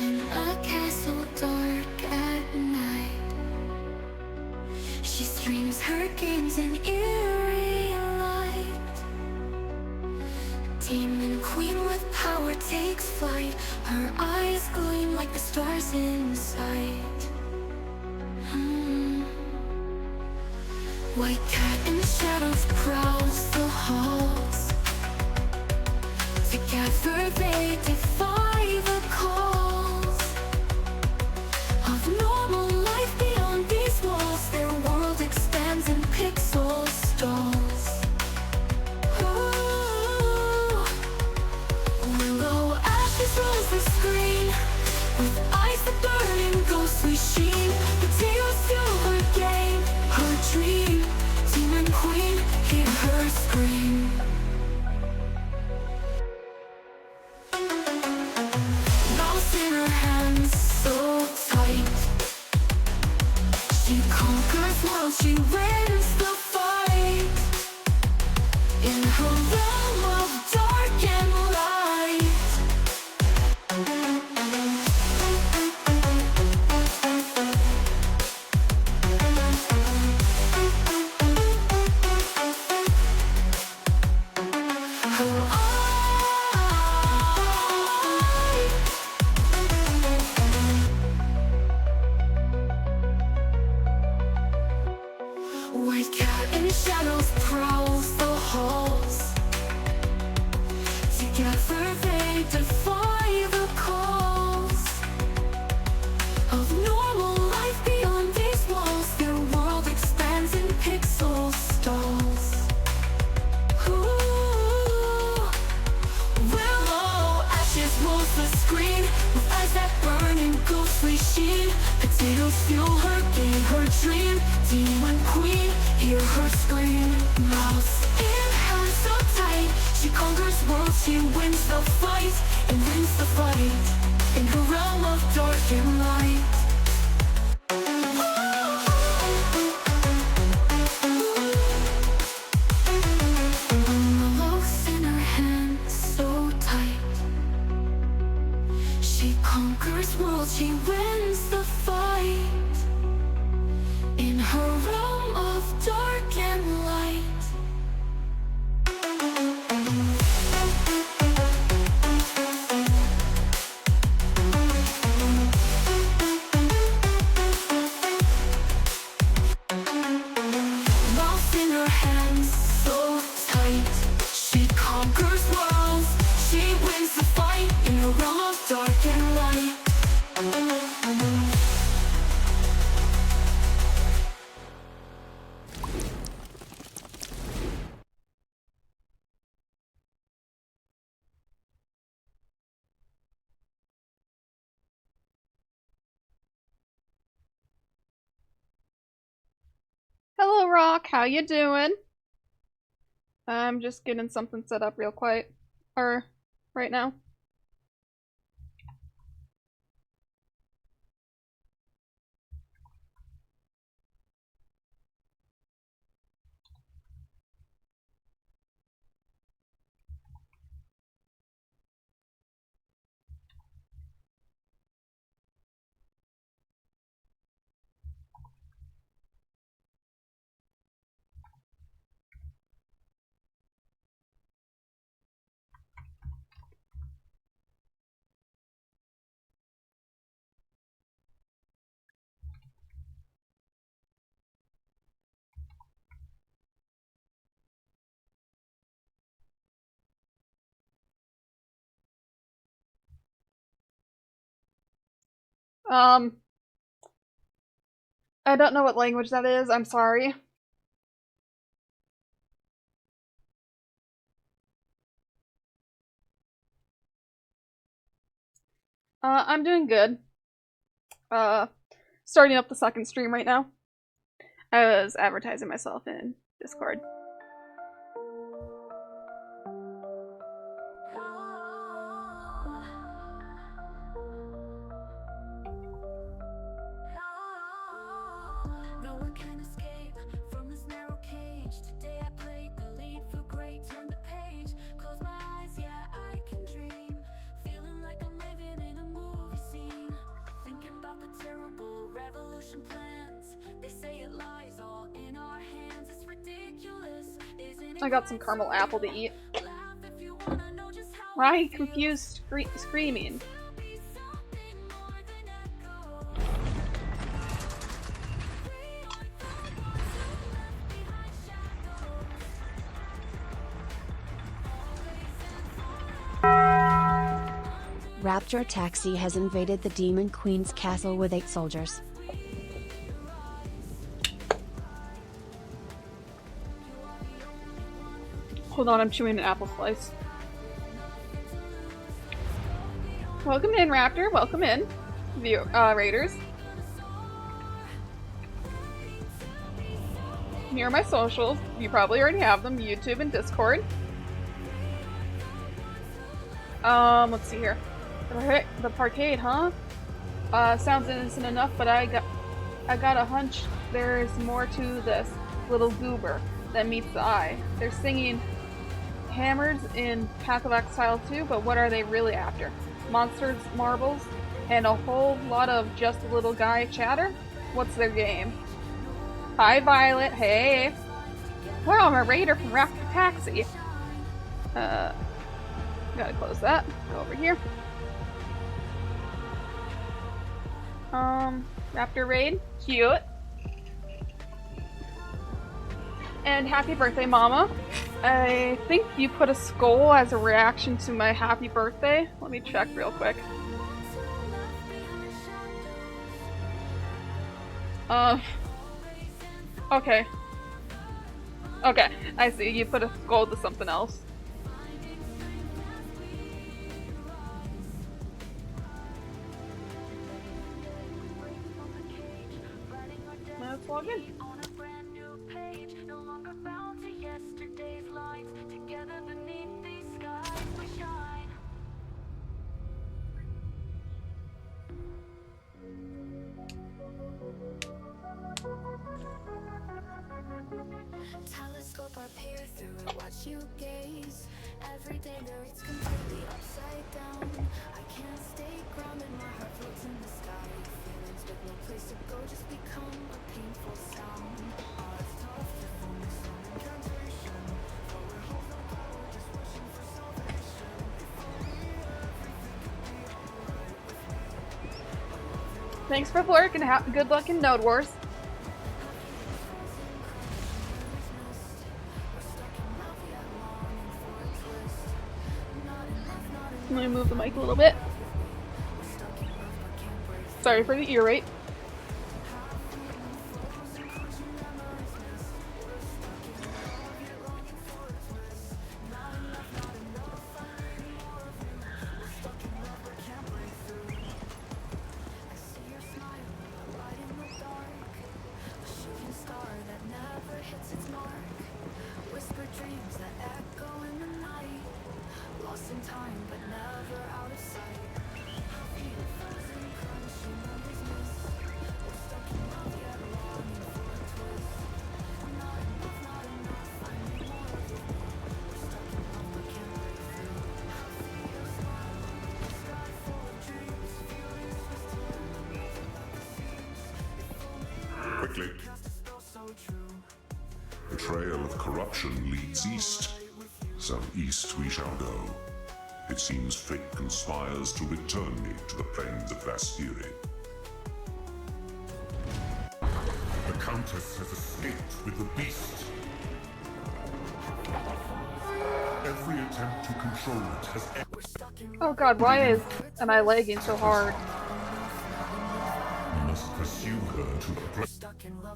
In a castle dark at night, she streams her games in eerie light. Demon queen with power takes flight. Her eyes gleam like the stars in sight. White cat in the shadows prowls the halls. Together they defy the calls of normal life beyond these walls. Their world expands in pixel stalls. Ooh. Willow ashes rolls the screen with eyes that burn in ghostly sheen. Potatoes fuel her game, her dream. Demon queen, hear her scream. Mouse in her hands so tight, she conquers worlds, she wins the fight. In her realm of dark and light. White cat in shadows prowls the halls. Together they defy the calls of normal life beyond these walls. Their world expands in pixel stalls. Ooh. Willow ashes rolls the screen with eyes that burn in ghostly sheen. Potatoes fuel her game, her dream. Demon queen, hear her scream. Mouse in hands so tight, she conquers worlds, she wins the fight. And wins the fight in her realm of dark and light. Willows in her hands so tight, she conquers worlds, she wins the fight. In her realm of dark and light. Mouse in her hands so tight, she conquers worlds, she wins the fight. In her realm of dark and light. Hello, Rock. How you doing? I'm just getting something set up real quick. Right now. I don't know what language that is. I'm sorry. I'm doing good. Starting up the second stream right now. I was advertising myself in Discord. No one can escape from this narrow cage. Today I played the lead for great. Turn the page, close my eyes, yeah, I can dream. Feeling like I'm living in a movie scene. I got some caramel apple to eat. Why are you confused screaming? Raptor Taxi has invaded the Demon Queen's castle with 8 soldiers. Hold on, I'm chewing an apple slice. Welcome in, Raptor. Welcome in, Raiders. Here are my socials. You probably already have them: YouTube and Discord. Let's see here. The parkade, huh? Sounds innocent enough, but I got a hunch there's more to this little goober than meets the eye. They're singing hammers in Path of Exile 2, but what are they really after? Monsters, marbles, and a whole lot of just a little guy chatter? What's their game? Hi, Violet. Hey. Wow, I'm a raider from Raptor Taxi. Gotta close that. Go over here. Raptor raid. Cute. And happy birthday, Mama. I think you put a skull as a reaction to my happy birthday. Let me check real quick. Okay. Okay, I see. You put a skull to something else. Let's log in. Telescope up here through it, watch you gaze. Every day there it's completely upside down. I can't stay grounded, my heart floats in the sky. Feelings with no place to go just become a painful sound. Oh, it's tough to focus on incantation, but we're holding power, just wishing for salvation. If only everything could be alright with me. Thanks for Blurk and good luck in Node Wars. Let me move the mic a little bit. Sorry for the ear rape. Quickly. The trail of corruption leads east, so east we shall go. It seems fate conspires to return me to the plains of Vastiri. The Countess has escaped with the beast. Every attempt to control it has... Oh god, why am I lagging so hard? We must pursue her to the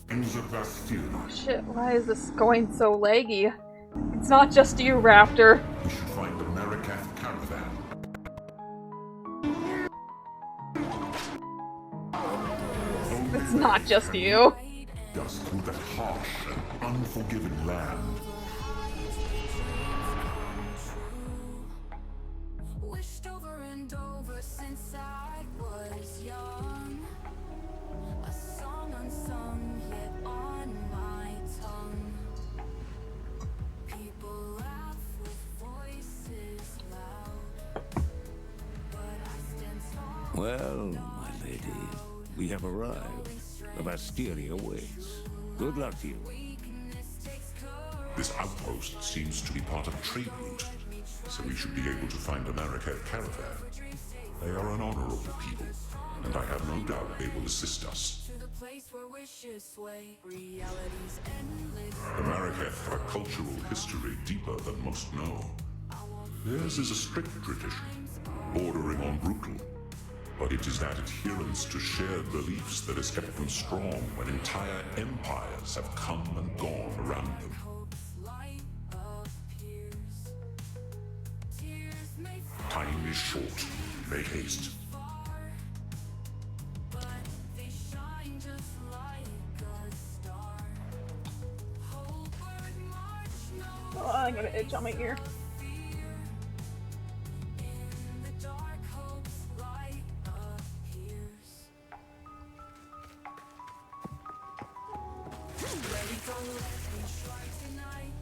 plains of Vastiri. Shit, why is this going so laggy? It's not just you, Raptor. We should find the Marikath caravan. It's not just you. Just through that harsh and unforgiving land. Wished over and over since I was young. A song unsung yet on my tongue. People laugh with voices loud, but I stand tall. Well, my lady, we have arrived. The Vastiri awaits. Good luck to you. Weakness takes courage. This outpost seems to be part of a trade route, so we should be able to find a Marrakesh caravan. They are an honorable people, and I have no doubt they will assist us. To the place where wishes sway, reality's endless. The Marrakesh have a cultural history deeper than most know. Theirs is a strict tradition, bordering on brutal. But it is that adherence to shared beliefs that has kept them strong when entire empires have come and gone around them. Hope's light appears. Tears may Time is short. Make haste. far, but they shine just like a star. Homeward march, no Oh, I got an itch on my ear. fear. In the dark, hope's light appears. Ready for let's try tonight.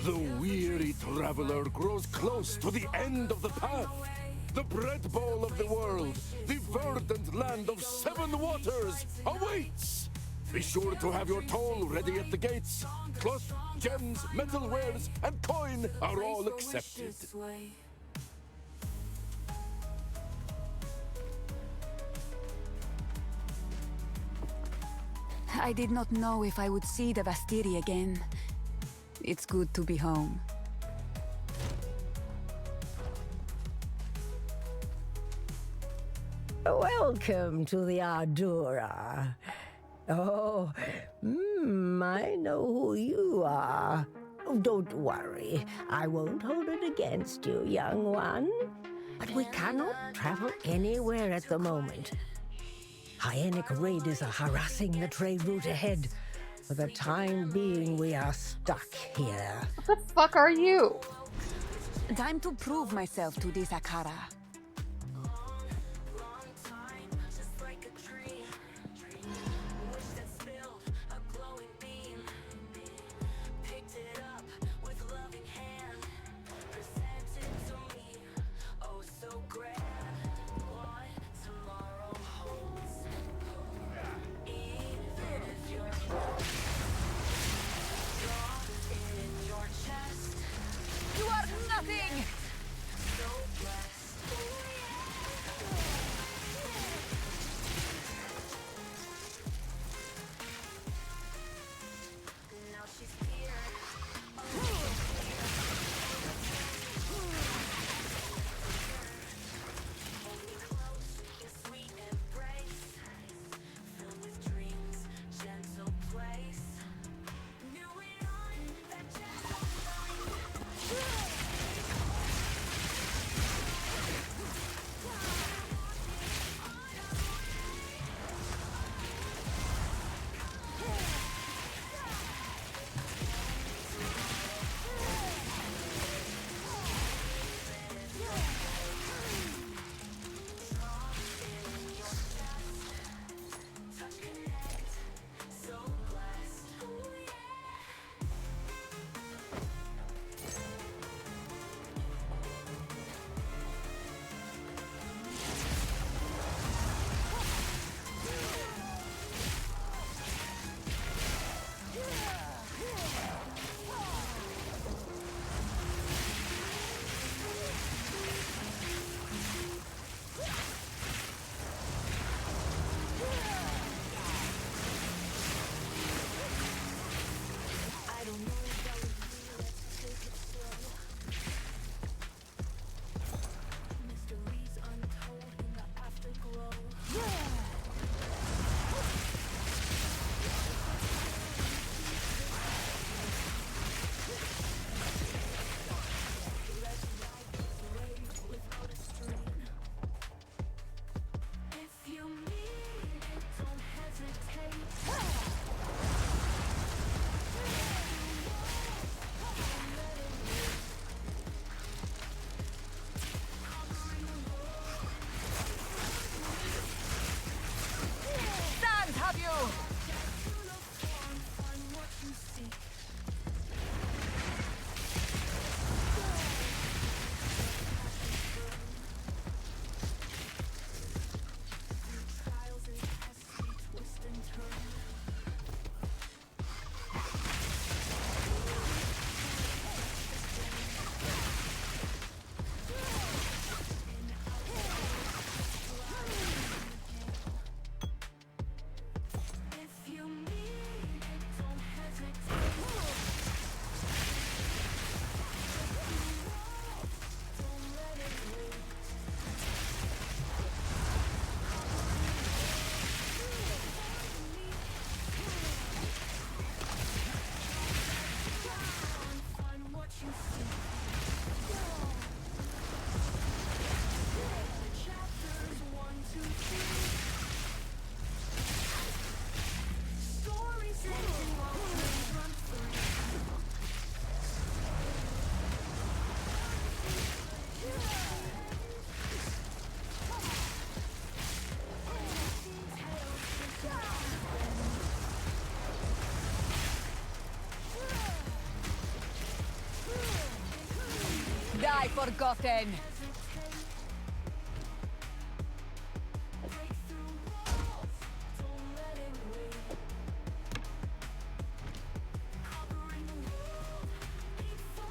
The weary traveler grows close to the end of the path. The bread bowl of the world, the verdant land of 7 waters, awaits! Be sure to have your toll ready at the gates. Cloth, gems, metalwares, and coin are all accepted. I did not know if I would see the Vastiri again. It's good to be home. Welcome to the Ardura. Oh, I know who you are. Oh, don't worry, I won't hold it against you, young one. But we cannot travel anywhere at the moment. Hyenic raiders are harassing the trade route ahead. For the time being, we are stuck here. What the fuck are you? Time to prove myself to this Akara. You are nothing! Die forgotten!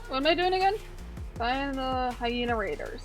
What am I doing again? Find the hyena raiders.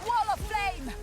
Wall of flame!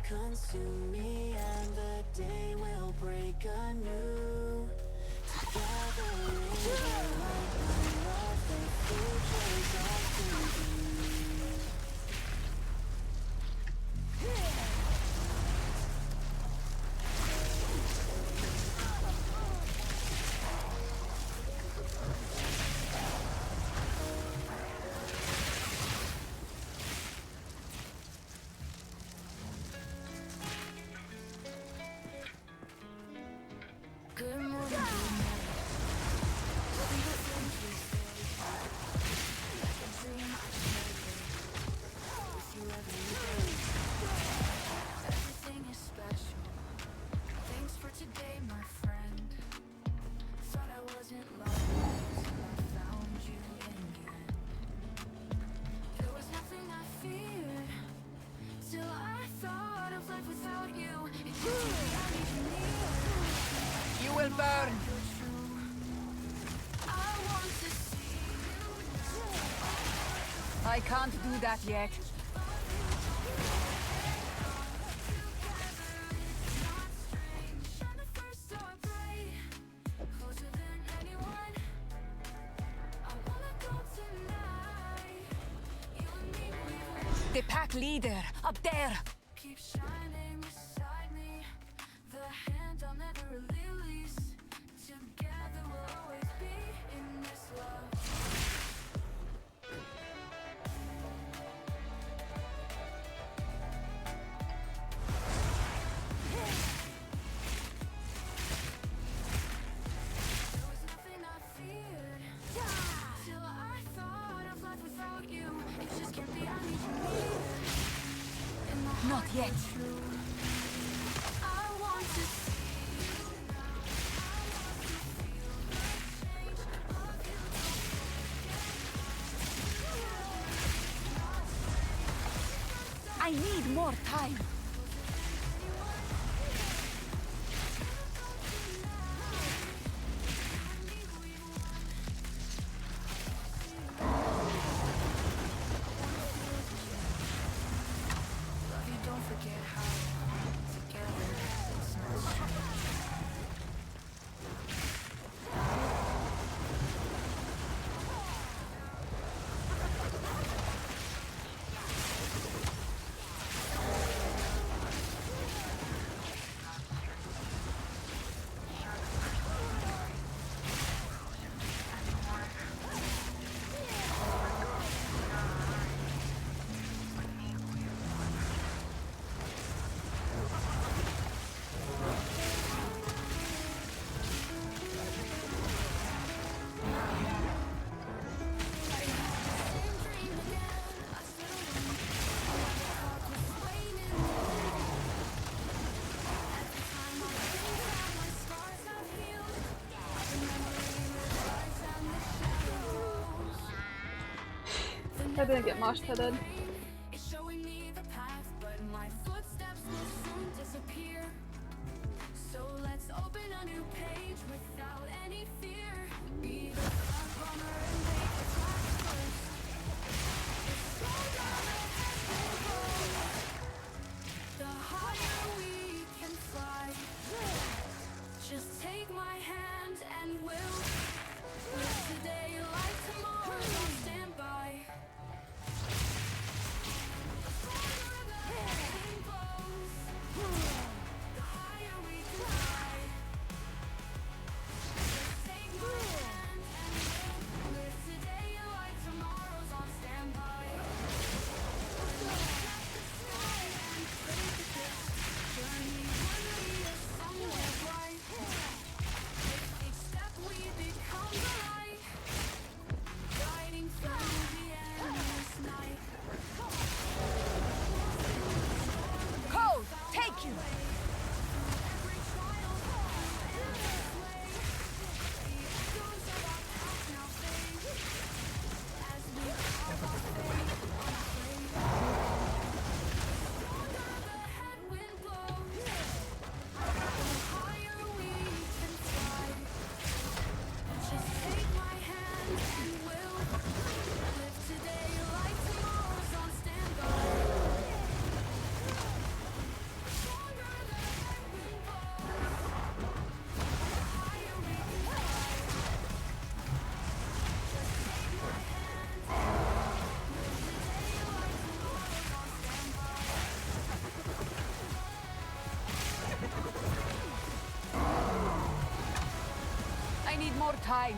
Consume me and the day will break anew. Together in the light, my love, the future's ours to be. Good morning, good night. Nothing but things we say. Like a dream I share with you every day. Everything is special. Thanks for today, my friend. Thought I wasn't lost till I found you again. There was nothing I feared till I thought of life without you. It used to be I need you near. You will burn! I can't do that yet. The pack leader, up there! Keep shining beside me. The hand I'll never release. Together we'll always be in this love. yet. I want to see you now. I need more time. Don't forget how together it's not strange. I didn't get mosh pitted. It's showing me the path, but my footsteps will soon disappear. So let's open a new page without any fear. Be the front runner and make it fast first. It's stronger ahead we go. The higher we can fly. Just take my hand and we'll live today like tomorrow. Don't stand by. Code, take you! I need more time.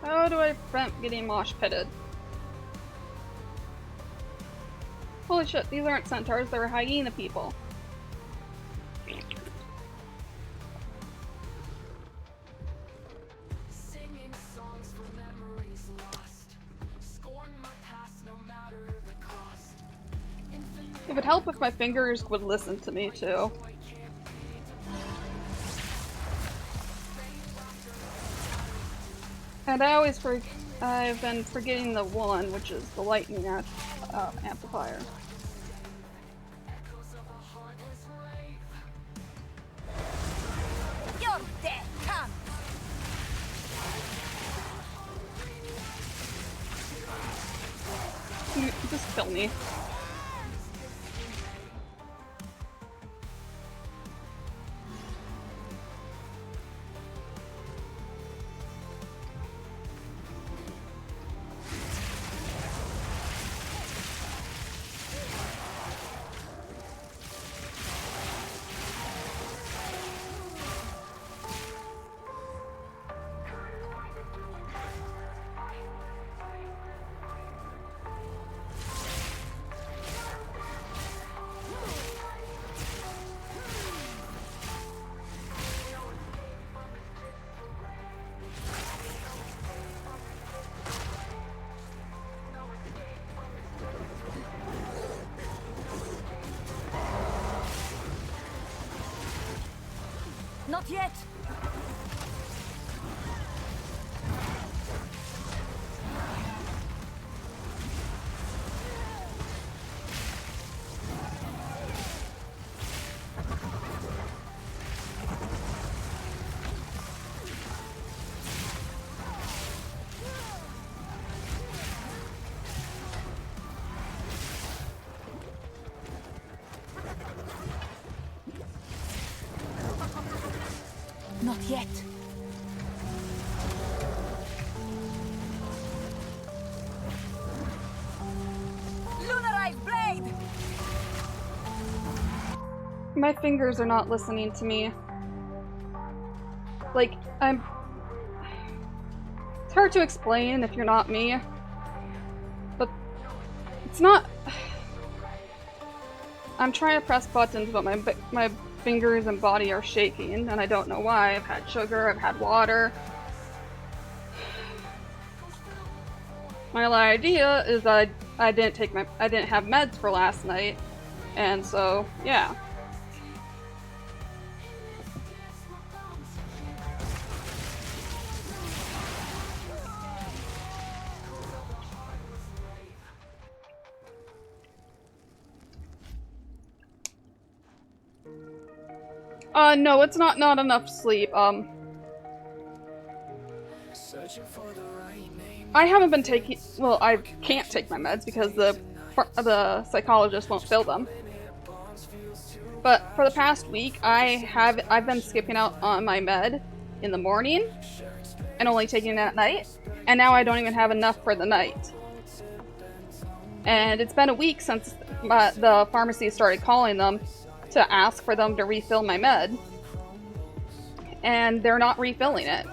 How do I prevent getting mosh pitted? Holy shit, these aren't centaurs, they're hyena people. Singing songs for memories lost. Scorn my past no matter the cost. It would help if my fingers would listen to me too. And I've been forgetting the one, which is the lightning amplifier. kill me. Not yet! Not yet. Lunarized blade! My fingers are not listening to me. Like, I'm... It's hard to explain if you're not me. But it's not... I'm trying to press buttons, but my fingers and body are shaking, and I don't know why. I've had sugar, I've had water. My idea is that I didn't have meds for last night, and so yeah. No, it's not enough sleep. I haven't been taking, well, I can't take my meds because the psychologist won't fill them. But for the past week, I've been skipping out on my med in the morning and only taking it at night, and now I don't even have enough for the night. And it's been a week since the pharmacy started calling them to ask for them to refill my med, and they're not refilling it.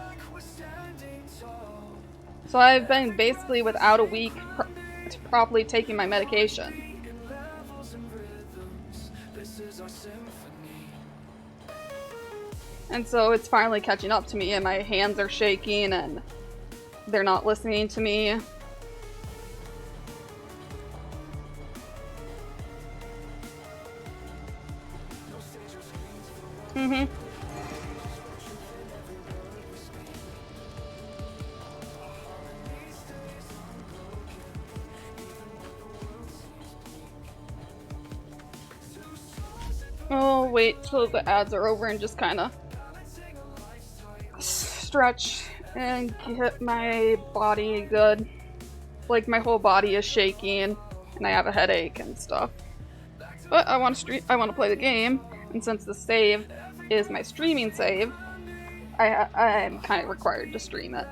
So I've been basically without a week properly taking my medication. And so it's finally catching up to me, and my hands are shaking and they're not listening to me. Mm-hmm. I'll wait till the ads are over and just kind of stretch and get my body good. Like, my whole body is shaking and I have a headache and stuff. But I want to play the game, and since the save is my streaming save, I'm kind of required to stream it.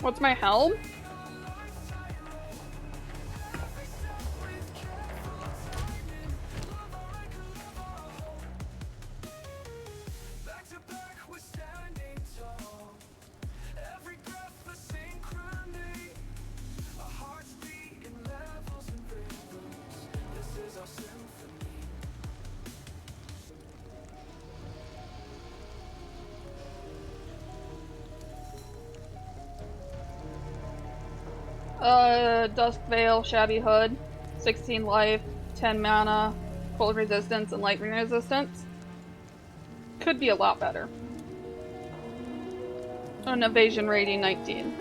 What's my helm? Dusk Veil, Shabby Hood, 16 life, 10 mana, cold resistance, and lightning resistance. Could be a lot better. An evasion rating 19.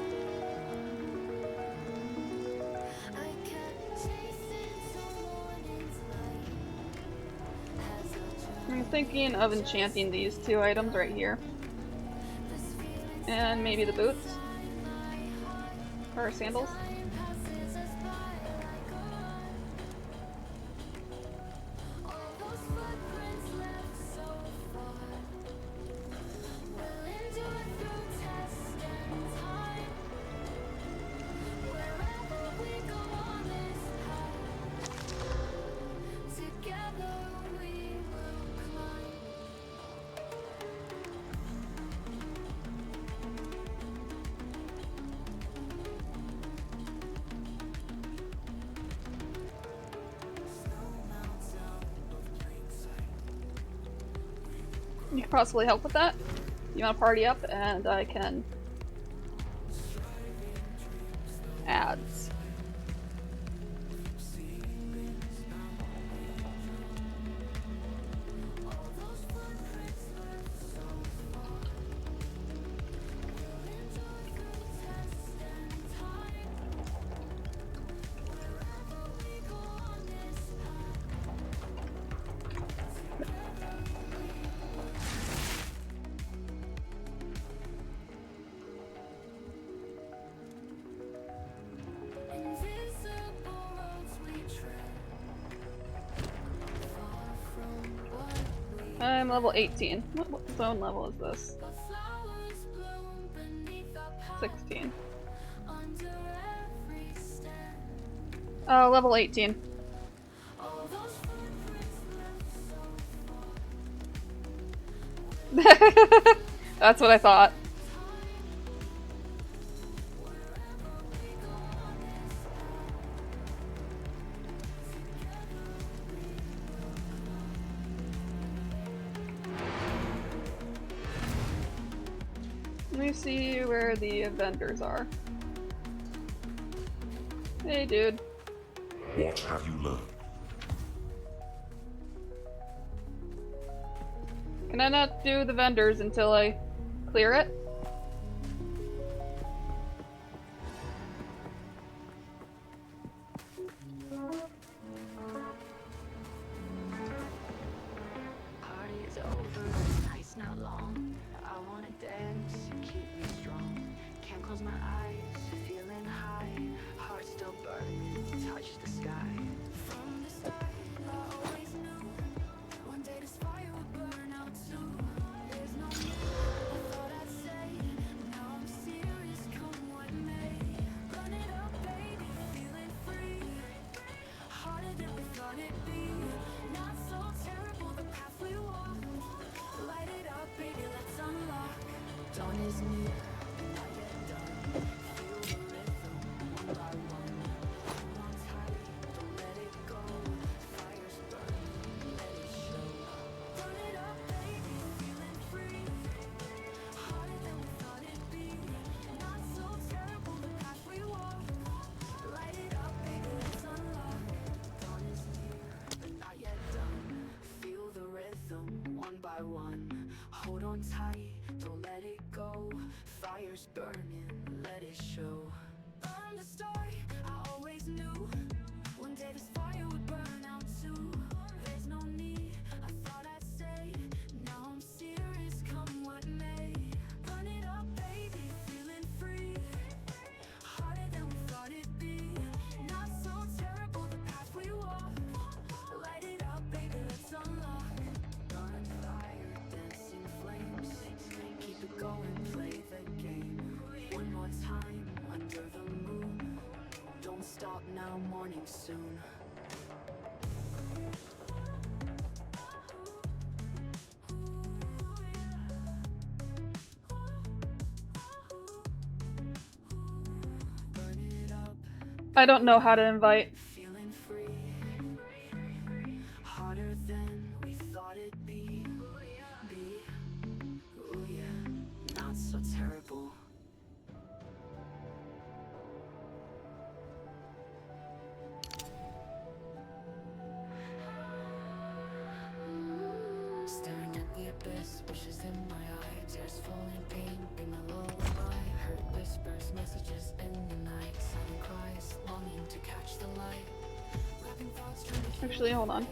I'm thinking of enchanting these two items right here. And maybe the boots. Or sandals. You can possibly help with that. You want to party up, and I can ads. I'm level 18. What zone level is this? 16. Oh, level 18. That's what I thought. Let me see where the vendors are. Hey, dude. What have you learned? Can I not do the vendors until I clear it? Party's over, night's not long. I wanna dance, keep me strong. Can't close my eyes, feeling high. Heart still burning, touch the sky. From the start, I always knew one day this fire would burn out too. There's no need, I thought I'd say. Now I'm serious, come what may. Run it up, baby, feeling free. Harder than we thought it'd be. Not so terrible, the path we walk. Light it up, baby, let's unlock. Dawn is near, not yet done. Feel the rhythm, one by one. Hold on tight, don't let it go. Fire's burning, let it show. Run it up, baby, feeling free. Harder than we thought it'd be. Not so terrible, the path we walk. Light it up, baby, let's unlock. Dawn is near, but not yet done. Feel the rhythm, one by one. Hold on tight, don't let it go. Fire's burning, let it show. From the start, I always knew one day this fire would burn out too. There's no need, I thought I'd say. Now I'm serious, come what may. Run it up, baby, feeling free. Harder than we thought it'd be. Not so terrible, the path we walk. Light it up, baby, let's unlock. Burn fire, dancing flames. Keep it going, play the game. One more time, under the moon. Don't stop now, morning soon. Burn it up, I don't know how to invite. feeling free. Harder than we thought it'd be. Ooh yeah, not so terrible. Staring at the abyss, wishes in my eye, tears falling, pain, bring my low. Actually, hold on.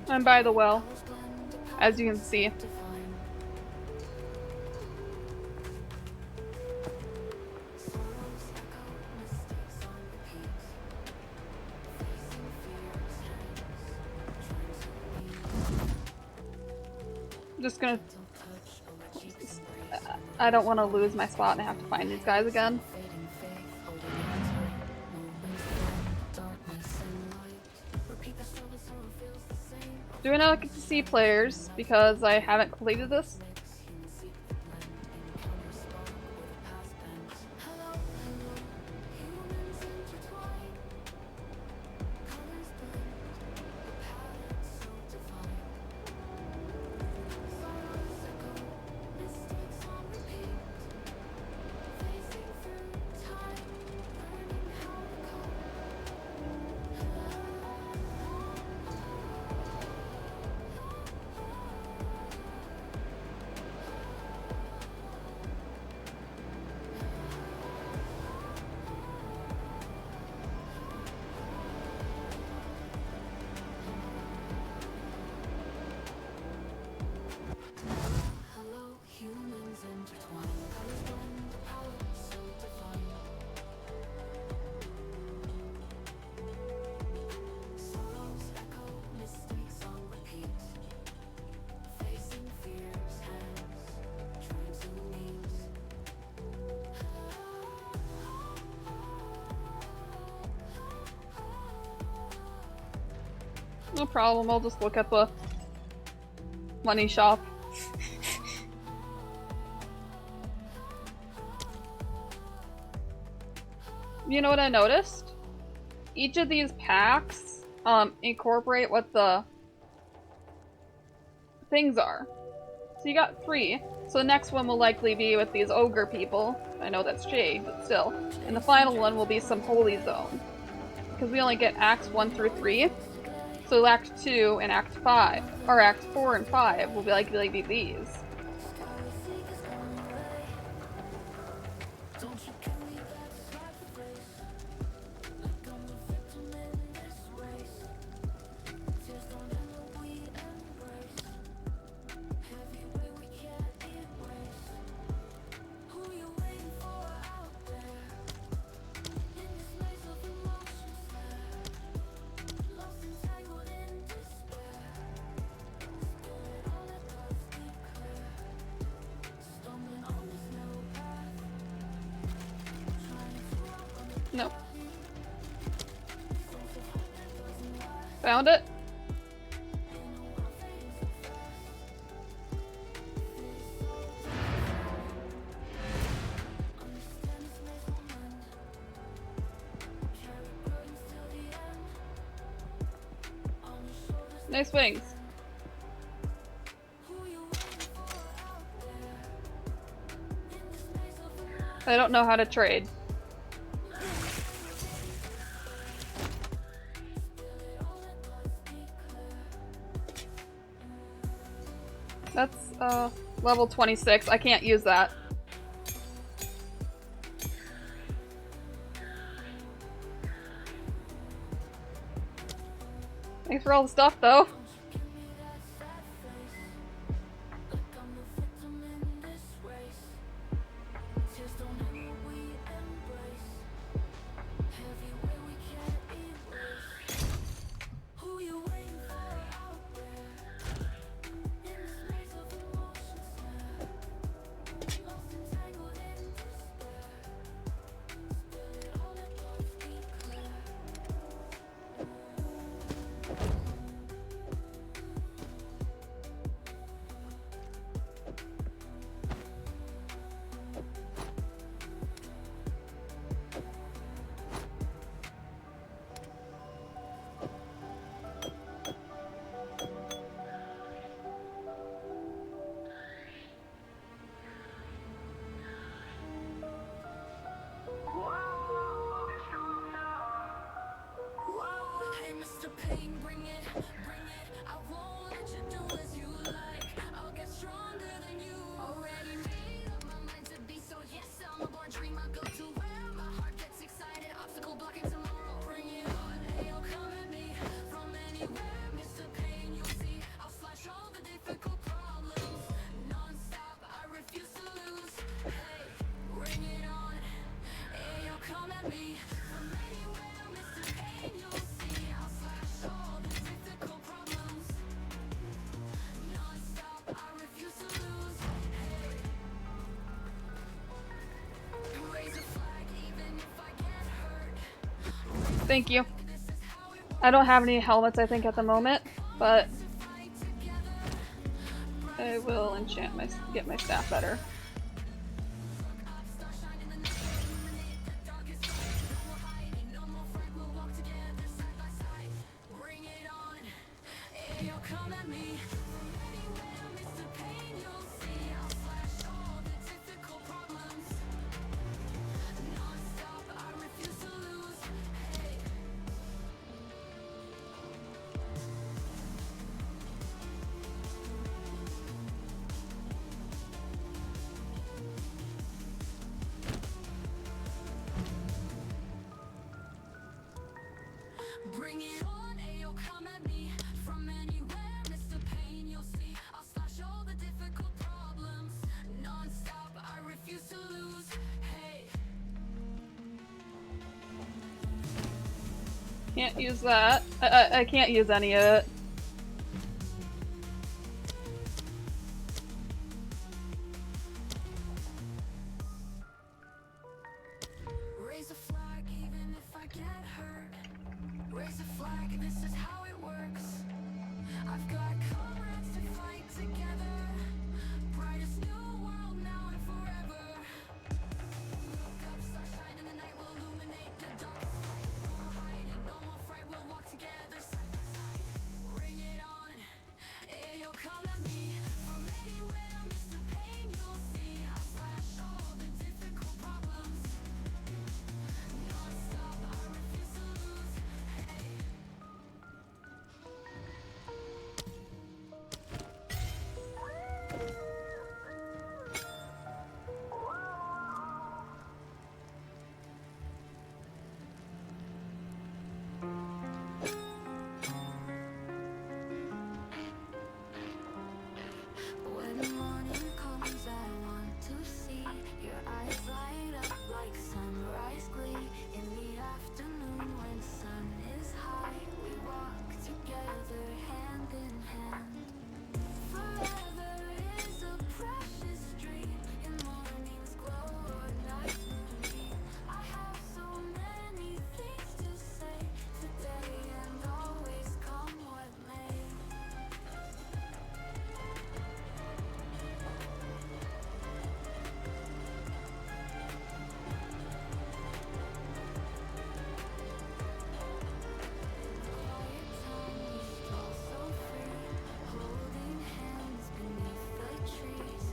I'm by the well, as you can see. I'm just gonna... I don't want to lose my spot and I have to find these guys again. Do I not get to see players because I haven't completed this? No problem, I'll just look at the money shop. You know what I noticed? Each of these packs incorporate what the things are. So you got 3. So the next one will likely be with these ogre people. I know that's Jade, but still. And the final one will be some holy zone. Because we only get acts 1 through 3. So Act 2 and Act 5, or Act 4 and 5 will be likely be these. Nope. Found it? Nice wings. I don't know how to trade. That's, level 26. I can't use that. Thanks for all the stuff, though. Thank you. I don't have any helmets, I think, at the moment, but I will enchant get my staff better. Bring it on, ayo, come at me from anywhere, Mr. Pain, you'll see. I'll slash all the difficult problems non-stop. I refuse to lose. Hey. Can't use that. I can't use any of it. Raise a flag even if I get hurt. Raise a flag, this is how it works. I've got comrades to fight together. Brightest new world now and forever. Look up, start shining, the night will illuminate the dark side. No more hiding, no more fright, we'll walk together side by side. Bring it on, ayo, come at me from anywhere, Mr. Pain, you'll see. I'll slash all the difficult problems non-stop. I refuse to lose. Hey. When the morning comes, I want to see your eyes light up like sunrise glee. In the afternoon when sun is high, we walk together hand in hand. Forever is a precious dream. In mornings glow or nights moonbeam. I have so many things to say today and always, come what may. Quiet time we stroll so free, holding hands beneath the trees,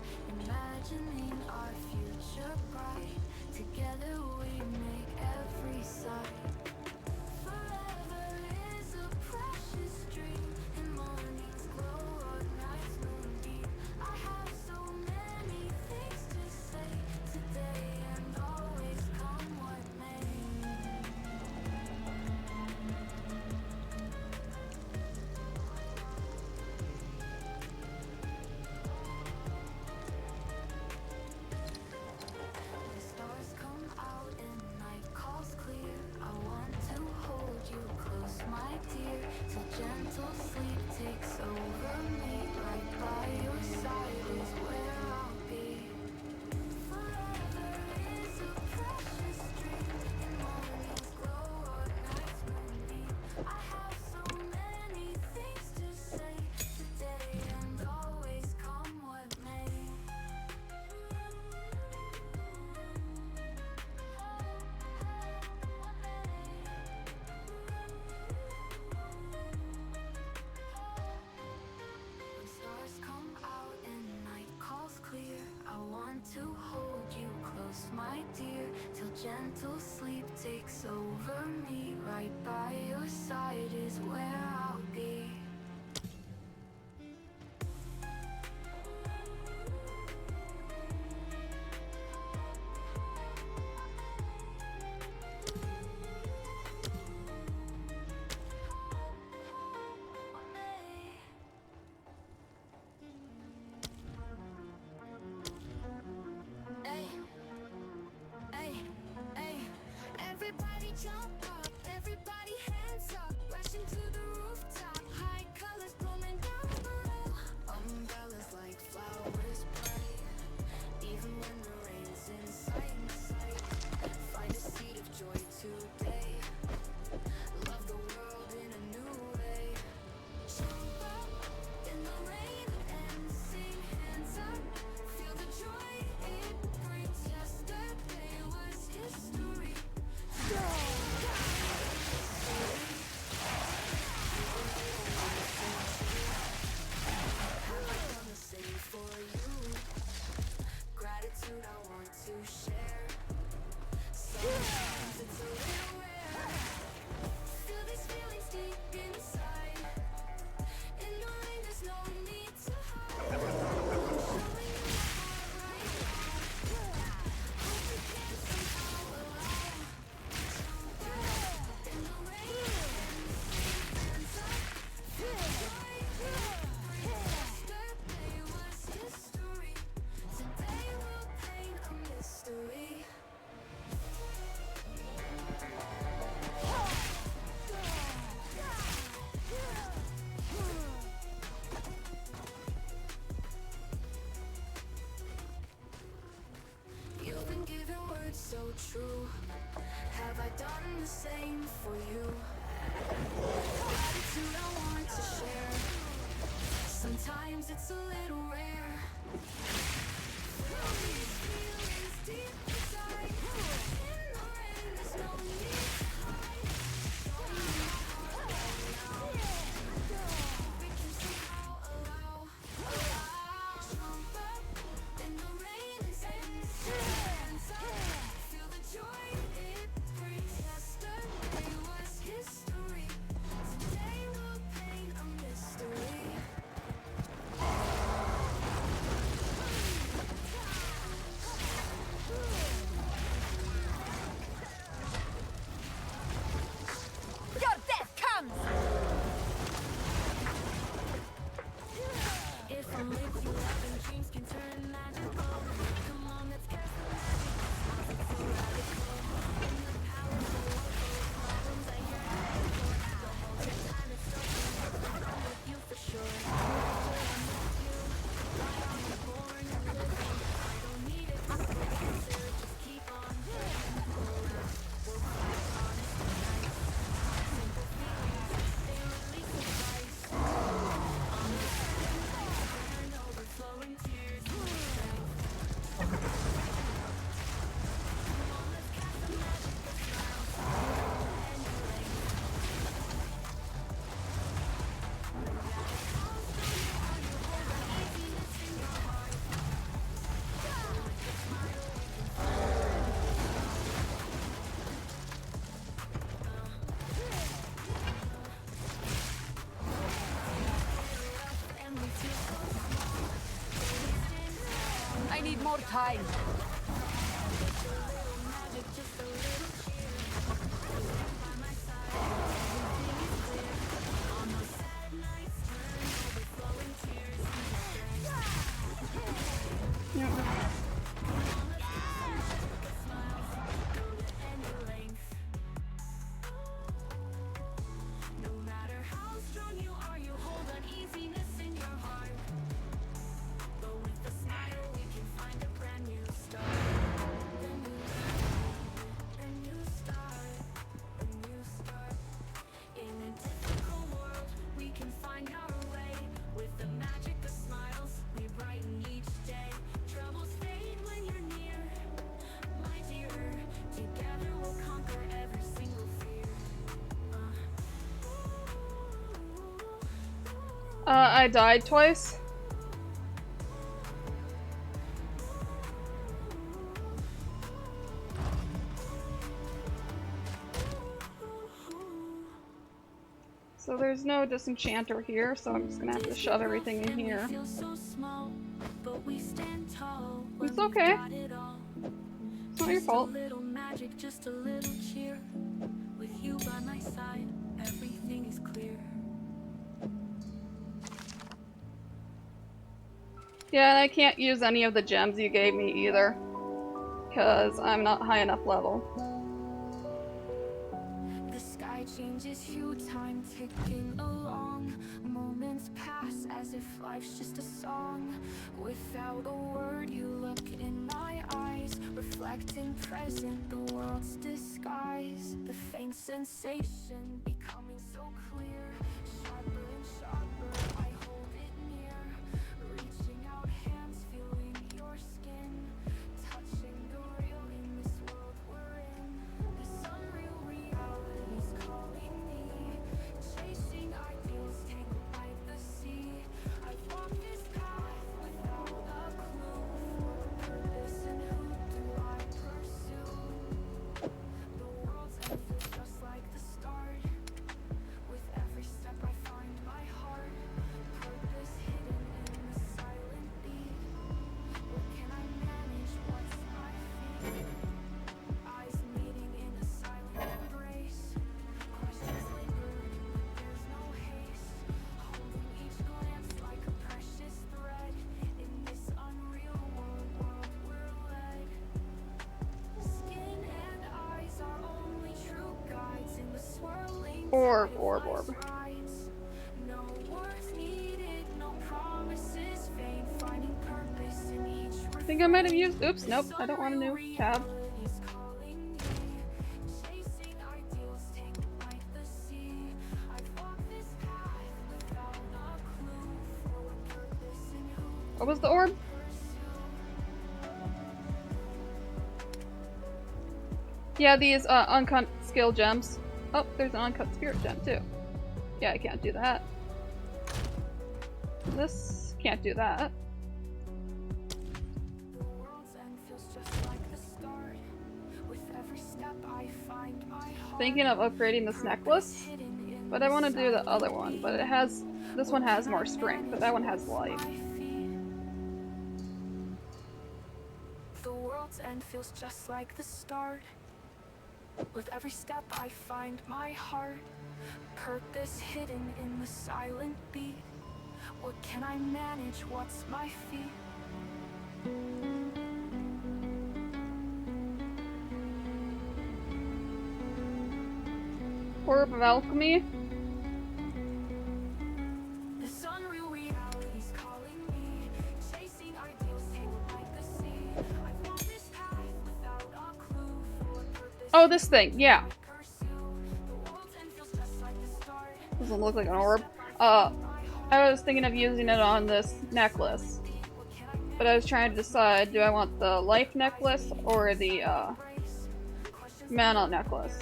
imagining our future bright. Together we make every sight. Forever is a precious dream. In mornings glow or nights moonbeam. I have so many things to say today and always, come what may. The stars come out and night calls clear. I want to hold you close, my dear, till gentle sleep takes over me. Right by your side is where I'll be. Forever is a precious dream. In mornings glow or nights moonbeam. I have so many things to say today and always, come what may. When stars come out and night calls clear, I want to hold you close, my dear, till gentle sleep takes over me. Right by your side is where I'll be. Hey, hey, hey, everybody jump up, everybody hands up, rushing to the rooftop, high colors blooming down below. Umbrellas like flowers bright, even when the rain's in sight. Find a seed of joy today. true. Have I done the same for you? Gratitude I want to share. Sometimes it's a little rare. Feel these feelings deep inside. In the rain, there's no need to hide. Show me my heart right now. We can somehow allow. Jump up in the rain and hands up. Feel the joy it brings. Yesterday was history. Today will paint a mystery. Your death comes! If I'm with you, love and dreams can turn magical. Come on, let's cast the magic. It's so radical. In the powerful world full of problems, I yearn for. Don't hold your time, it's so true. I'm with you for sure. After I'm with you, why are we born and living? I don't need it to answer, just keep on living. We'll fight honest and nice. Simple feelings, they really suffice. On the sand, I turn overflowing tears into strength. Come on, let's cast the magic that smiles and your length. No matter how strong you are, you hold an easiness in your heart. With the smile, we can find a brand new and we feel so small. We stand strong. I need more time. Just a little magic, just a little cheer. By my side, everything is clear. On those sad nights, turn overflowing tears into strength. Come on, let's cast the magic that smiles and your length. No matter how strong you are, you hold uneasiness in your heart. But with a smile, we can find a brand new start. A new start, a new start. In a difficult world, we can find our way. With the magic of smiles, we brighten each day. Troubles fade when you're near, my dear. Together we'll conquer every single fear. I died twice. So there's no disenchanter here, so I'm just gonna have to shove everything in here. Feel so small, but we stand tall. It's okay. Got it all. It's not your fault. Just a little magic, just a little cheer. With you by my side, everything is clear. Yeah, and I can't use any of the gems you gave me either, because I'm not high enough level. The sky changes hue, time ticking along. Moments pass as if life's just a song. Without a word, you look in my eyes, reflecting present, the world's disguise. The faint sensation becoming so clear, sharper and sharper, I hold it near. Reaching out hands, feeling your skin, touching the real in this world we're in. This unreal reality's calling me, chasing ideals tangled by the sea. I've walked this path without a clue for a purpose, and who do I pursue? The world's end feels just like the start. With every step I find my heart, purpose hidden in the silent beat. What can I manage? What's my fate? Eyes meeting in a silent embrace. Questions linger, but there's no haste. Holding each glance like a precious thread. In this unreal world we're led. Skin and eyes are only true guides in the swirling Orb, tide of orb, life's orb. rides. No words needed, no promises vain. Finding purpose in each I think I might have used. Oops, nope. I don't want a new tab. reality's calling What was the orb? Yeah, these uncut skill gems. Oh, there's an uncut spirit gem too. Yeah, I can't do that. This can't do that. Thinking of upgrading this necklace, but I want to do the other one. But it has, this one has more strength, but that one has life. The world's end feels just like the start. With every step I find my heart, purpose hidden in the silent beat. What can I manage? What's my feet? Orb of Alchemy. This unreal reality's calling me, chasing ideals tangled like the sea. I've walked this path without a clue for purpose. Oh, this thing, yeah. Pursue. The world's end feels just like the start. Doesn't look like an orb. I was thinking of using it on this necklace. But I was trying to decide, do I want the life necklace or the mana necklace?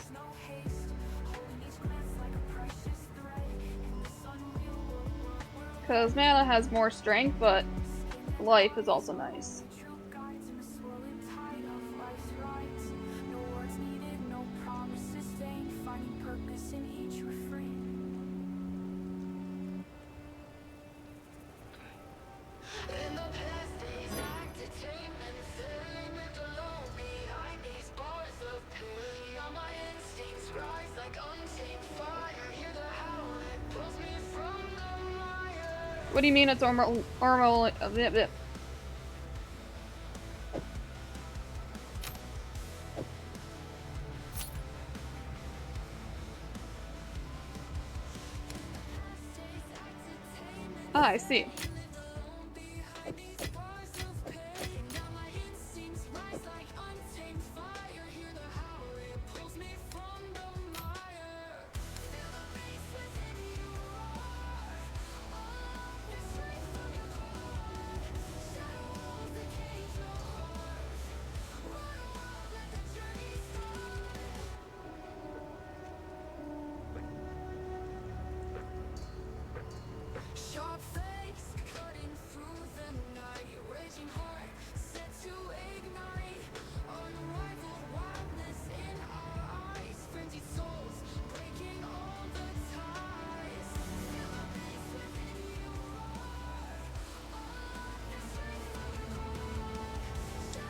Because mana has more strength, but life is also nice. What do you mean it's armor? Ah, I see.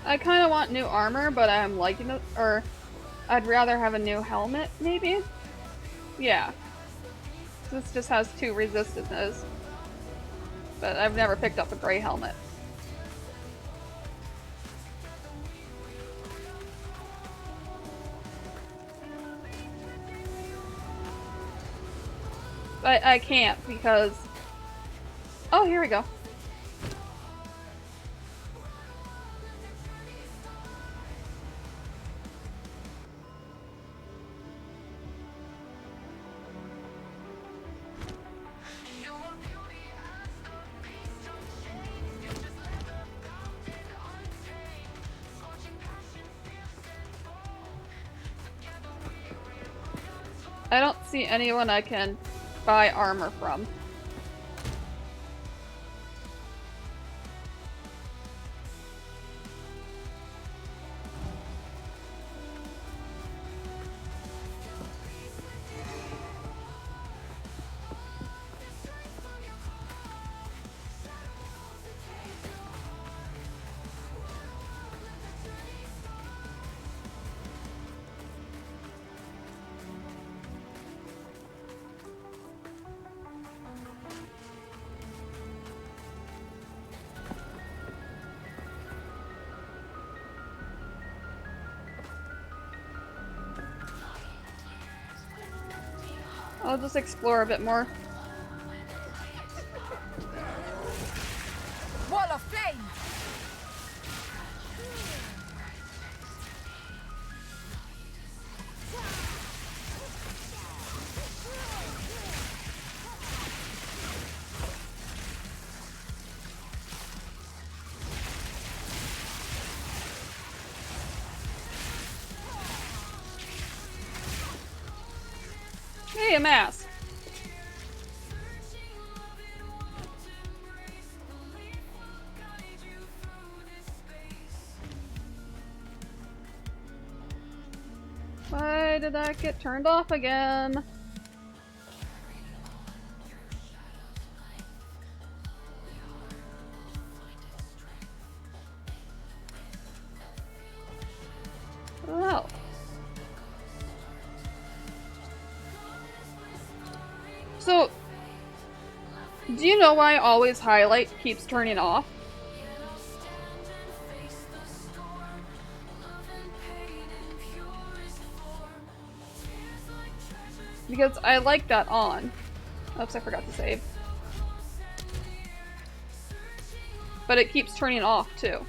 I kind of want new armor, but I'm liking it, or I'd rather have a new helmet, maybe? Yeah. This just has 2 resistances. But I've never picked up a gray helmet. But I can't because... Oh, here we go. I don't see anyone I can buy armor from. I'll just explore a bit more. Wall of flame! Hey, a mask. Why did that get turned off again? Oh. So, do you know why always highlight keeps turning off? Because I like that on. Oops, I forgot to save. But it keeps turning off too.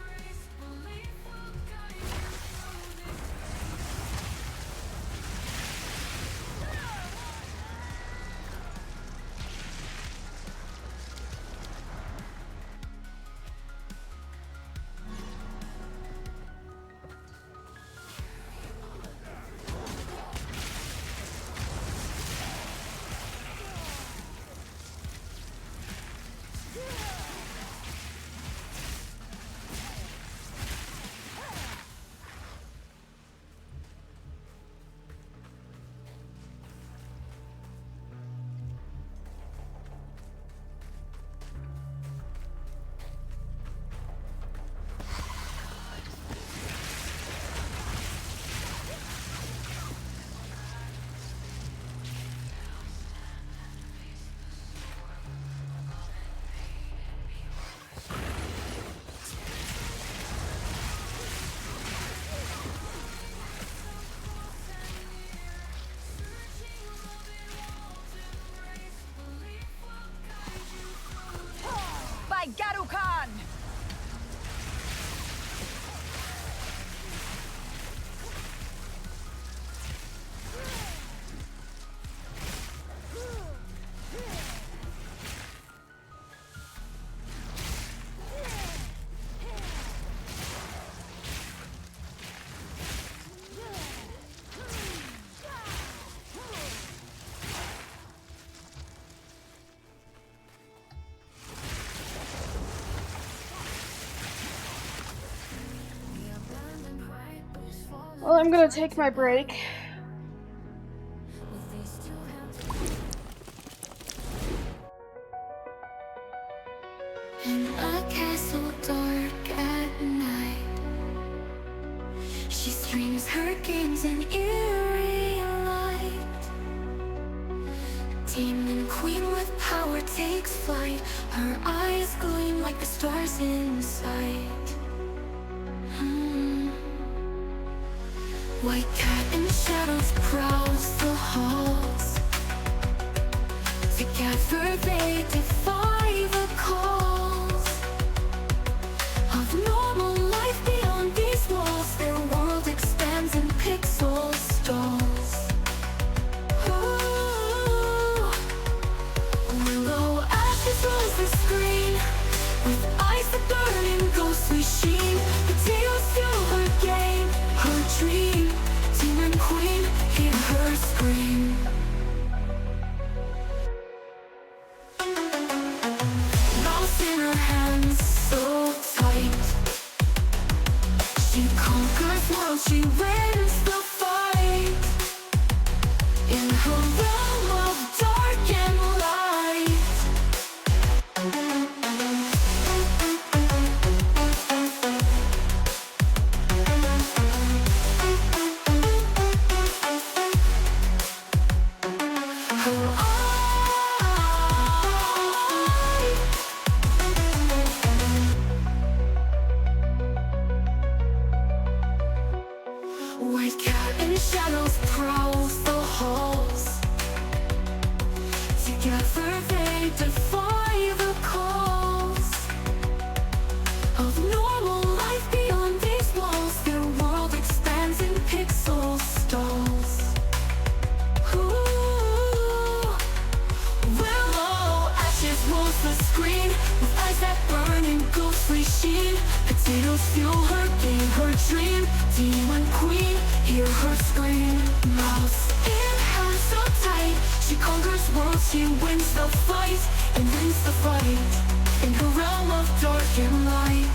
By Garukan! Well, I'm gonna take my break. In a castle dark at night, she streams her games in eerie light. Demon queen with power takes flight. Her eyes gleam like the stars inside. White cat in shadows prowls the halls. Together they defy the calls of normal life beyond these walls. Their world expands in pixel stalls. Ooh. Willow ashes rose the screen with eyes that burn in ghostly sheen. Potatoes fuel her game, her dream. Demon queen, hear her scream. Mouse in her hands, so tight. She conquers worlds, she wins the fight. In her realm of dark and light. White cat in shadows prowls the halls. Together they defy the calls of normal life beyond these walls. Their world expands in pixel stalls. Ooh. Willow ashes rolls the screen with eyes that burn in ghostly sheen. Potatoes fuel her game, her dream. Demon queen, hear her scream. Mouse in hands so tight, conquers worlds, she wins the fight and wins the fight in her realm of dark and light.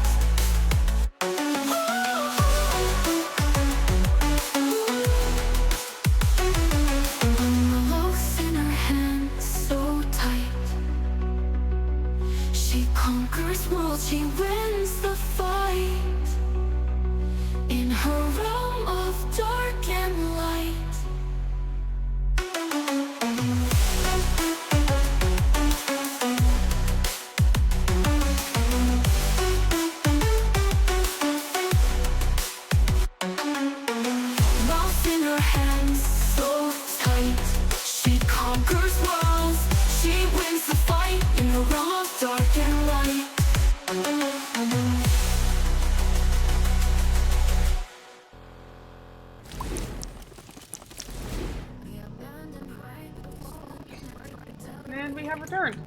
Close in her hands, so tight. She conquers worlds, she wins the fight in her realm of dark and light. Mouth in her hands, so tight. She conquers worlds, she wins the fight in her realm of dark and light. And we have returned.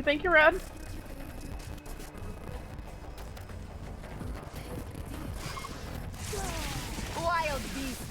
Thank you, Red. Wild beast.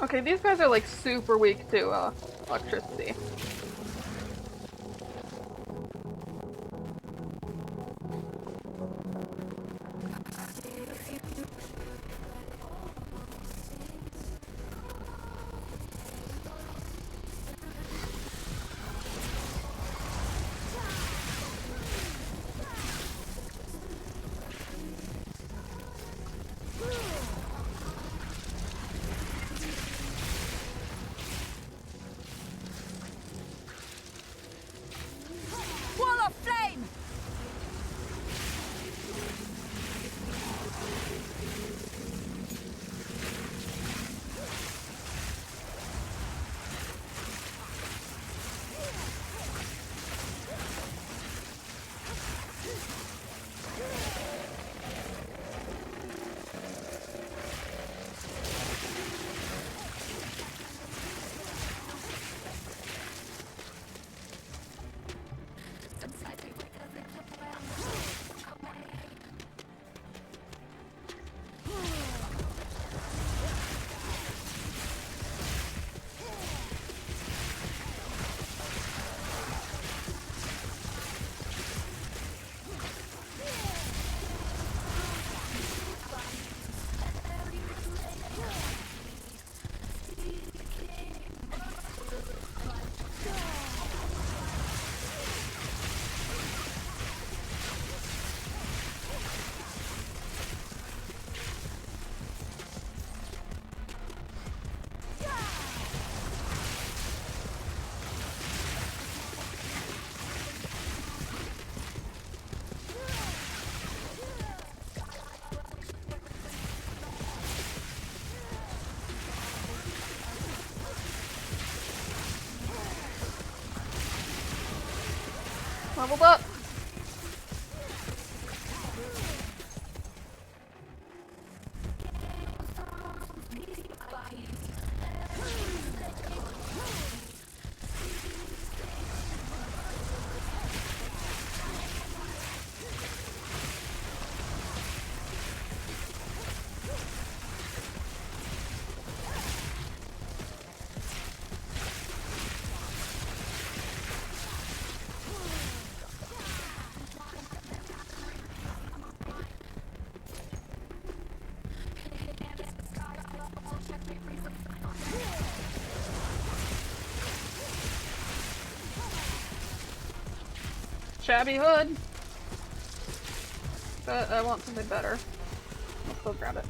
Okay, these guys are like super weak to electricity. Leveled up. Shabby hood. But I want something better. Let's go grab it.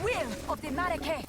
Will of the Marrakech!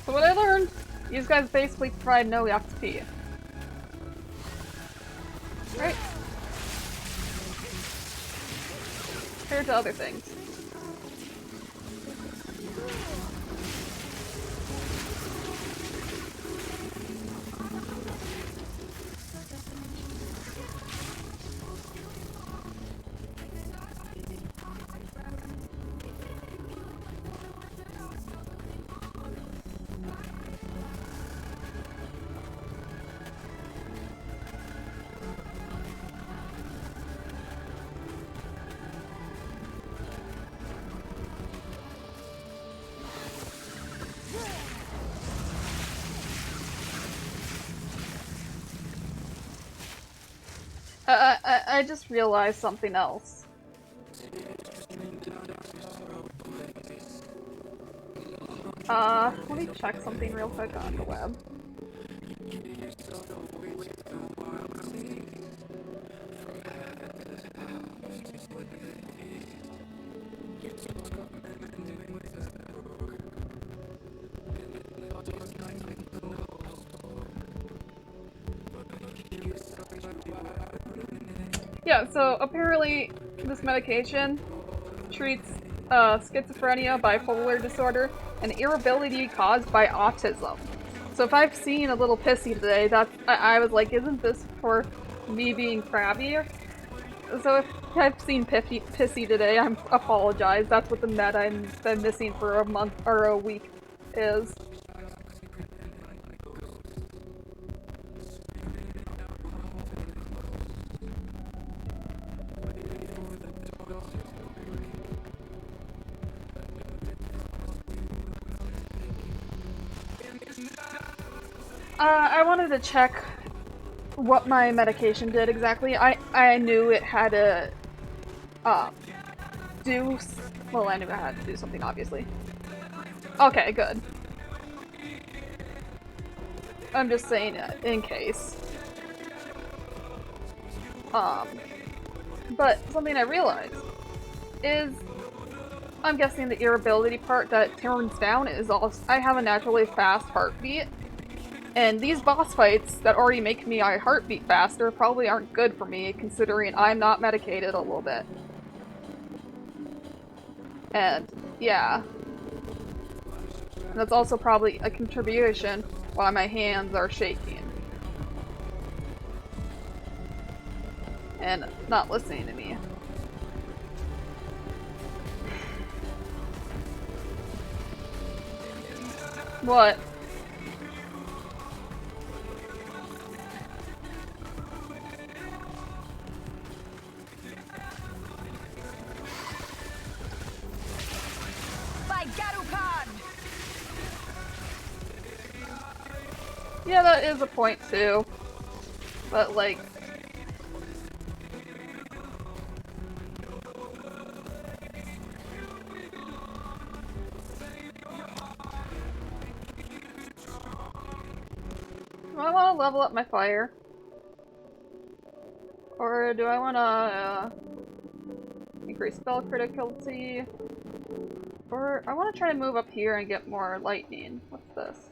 So what I learned, these guys basically provide no XP. Right? Compared to other things. I just realized something else. Let me check something real quick on the web. Yeah, so apparently this medication treats schizophrenia, bipolar disorder, and irritability caused by autism. So if I've seen a little pissy today, I was like, isn't this for me being crabby? So if I've seen pissy today, I apologize. That's what the med I've been missing for a month or a week is. I wanted to check what my medication did exactly. I knew it had to do. Well, I knew it had to do something, obviously. Okay, good. I'm just saying it in case. But something I realized is I'm guessing the irritability part that turns down is also I have a naturally fast heartbeat. And these boss fights that already make my heartbeat faster probably aren't good for me, considering I'm not medicated a little bit. And, yeah. That's also probably a contribution why my hands are shaking. And not listening to me. What? Yeah, that is a point too. But like... Do I want to level up my fire? Or do I want to increase spell criticality? Or I want to try to move up here and get more lightning. What's this?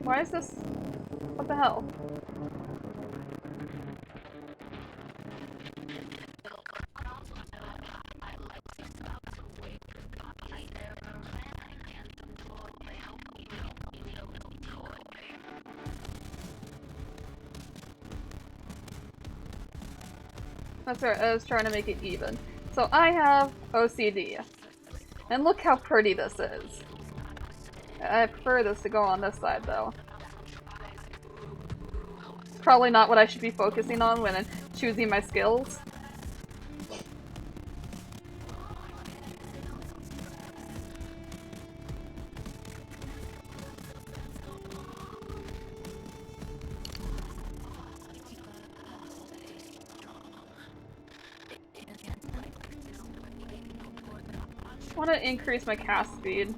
Why is this? What the hell? That's right, I was trying to make it even. So I have OCD. And look how pretty this is. I prefer this to go on this side though. Probably not what I should be focusing on when I'm choosing my skills. I want to increase my cast speed.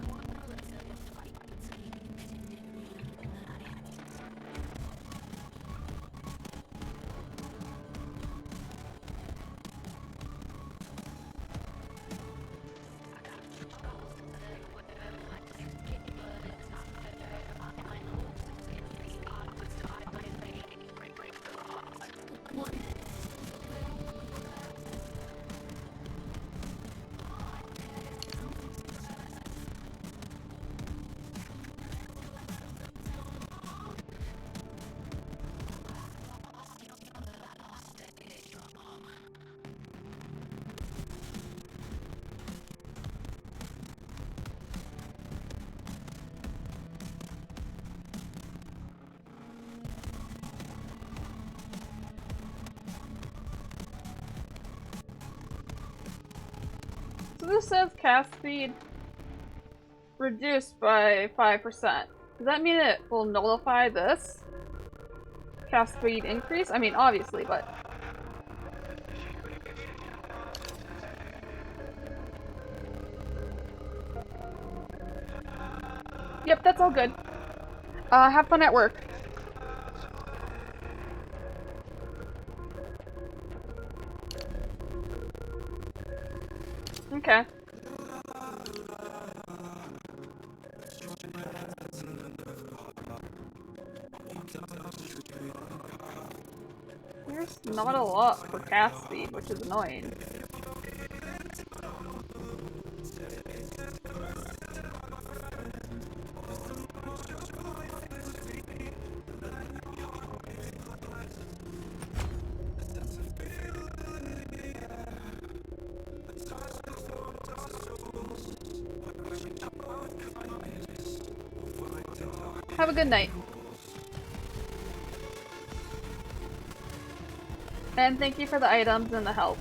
So this says cast speed reduced by 5%. Does that mean it will nullify this? Cast speed increase? I mean, obviously, but... Yep, that's all good. Have fun at work. Okay. There's not a lot for cast speed, which is annoying. Have a good night. And thank you for the items and the help.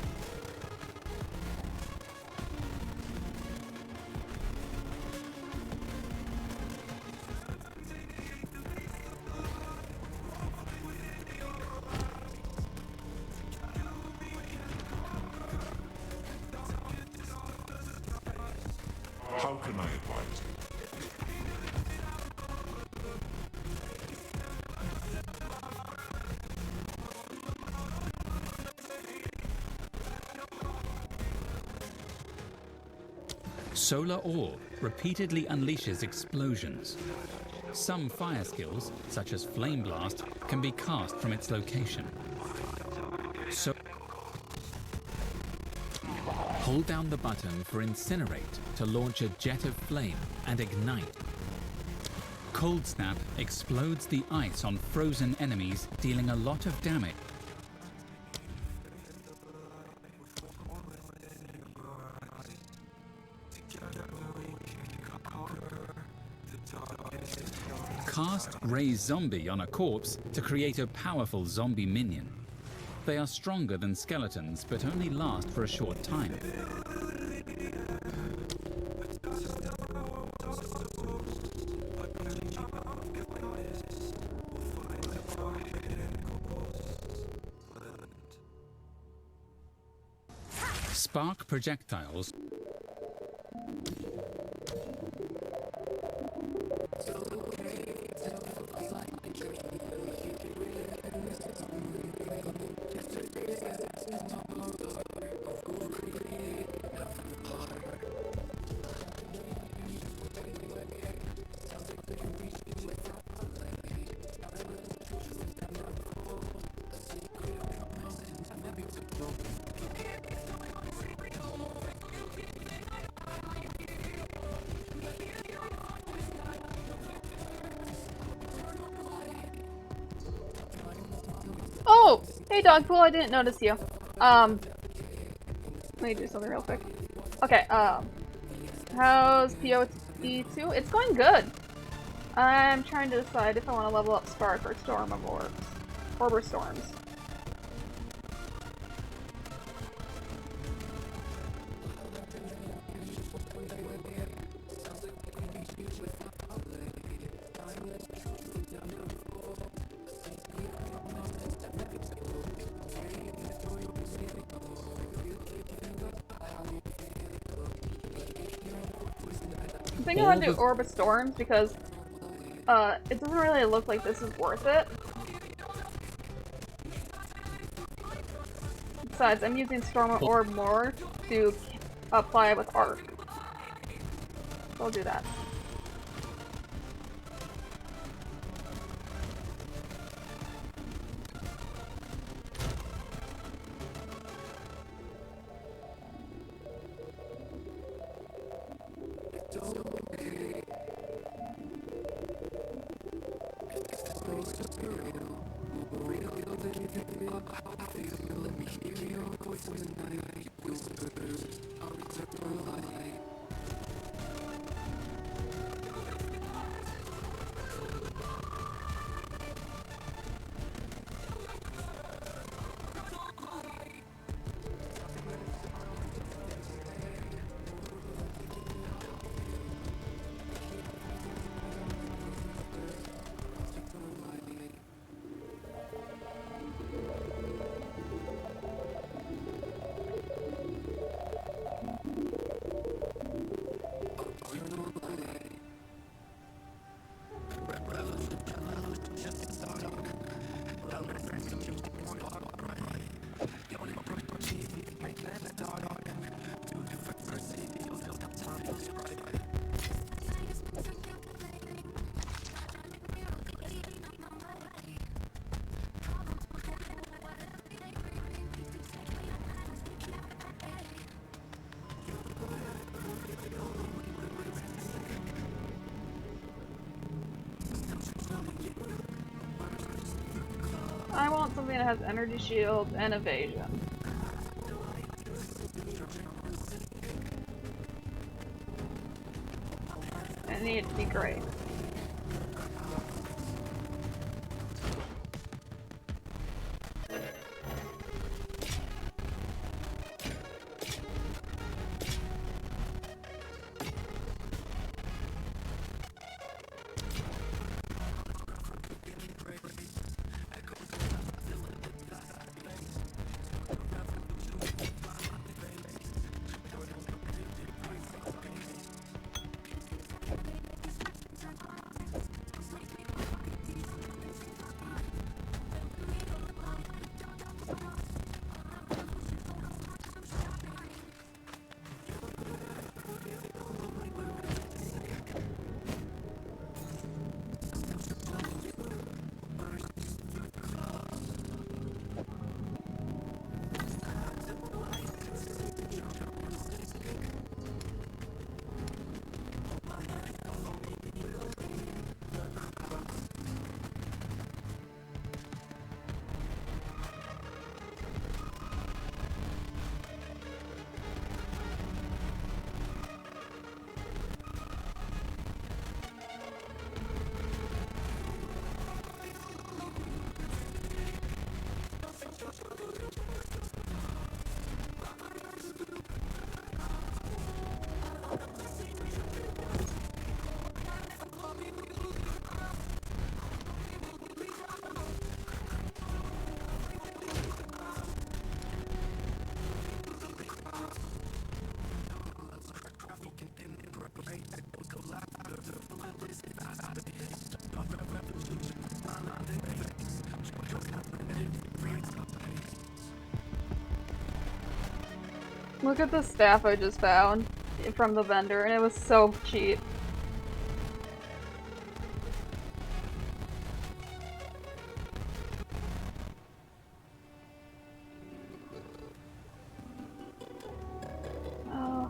can I advise you? Solar Orb repeatedly unleashes explosions. Some fire skills, such as Flame Blast, can be cast from its location. So hold down the button for Incinerate to launch a jet of flame and ignite. Cold Snap explodes the ice on frozen enemies, dealing a lot of damage. Cast Raise Zombie on a corpse to create a powerful zombie minion. They are stronger than skeletons, but only last for a short time. Spark projectiles Oh! Hey Dogpool, I didn't notice you. Let me do something real quick. Okay, how's POE2? It's going good. I'm trying to decide if I want to level up Spark or Storm of Orbs. Orb or Storms. I think I want to do Orb of Storms because it doesn't really look like this is worth it. Besides, I'm using Storm of Orb more to apply with Arc. So I'll do that. I want something that has energy shield and evasion. It needs to be great. Look at the staff I just found from the vendor, and it was so cheap. Oh.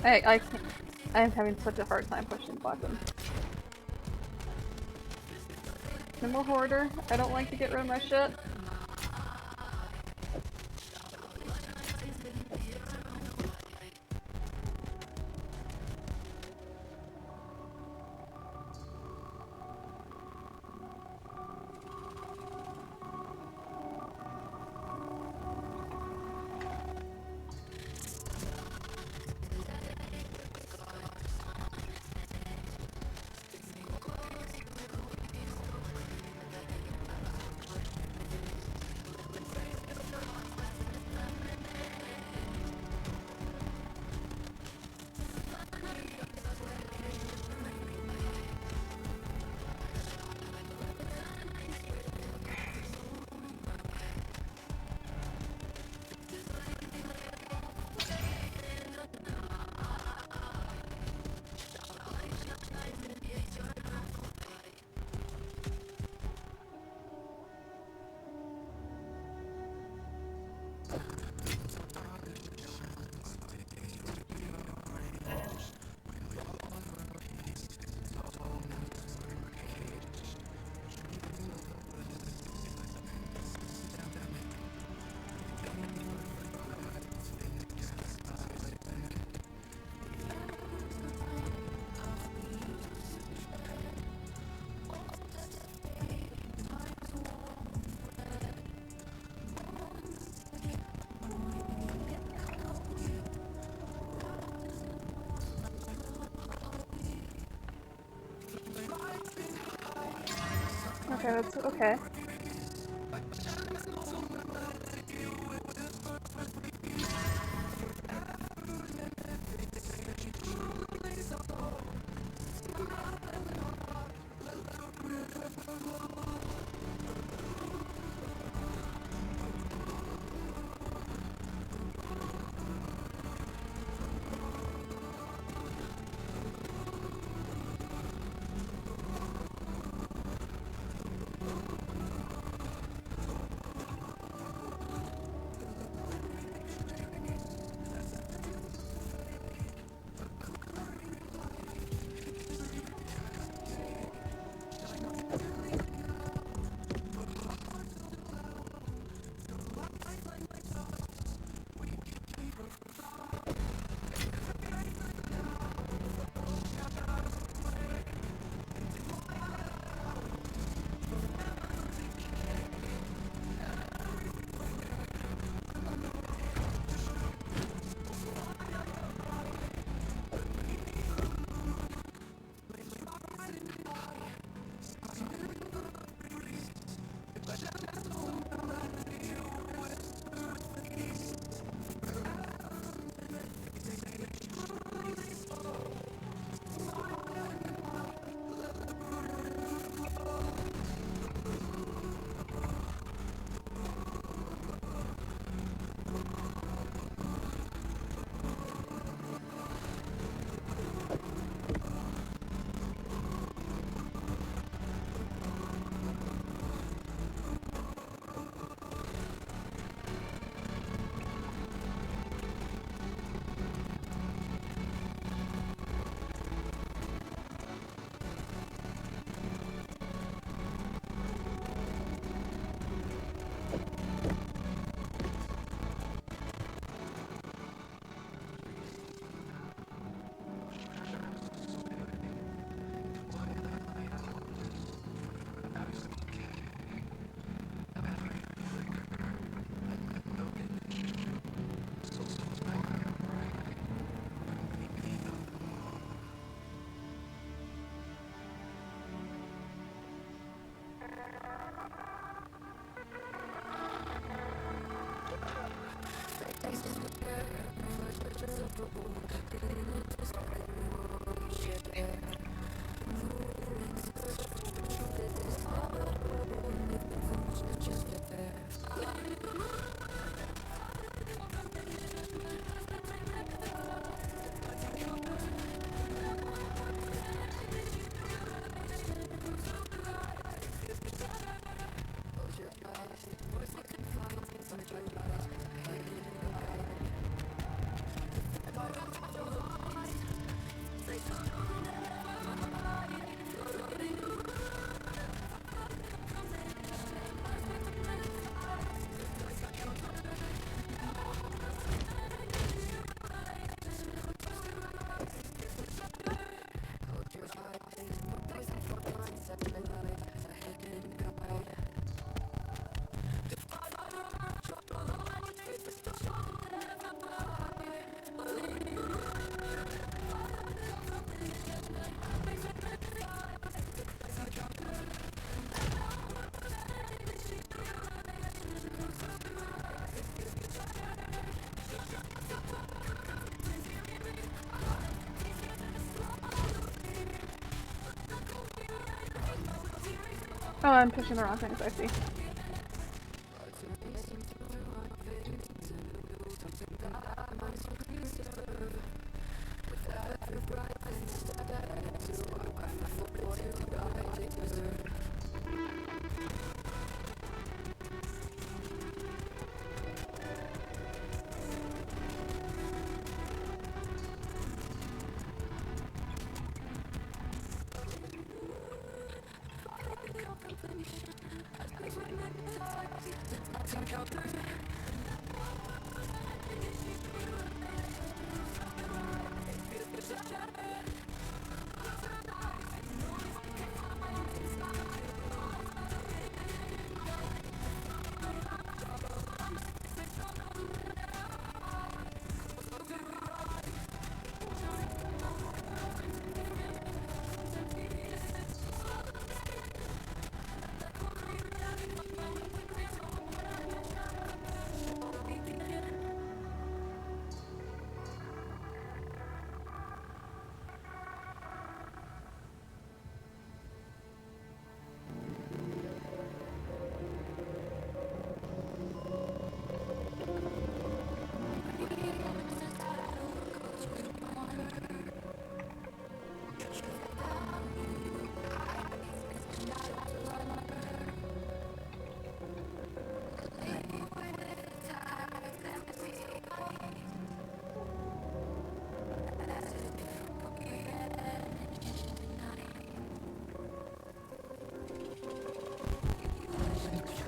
I can't. I'm having such a hard time pushing the button. I'm a hoarder. I don't like to get rid of my shit. Okay, that's okay. Oh, I'm pushing the wrong things, I see.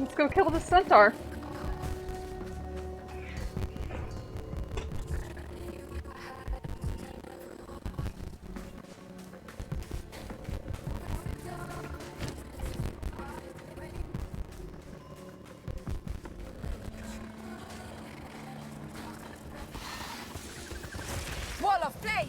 Let's go kill the centaur. Wall of flame!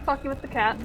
Fuck you with the cat.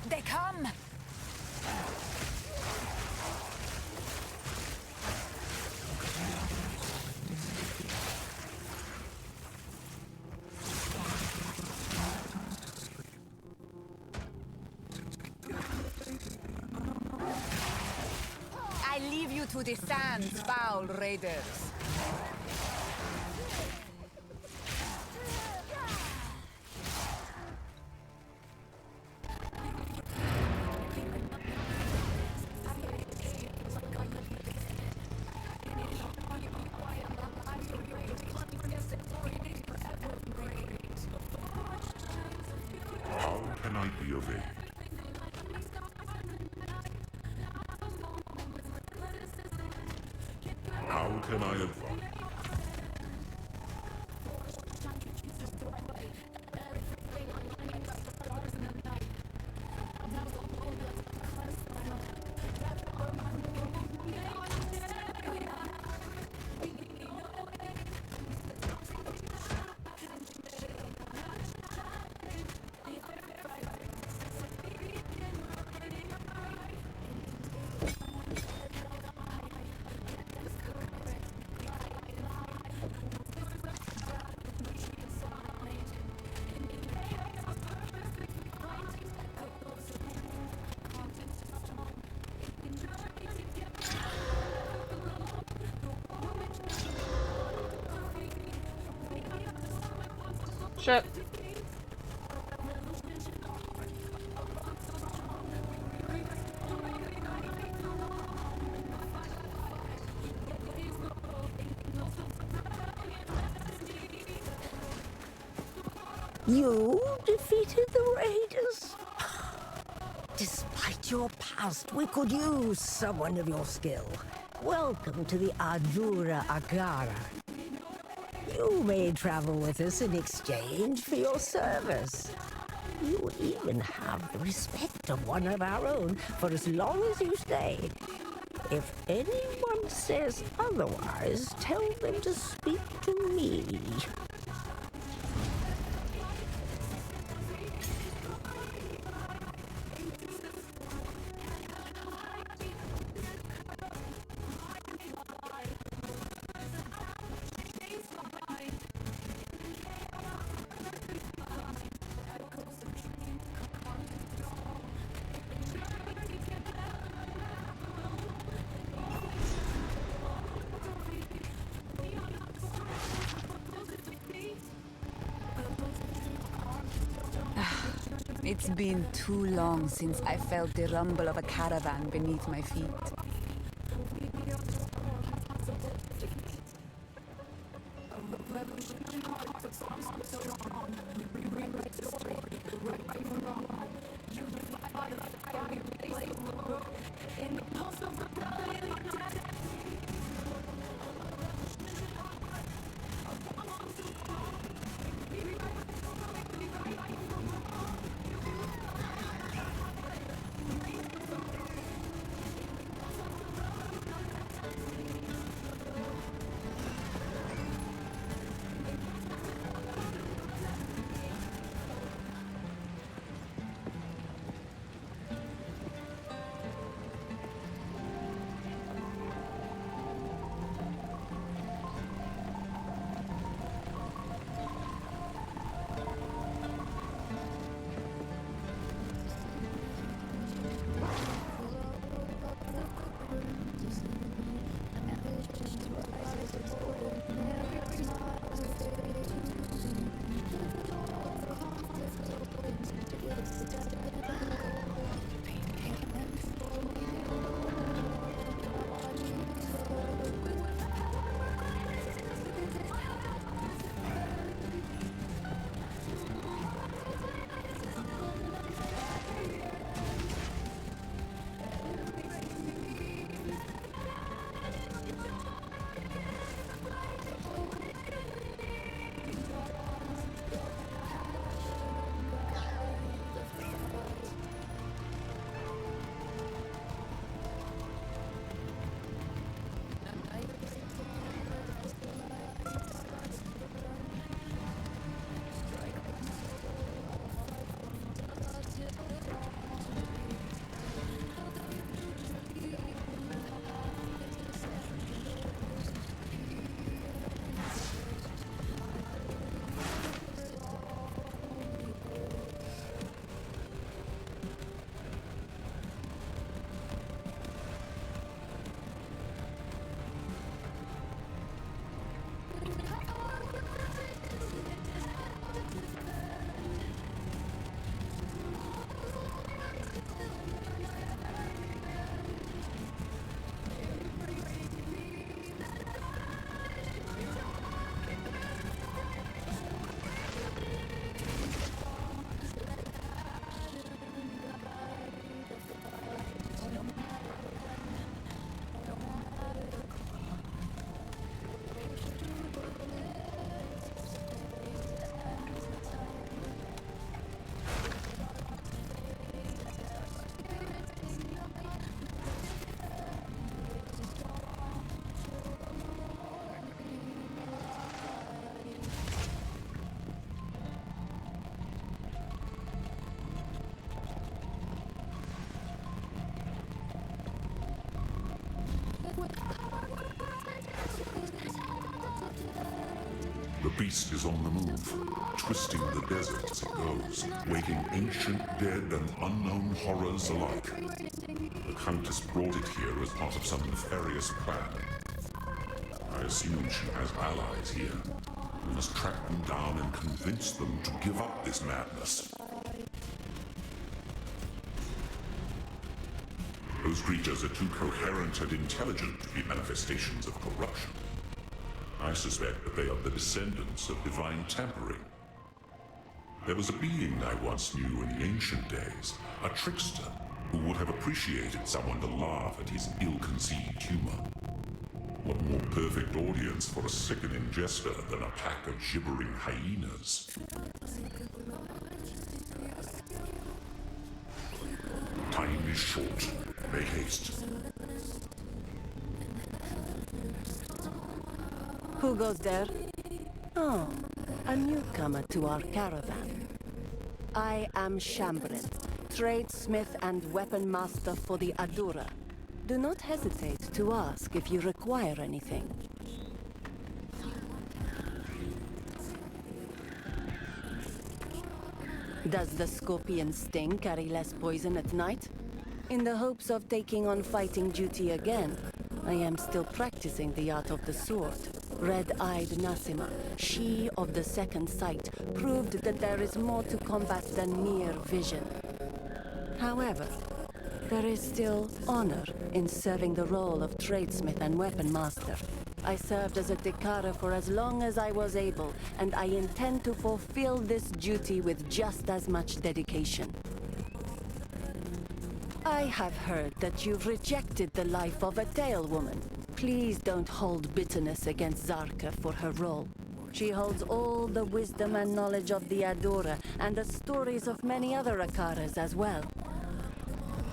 They come! I leave you to the sands, foul raiders. How can I be of aid? How can I advise? Shit. You defeated the raiders? Despite your past, we could use someone of your skill. Welcome to the Ardura Agara. You may travel with us in exchange for your service. You even have the respect of one of our own for as long as you stay. If anyone says otherwise, tell them to speak to me. It's been too long since I felt the rumble of a caravan beneath my feet. beast is on the move, twisting the desert as it goes, waking ancient dead and unknown horrors alike. The Countess brought it here as part of some nefarious plan. I assume she has allies here. We must track them down and convince them to give up this madness. Those creatures are too coherent and intelligent to be manifestations of corruption. I suspect that they are the descendants of divine tampering. There was a being I once knew in the ancient days, a trickster, who would have appreciated someone to laugh at his ill-conceived humor. What more perfect audience for a sickening jester than a pack of gibbering hyenas? Time is short. Make haste. Who goes there? Oh, a newcomer to our caravan. I am Shambrin, tradesmith and weapon master for the Adura. Do not hesitate to ask if you require anything. Does the scorpion sting carry less poison at night? In the hopes of taking on fighting duty again, I am still practicing the art of the sword. Red-eyed Nassima, she of the second sight, proved that there is more to combat than mere vision. However, there is still honor in serving the role of tradesmith and weapon master. I served as a Tekara for as long as I was able, and I intend to fulfill this duty with just as much dedication. I have heard that you've rejected the life of a Tail woman. Please don't hold bitterness against Zarka for her role. She holds all the wisdom and knowledge of the Adora, and the stories of many other Akaras as well.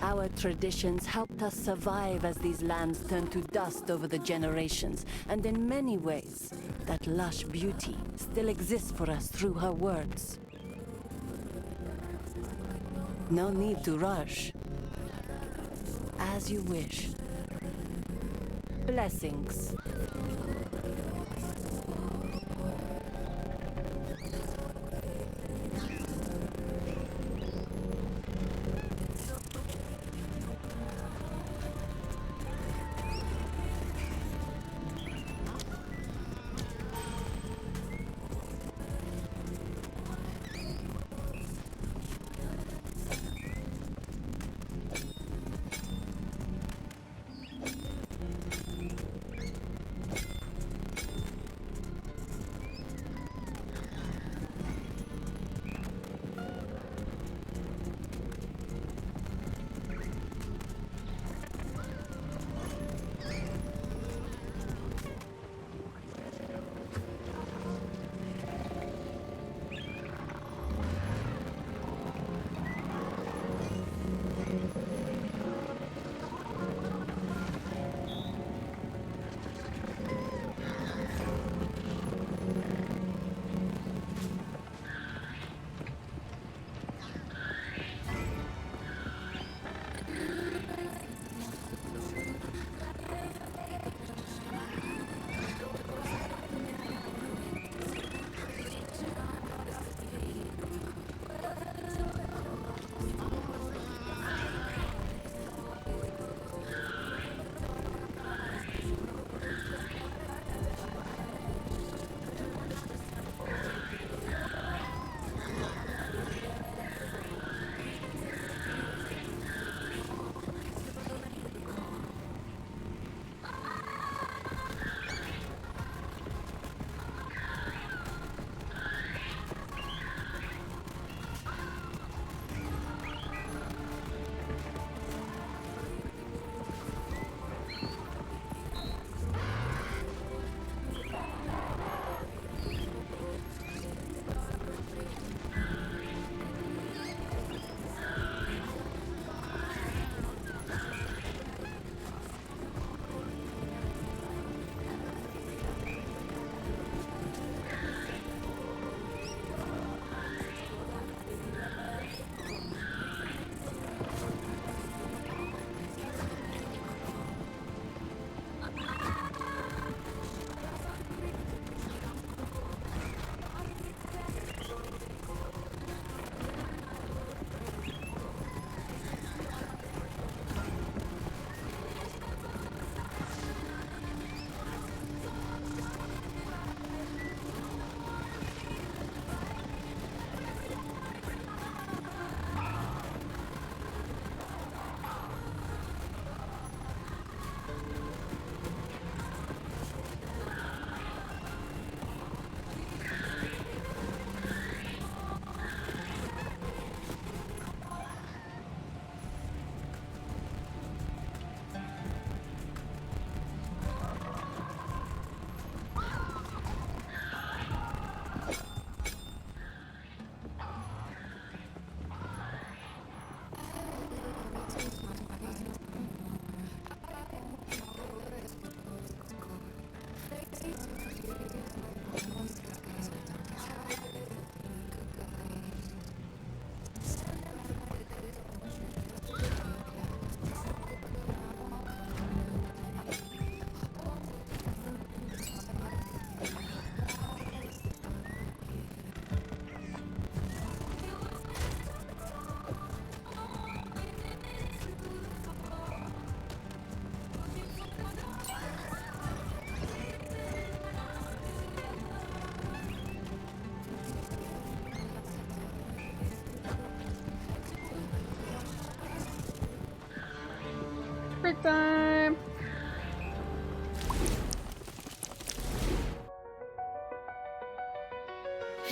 Our traditions helped us survive as these lands turned to dust over the generations, and in many ways, that lush beauty still exists for us through her words. No need to rush. As you wish. Blessings.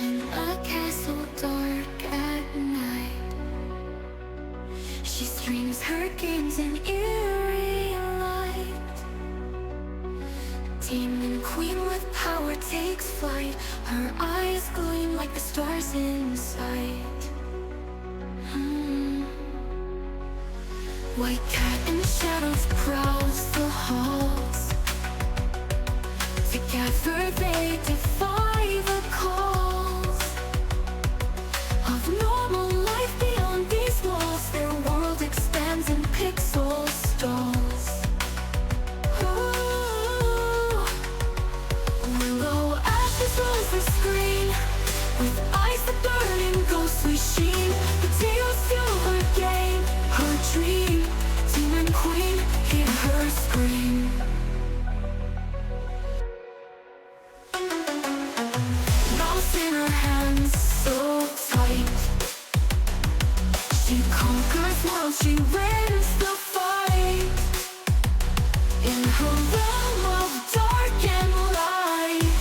In a castle dark at night, she streams her games in eerie light. Demon queen with power takes flight. Her eyes gleam like the stars in sight. White cat in shadows prowls the halls. Together they defy the calls of normal life beyond these walls. Their world expands in pixel stalls. Ooh. Willow ashes rolls the screen with eyes that burn in ghostly sheen. Potatoes fuel her game, her dream. Demon queen, hear her scream. Mouse in her hands, so tight. She conquers while she wins the fight. In her realm of dark and light.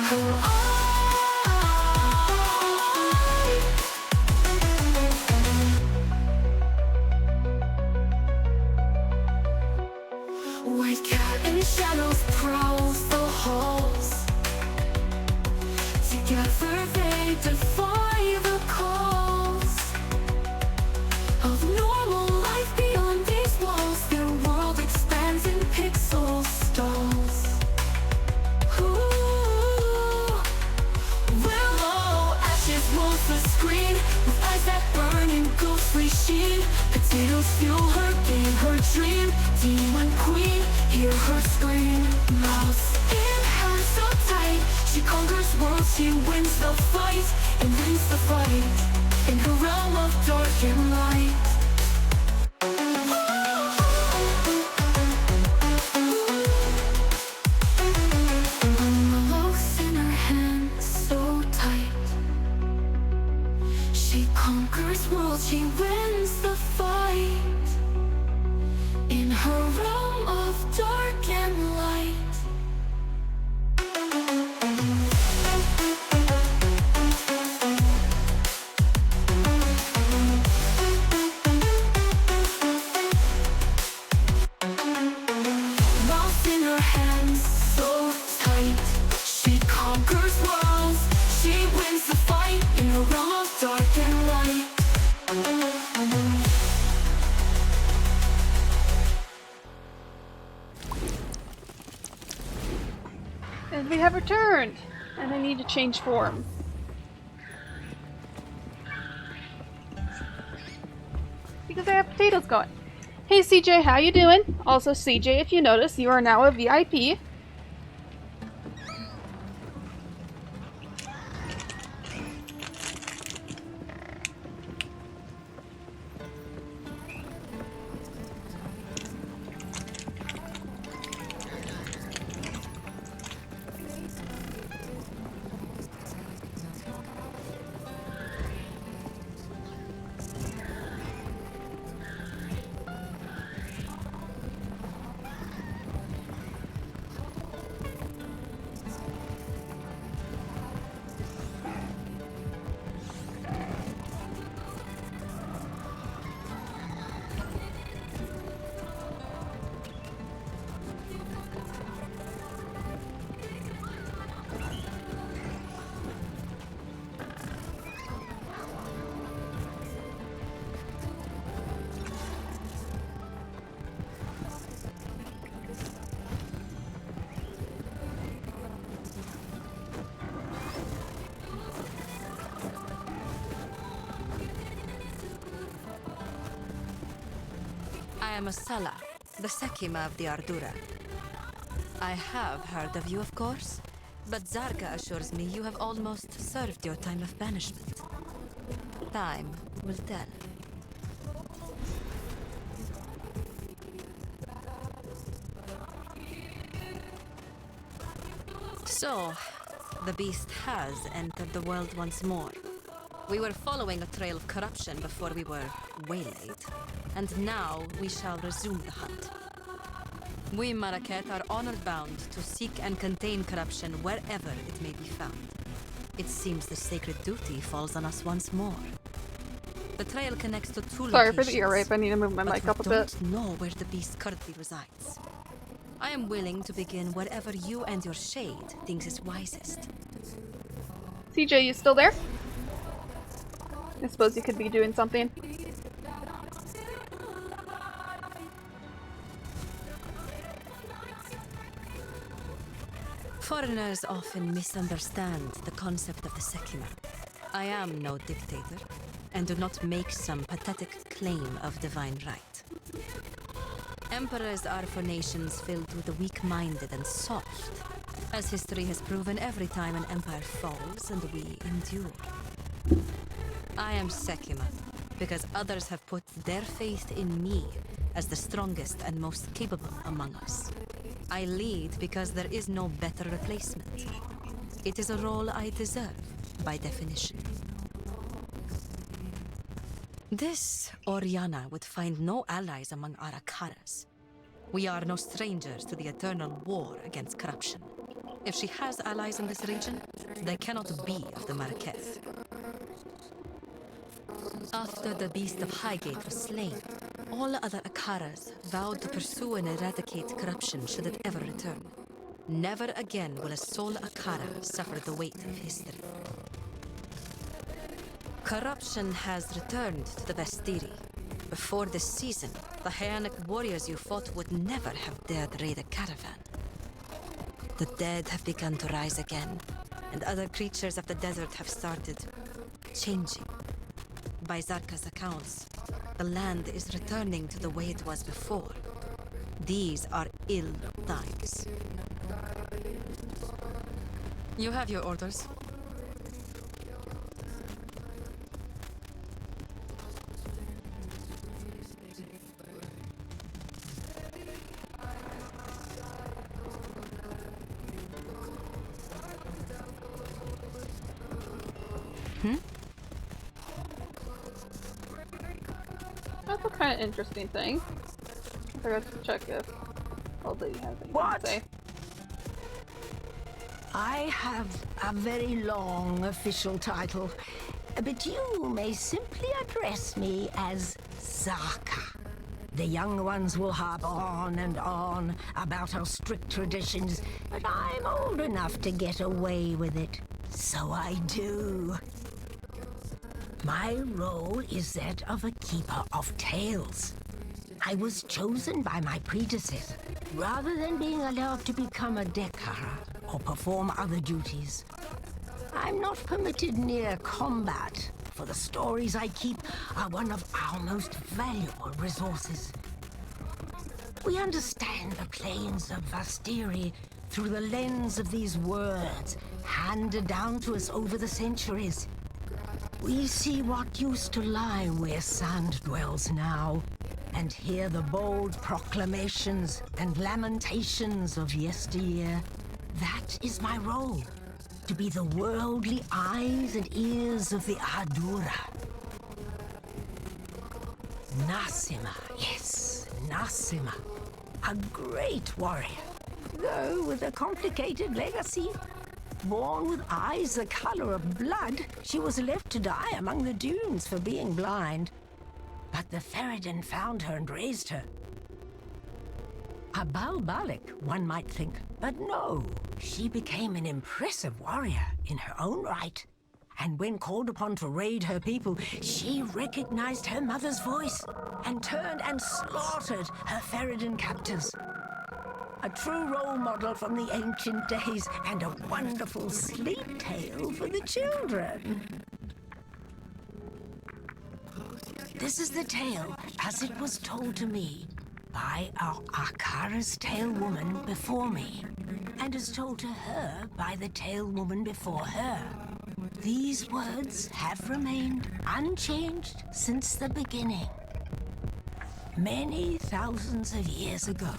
Her white cat in shadows prowls the halls. Together they defy the calls of normal life beyond these walls. Their world expands in pixel stalls. Ooh. Willow ashes rolls the screen with eyes that burn in ghostly sheen. Potatoes fuel her game, her dream. Demon queen, hear her scream. Mouse in hands so tight. She conquers worlds, she wins the fight. And wins the fight in her realm of dark and light. Willows in her hands so tight. She conquers worlds, she wins the fight. In her realm of dark and light. Mouse in her hands so tight. She conquers worlds, she wins the fight. In her realm of dark and light. And we have returned! And I need to change form. Because I have potatoes going. Hey CJ, how you doing? Also CJ, if you notice, you are now a VIP. I am Osala, the Sekima of the Ardura. I have heard of you, of course, but Zarka assures me you have almost served your time of banishment. Time will tell. So, the beast has entered the world once more. We were following a trail of corruption before we were waylaid, and now we shall resume the hunt. We Marquette are honored bound to seek and contain corruption wherever it may be found. It seems the sacred duty falls on us once more. The trail connects to two Sorry locations. for the ear rape, I need to move my mic up a bit. Don't know where the beast currently resides. I am willing to begin wherever you and your shade thinks is wisest. CJ, you still there? I suppose you could be doing something. Foreigners often misunderstand the concept of the Sekima. I am no dictator, and do not make some pathetic claim of divine right. Emperors are for nations filled with the weak-minded and soft, as history has proven every time an empire falls and we endure. I am Sekima, because others have put their faith in me as the strongest and most capable among us. I lead because there is no better replacement. It is a role I deserve, by definition. This Oriana would find no allies among our Akaras. We are no strangers to the eternal war against corruption. If she has allies in this region, they cannot be of the Marquette. After the Beast of Highgate was slain, all other Akaras vowed to pursue and eradicate corruption should it ever return. Never again will a sole Akara suffer the weight of history. Corruption has returned to the Vastiri. Before this season, the Hyanic warriors you fought would never have dared raid a caravan. The dead have begun to rise again, and other creatures of the desert have started changing. By Zarka's accounts, the land is returning to the way it was before. These are ill times. You have your orders. That's a kind of interesting thing. I forgot to check if old lady has anything What? to say. I have a very long official title, but you may simply address me as Zarka. The young ones will harp on and on about our strict traditions, but I'm old enough to get away with it. So I do. My role is that of a keeper of tales. I was chosen by my predecessor, rather than being allowed to become a Dekara or perform other duties. I'm not permitted near combat, for the stories I keep are one of our most valuable resources. We understand the plains of Vastiri through the lens of these words handed down to us over the centuries. We see what used to lie where sand dwells now, and hear the bold proclamations and lamentations of yesteryear. That is my role, to be the worldly eyes and ears of the Ardura. Nasima, yes, Nasima, a great warrior, though with a complicated legacy. Born with eyes the color of blood, she was left to die among the dunes for being blind. But the Ferredin found her and raised her. A Balbalik, one might think, but no, she became an impressive warrior in her own right. And when called upon to raid her people, she recognized her mother's voice and turned and slaughtered her Ferredin captors. A true role model from the ancient days, and a wonderful sleep tale for the children. This is the tale as it was told to me by our Akara's tale woman before me, and as told to her by the tale woman before her. These words have remained unchanged since the beginning. Many thousands of years ago,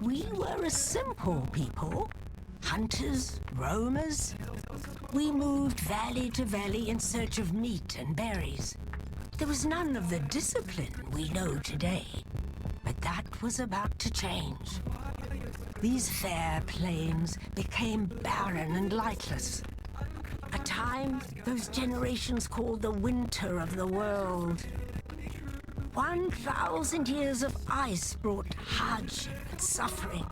we were a simple people, hunters, roamers. We moved valley to valley in search of meat and berries. There was none of the discipline we know today, but that was about to change. These fair plains became barren and lightless. A time those generations called the winter of the world. 1,000 years of ice brought hardship and suffering,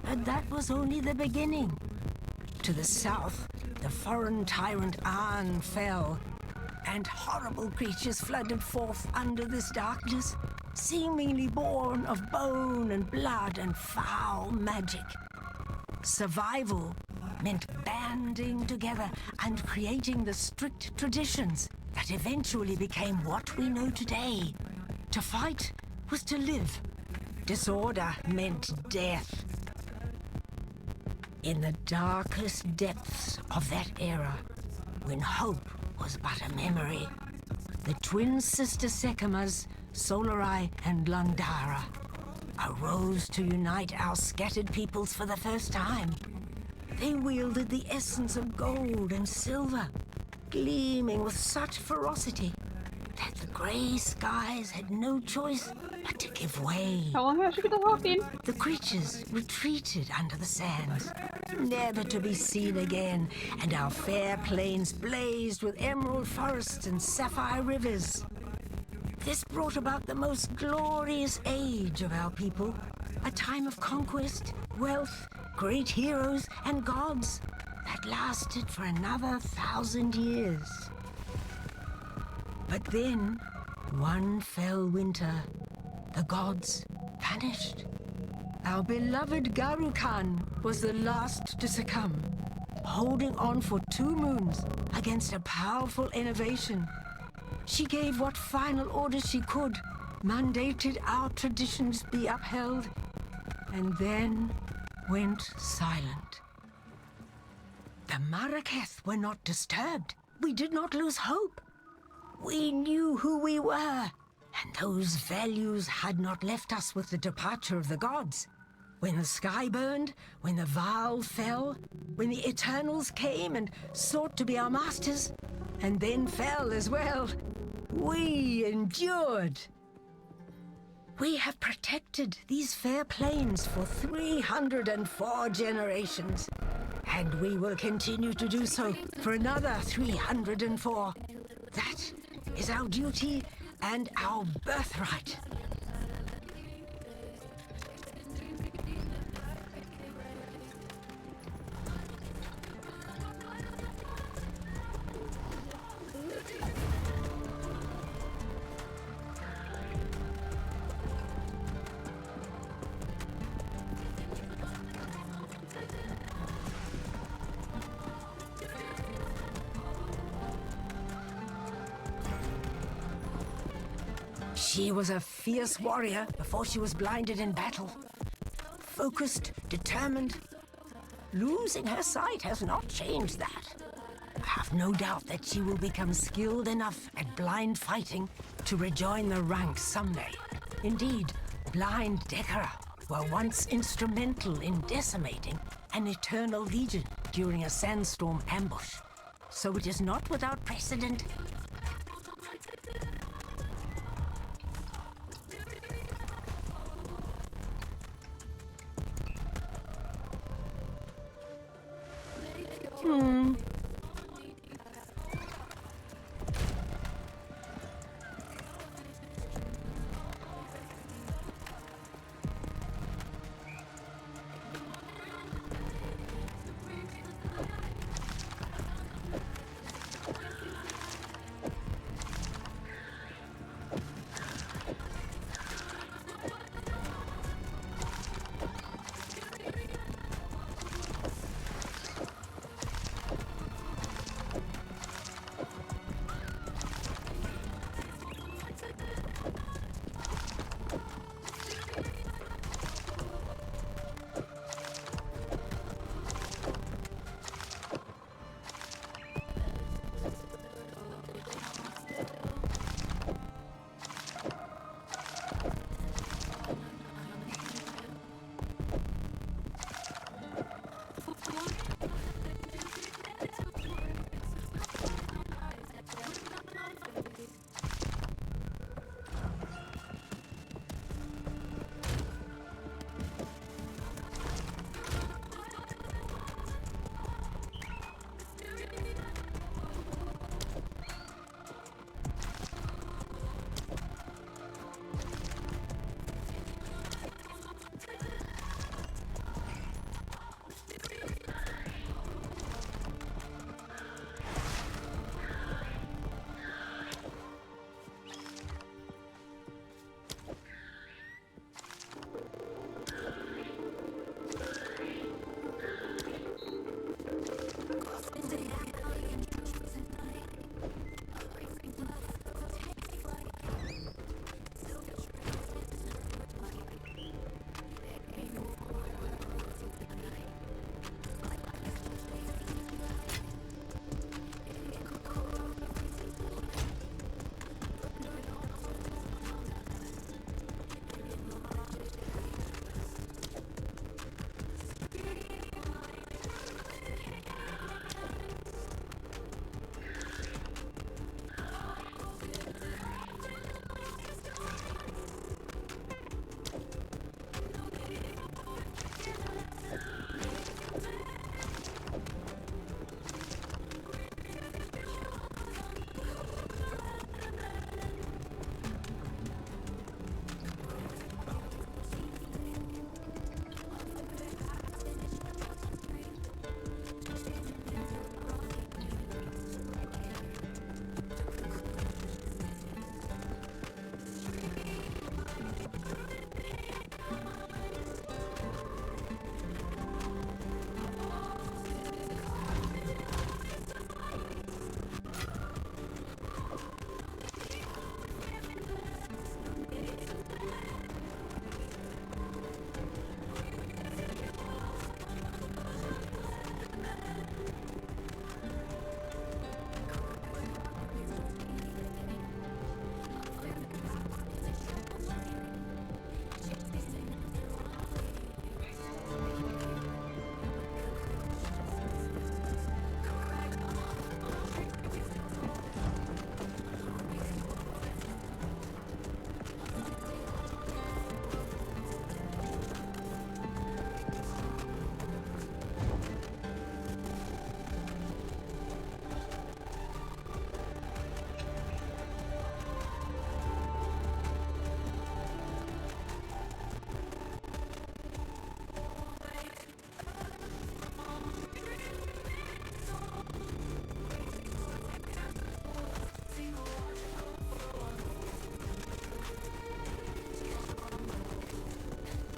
but that was only the beginning. To the south, the foreign tyrant An fell, and horrible creatures flooded forth under this darkness, seemingly born of bone and blood and foul magic. Survival meant banding together and creating the strict traditions that eventually became what we know today. To fight was to live. Disorder meant death. In the darkest depths of that era, when hope was but a memory, the twin sister Sekimas, Solarai and Landara, arose to unite our scattered peoples for the first time. They wielded the essence of gold and silver, gleaming with such ferocity that the grey skies had no choice but to give way. How long has she been talking? The creatures retreated under the sands, never to be seen again, and our fair plains blazed with emerald forests and sapphire rivers. This brought about the most glorious age of our people, a time of conquest, wealth, great heroes, and gods that lasted for another 1,000 years. But then, one fell winter, the gods vanished. Our beloved Garukan was the last to succumb, holding on for 2 moons against a powerful innovation. She gave what final orders she could, mandated our traditions be upheld, and then went silent. The Maraketh were not disturbed. We did not lose hope. We knew who we were, and those values had not left us with the departure of the gods. When the sky burned, when the Vaal fell, when the Eternals came and sought to be our masters, and then fell as well, we endured. We have protected these fair plains for 304 generations, and we will continue to do so for another 304. That is our duty and our birthright. She was a fierce warrior before she was blinded in battle. Focused, determined. Losing her sight has not changed that. I have no doubt that she will become skilled enough at blind fighting to rejoin the ranks someday. Indeed, blind Dekara were once instrumental in decimating an Eternal Legion during a sandstorm ambush. So it is not without precedent.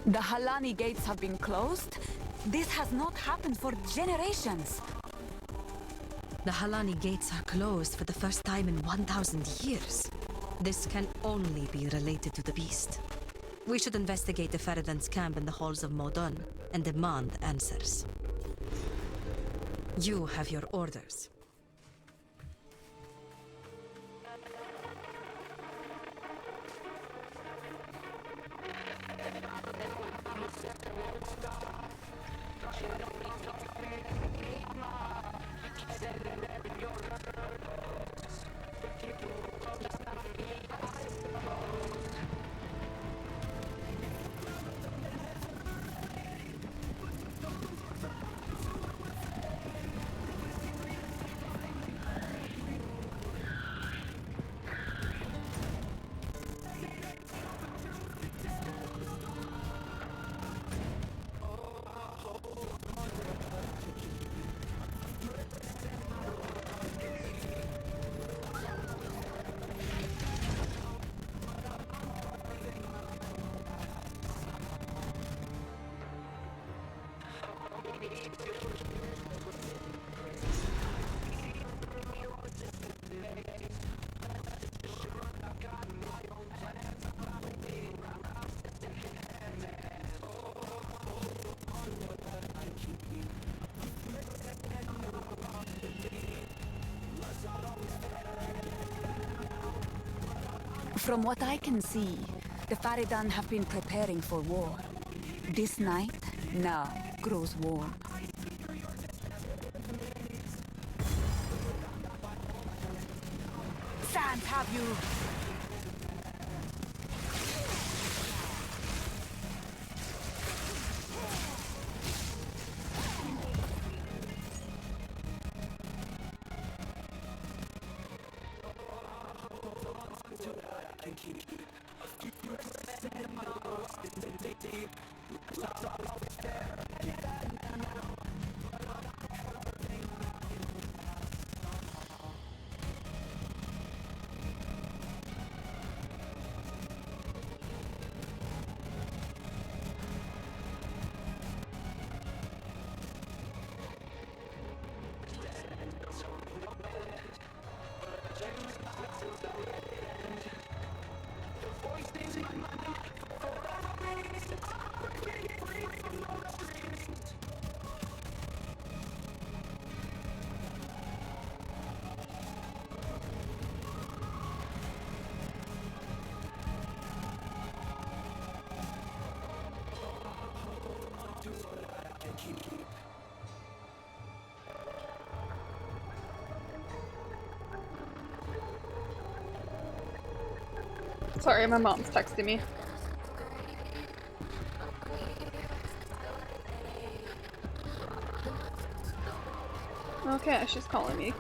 The Halani gates have been closed? This has not happened for generations. The Halani gates are closed for the first time in 1,000 years. This can only be related to the beast. We should investigate the Feridan's camp in the halls of Modon and demand answers. You have your orders. From what I can see, the Faridan have been preparing for war. This night now grows warm. Sands have you! Sorry, my mom's texting me. Okay, she's calling me.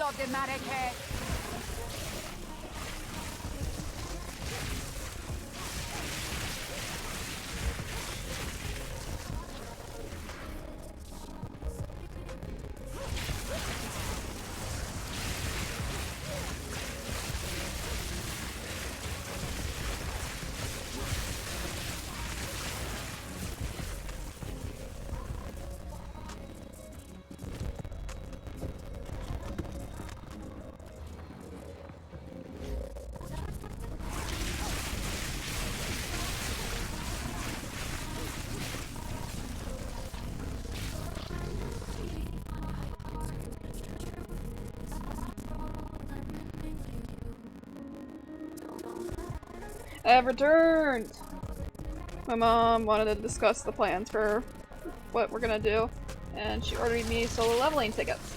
Automatic. I've returned! My mom wanted to discuss the plans for what we're gonna do, and she ordered me solo leveling tickets.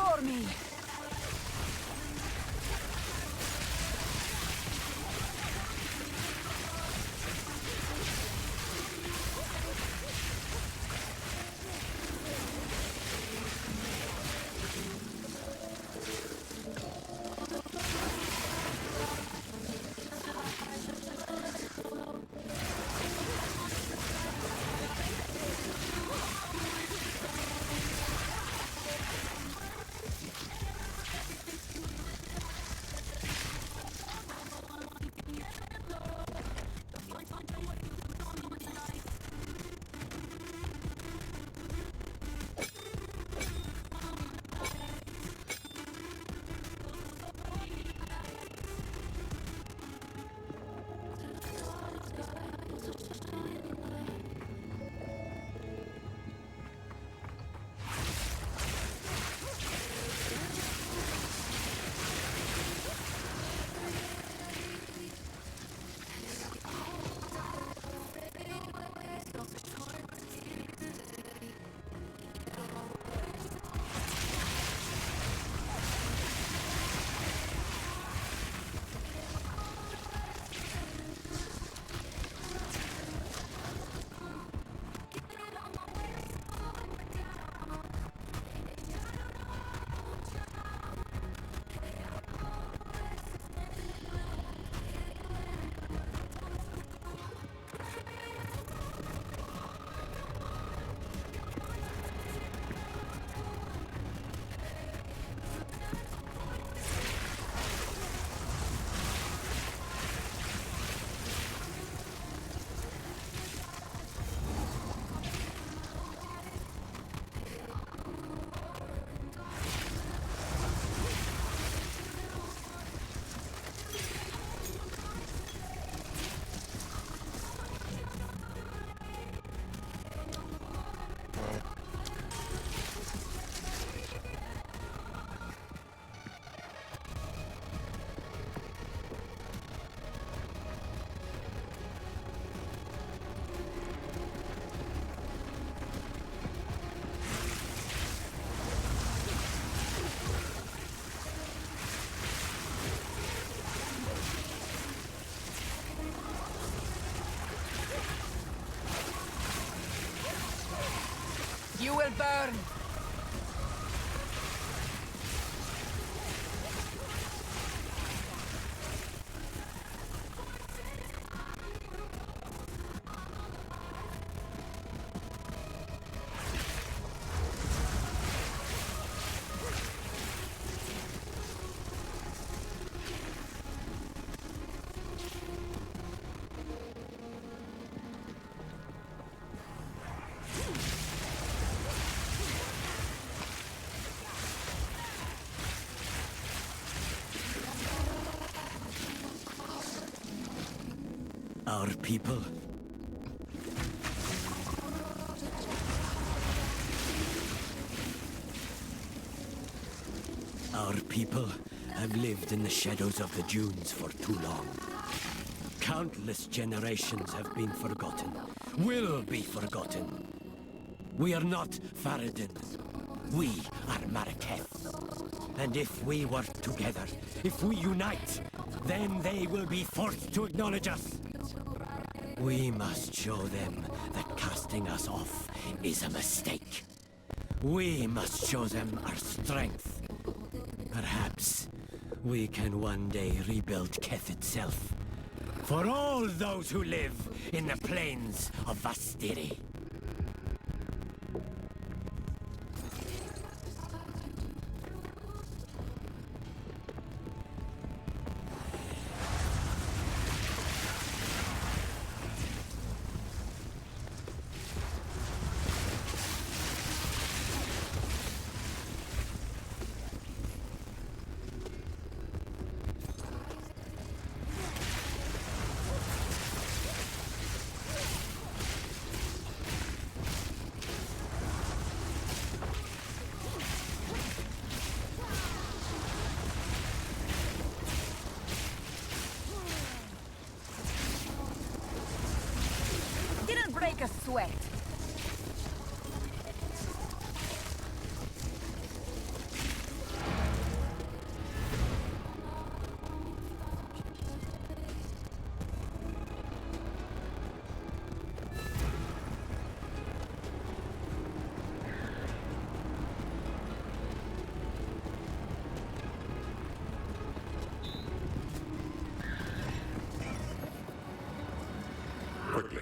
for me! You will burn! Our people. Our people have lived in the shadows of the dunes for too long. Countless generations have been forgotten, will be forgotten. We are not Faradin. We are Marraketh. And if we work together, if we unite, then they will be forced to acknowledge us. We must show them that casting us off is a mistake. We must show them our strength. Perhaps we can one day rebuild Keth itself. For all those who live in the plains of Vastiri. Didn't break a sweat. quickly.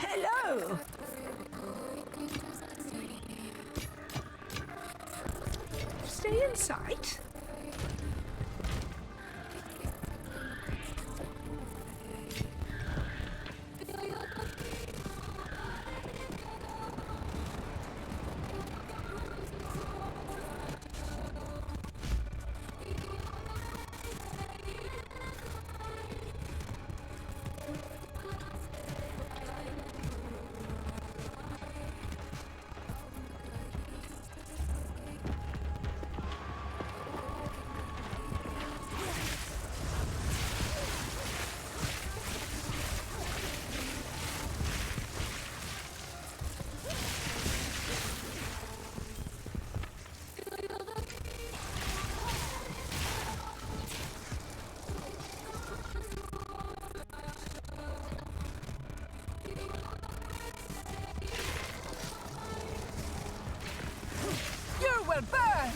Hello! Stay in sight. You will burn!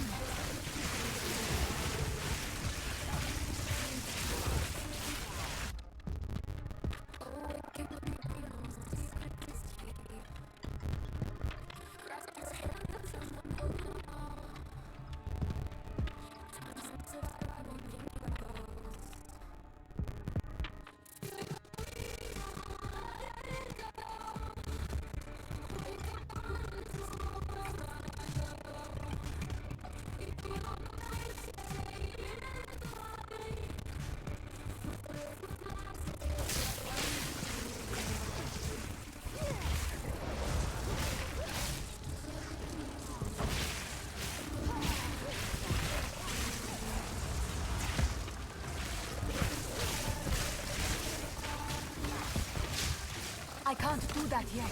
I can't do that yet.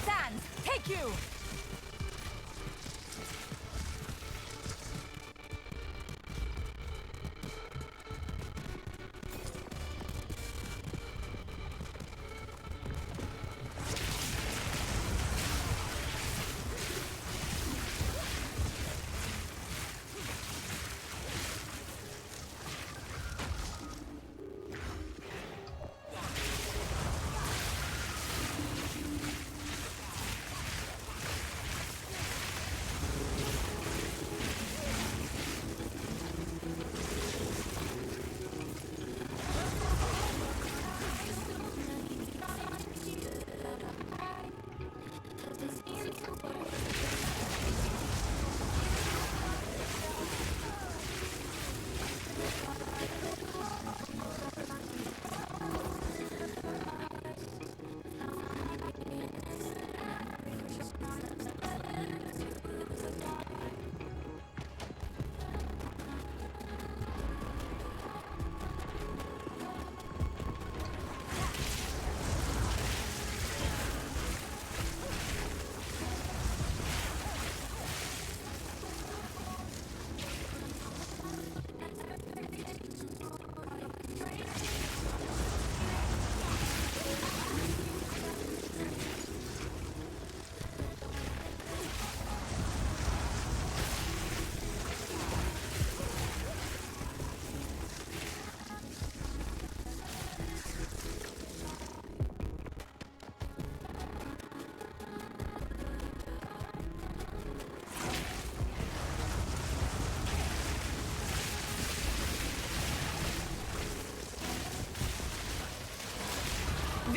Sans, take you!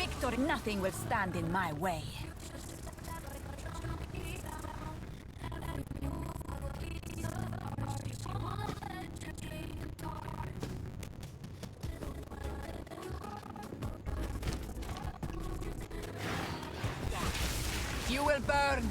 victory, nothing will stand in my way. You will burn!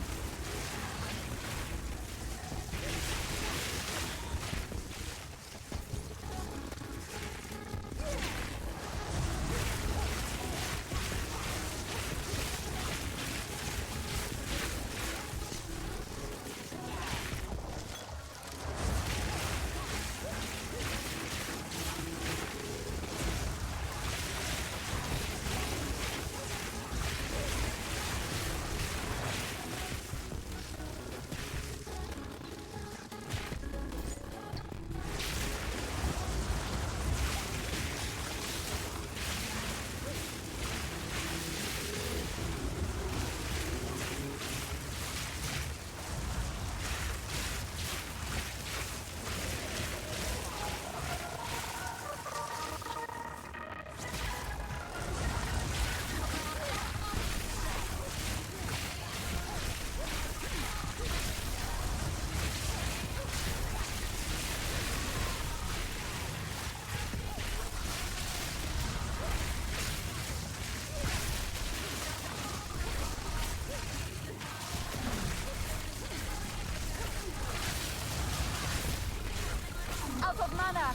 Out of mana!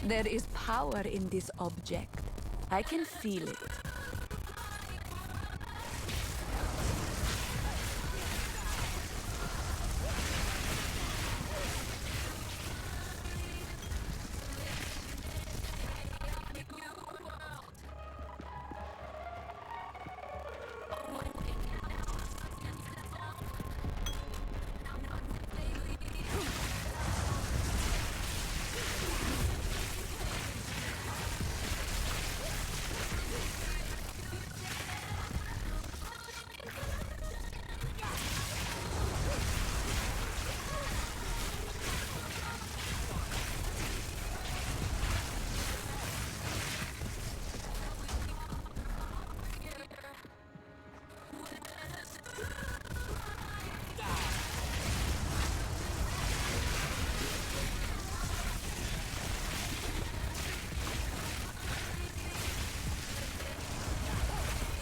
There is power in this object. I can feel it.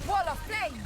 Wall of flame!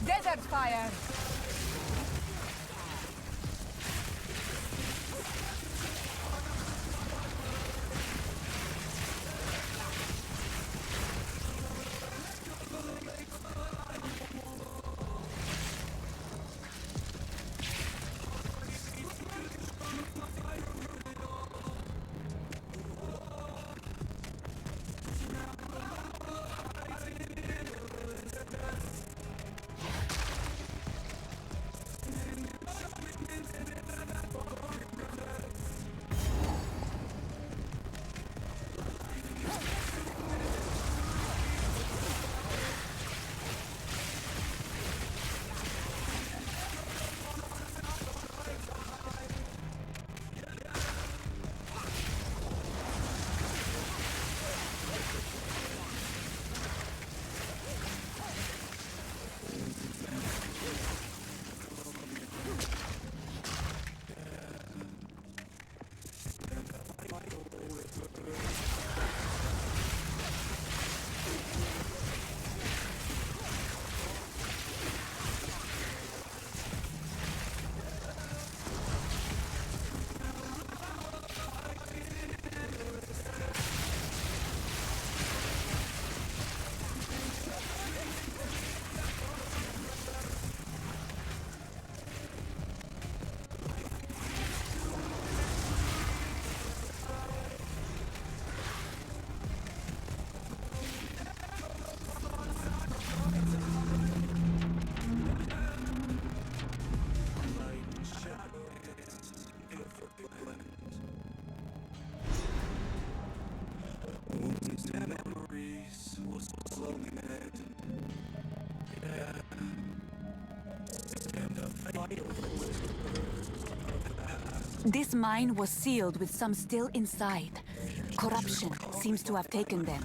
Desert fire! This mine was sealed with some still inside. Corruption seems to have taken them.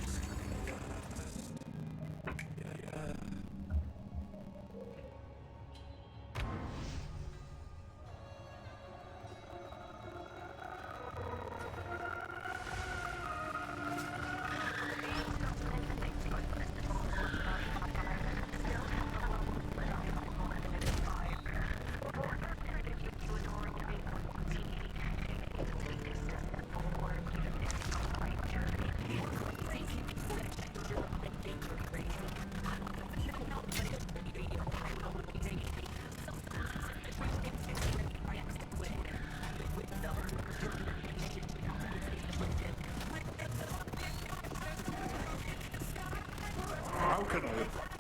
How can I...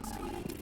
Street.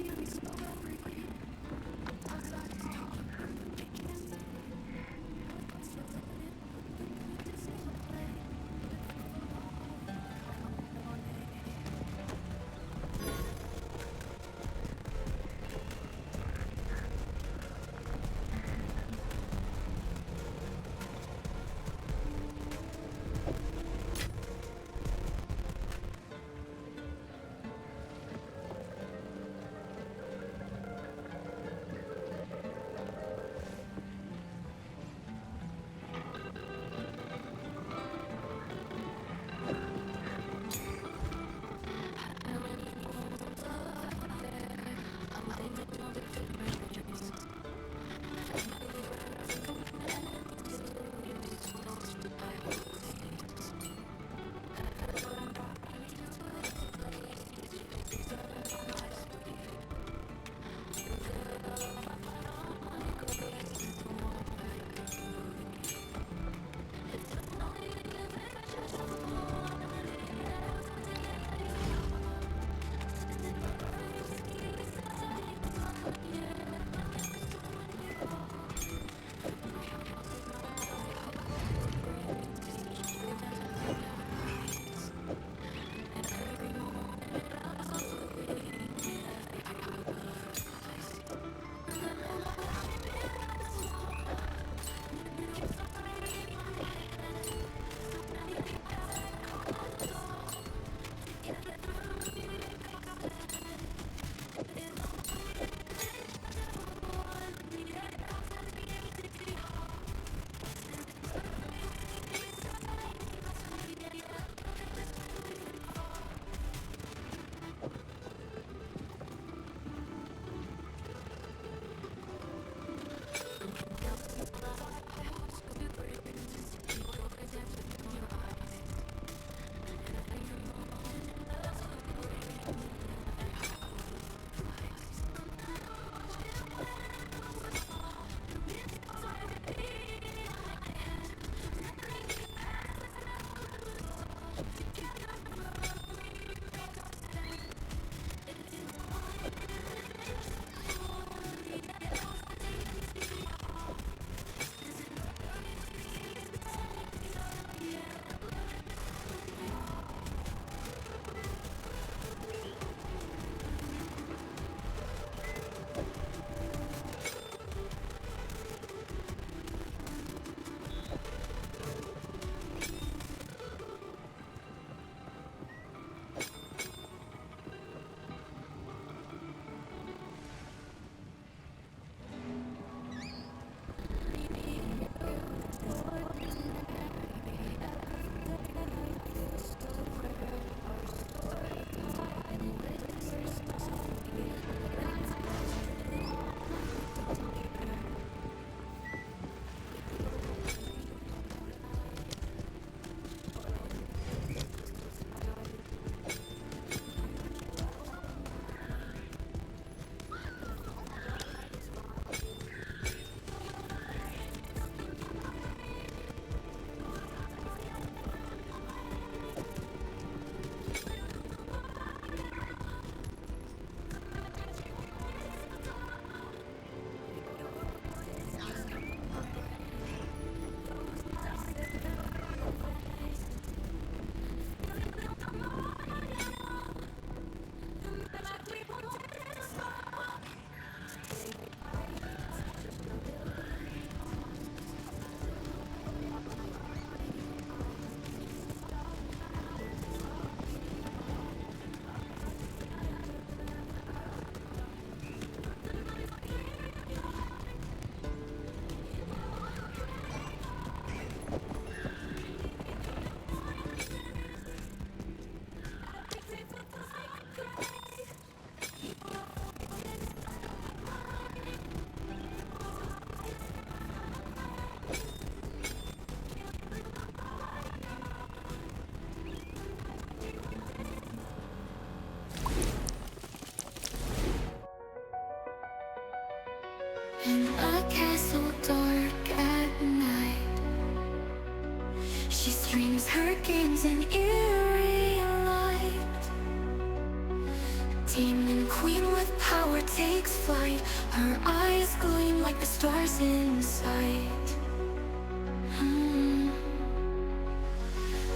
Demon queen with power takes flight. Her eyes gleam like the stars inside.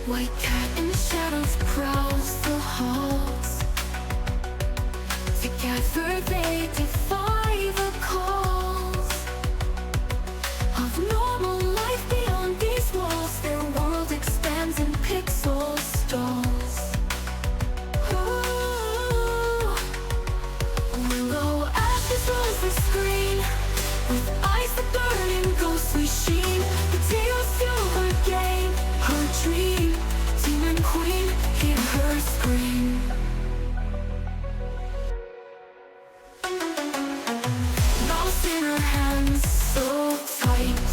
White cat in the shadows prowls the halls. Together they defy the calls of normal life beyond these walls. Their world expands in pixel stalls. Ooh. Willow ashes rose the screen with eyes that burn in ghostly sheen. Potatoes fuel her game, her dream. Demon queen, hear her scream. Mouse in her hands, so tight.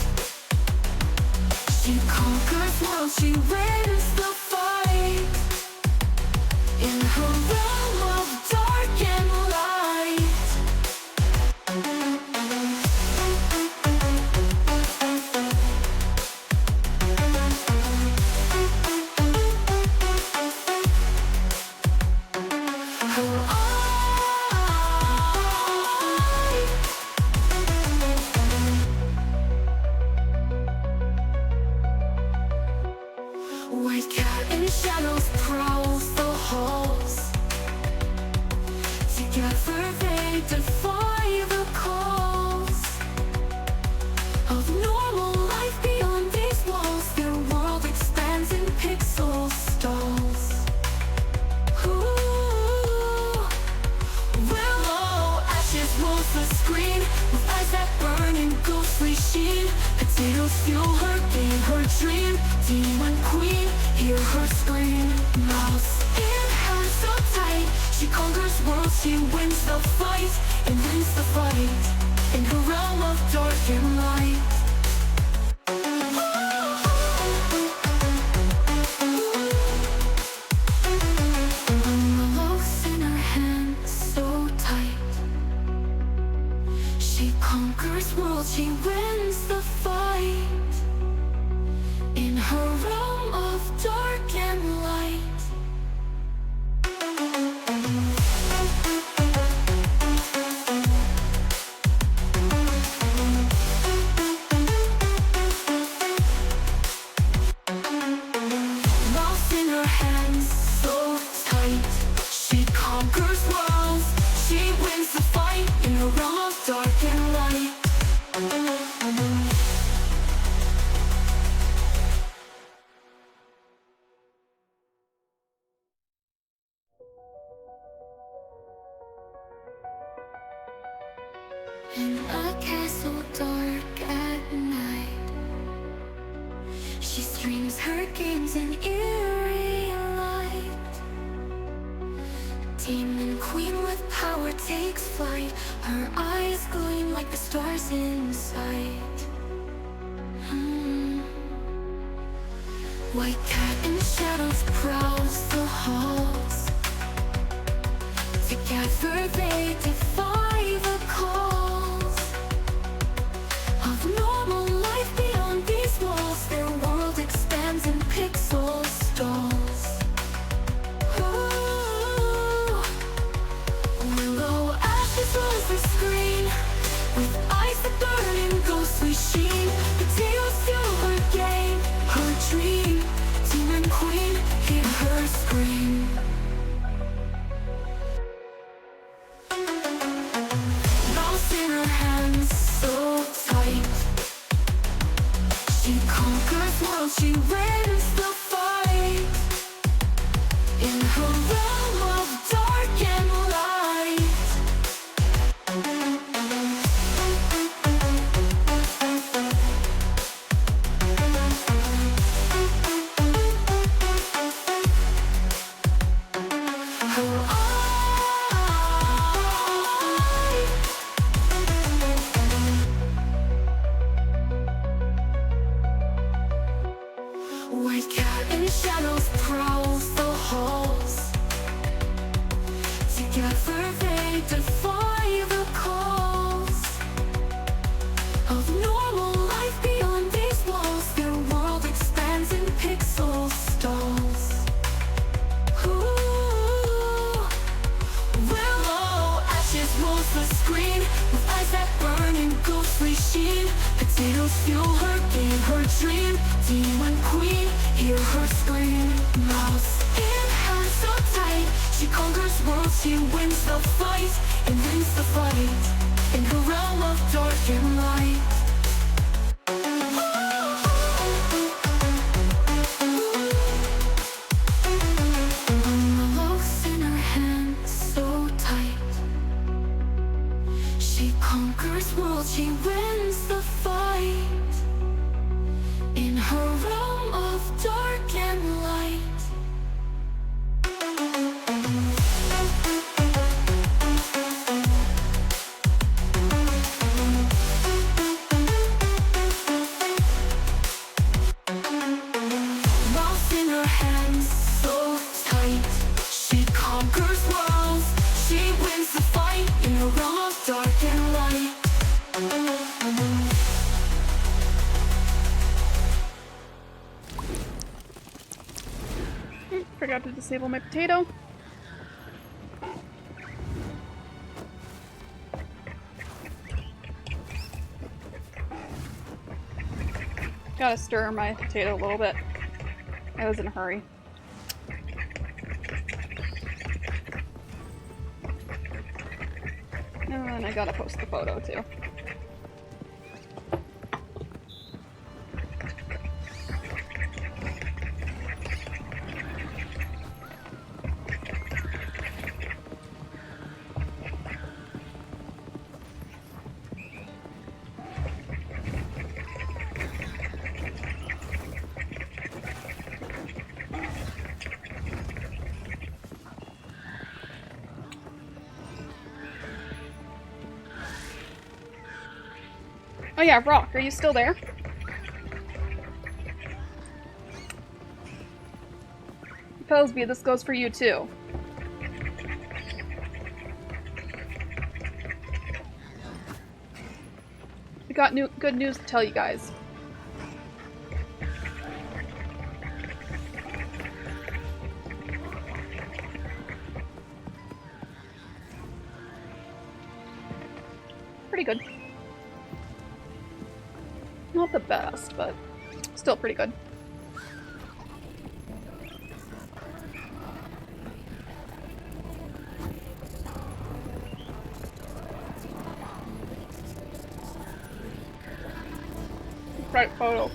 She conquers worlds, she wins the fight. In her realm of dark and light. White cat in shadows prowls the halls. Together they defy the calls of normal life beyond these walls. Their world expands in pixel stalls. Ooh. Willow ashes rolls the screen with eyes that burn in ghostly sheen. Potatoes fuel her game, her dream. Demon queen, hear her scream. Mouse in hands so tight. She conquers worlds, she wins the fight. And wins the fight in her realm of dark and light. Willows in her hands so tight. She conquers worlds, she wins the fight. In her realm of dark and light. Mouse in her hands, so tight. She conquers worlds, she wins the fight. In her realm of dark and light. In a castle dark at night, she streams her games in eerie light. Demon queen with power takes flight. Her eyes gleam like the stars inside. White cat in the shadows prowls the halls. Together they defy the calls of normal life beyond these walls. Their world expands in pixel stalls. Ooh. Willow ashes rolls the screen with eyes that burn in ghostly sheen. Potatoes fuel her game, her dream. Demon queen, hear her scream. Mouse in her hands so tight. She conquers worlds, she wins the fight. In her realm of dark and light. White cat in shadows prowls the halls. Together they defy the calls of normal life beyond these walls. Their world expands in pixel stalls. Ooh. Will ghostly sheen. Potatoes fuel her, gave her dream. Demon queen, hear her scream. Mouse in hand so tight, she conquers worlds, she wins the fight. And wins the fight, in her realm of dark and light. Locks in her hands so tight, she conquers worlds, she wins the fight. In her realm of dark and light. Mouse in her hands so tight, she conquers worlds, she wins the fight. In her realm of dark and light. Forgot to disable my potato. Gotta stir my potato a little bit. I was in a hurry. And then I gotta post the photo too. Oh yeah, Rock, are you still there? Pillsby, this goes for you too. I got good news to tell you guys. Pretty good. Not the best, but still pretty good. Right photo.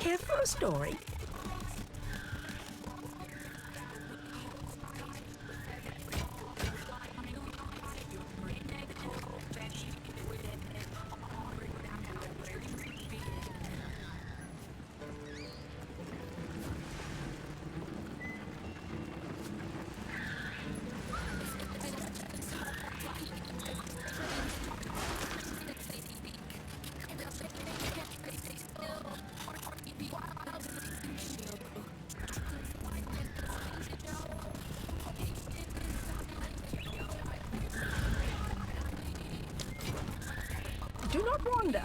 care for a story? Do not wander.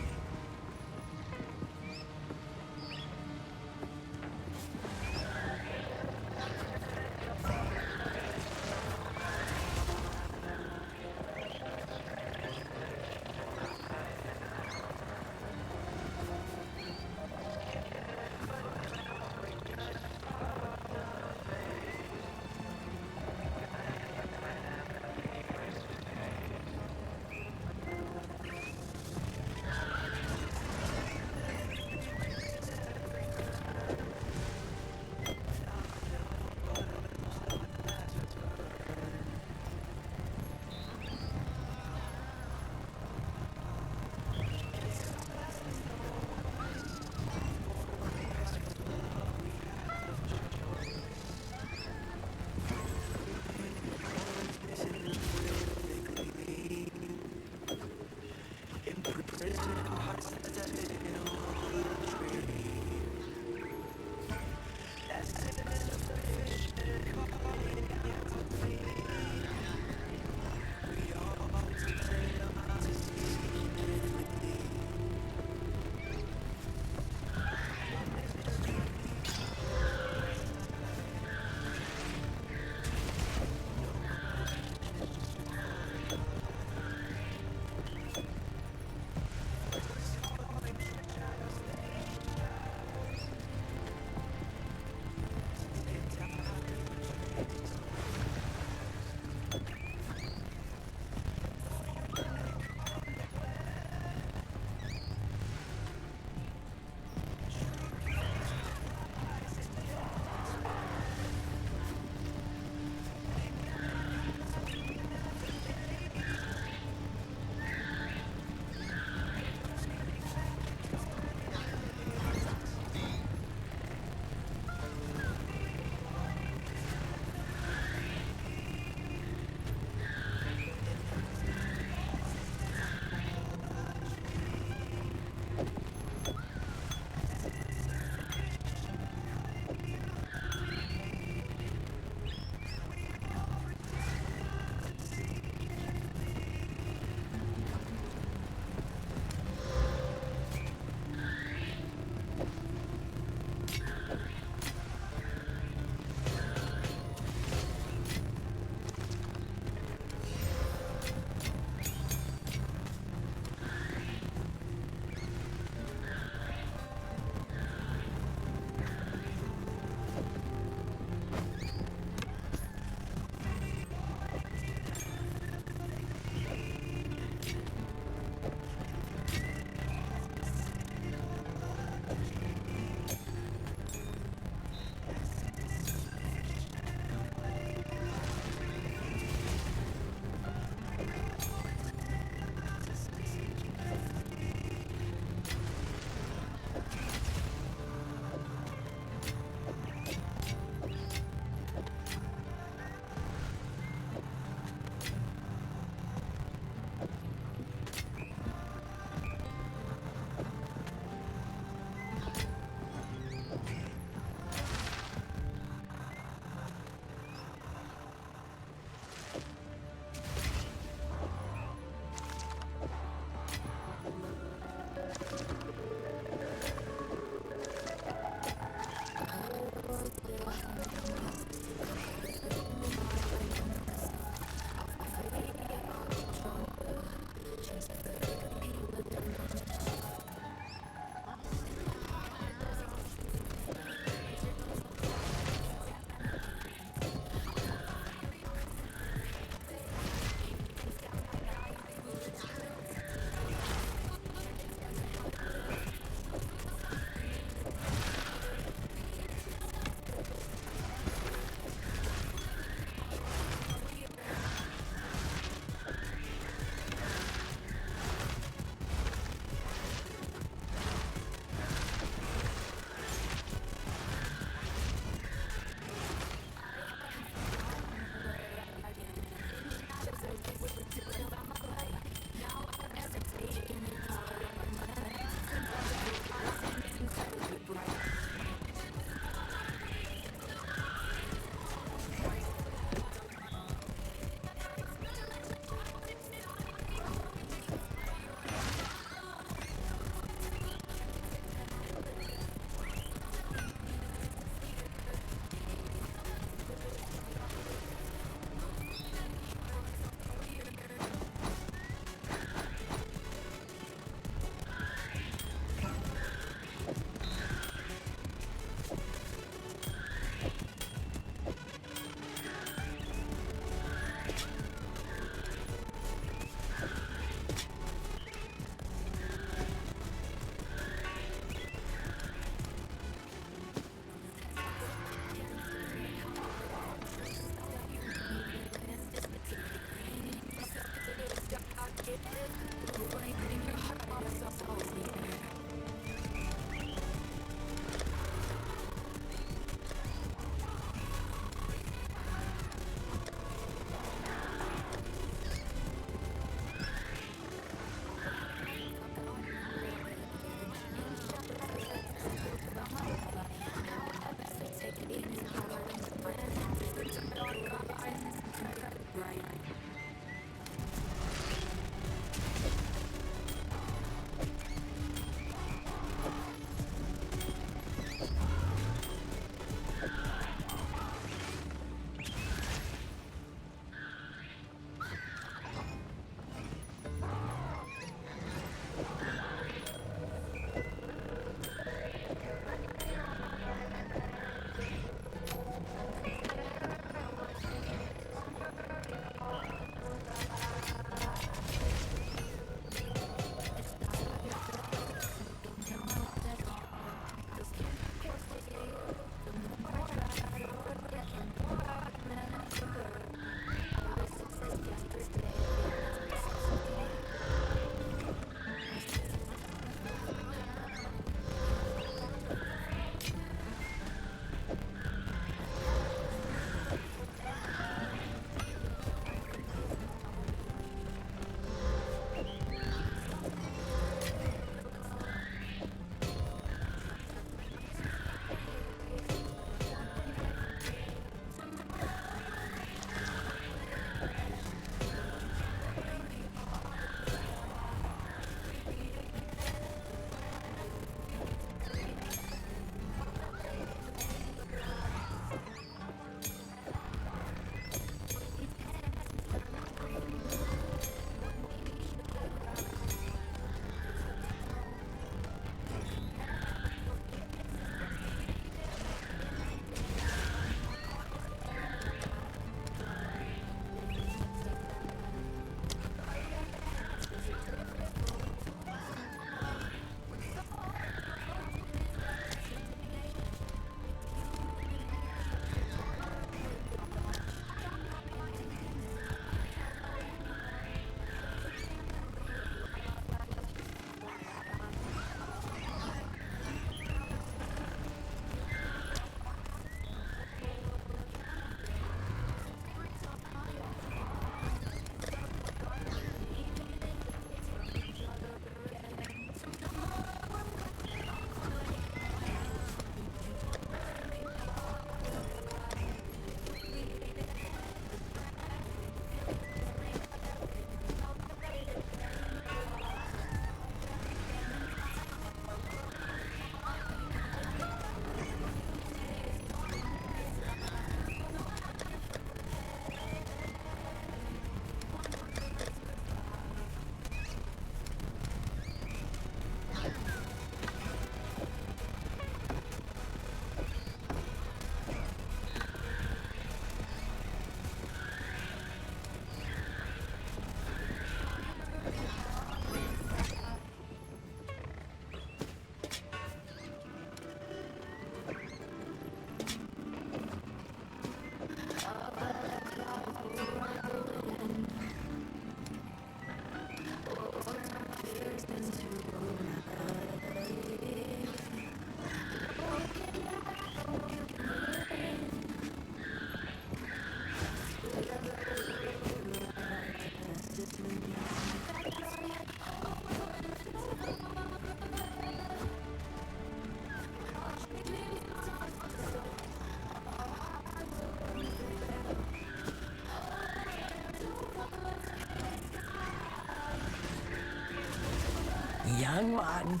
Young one.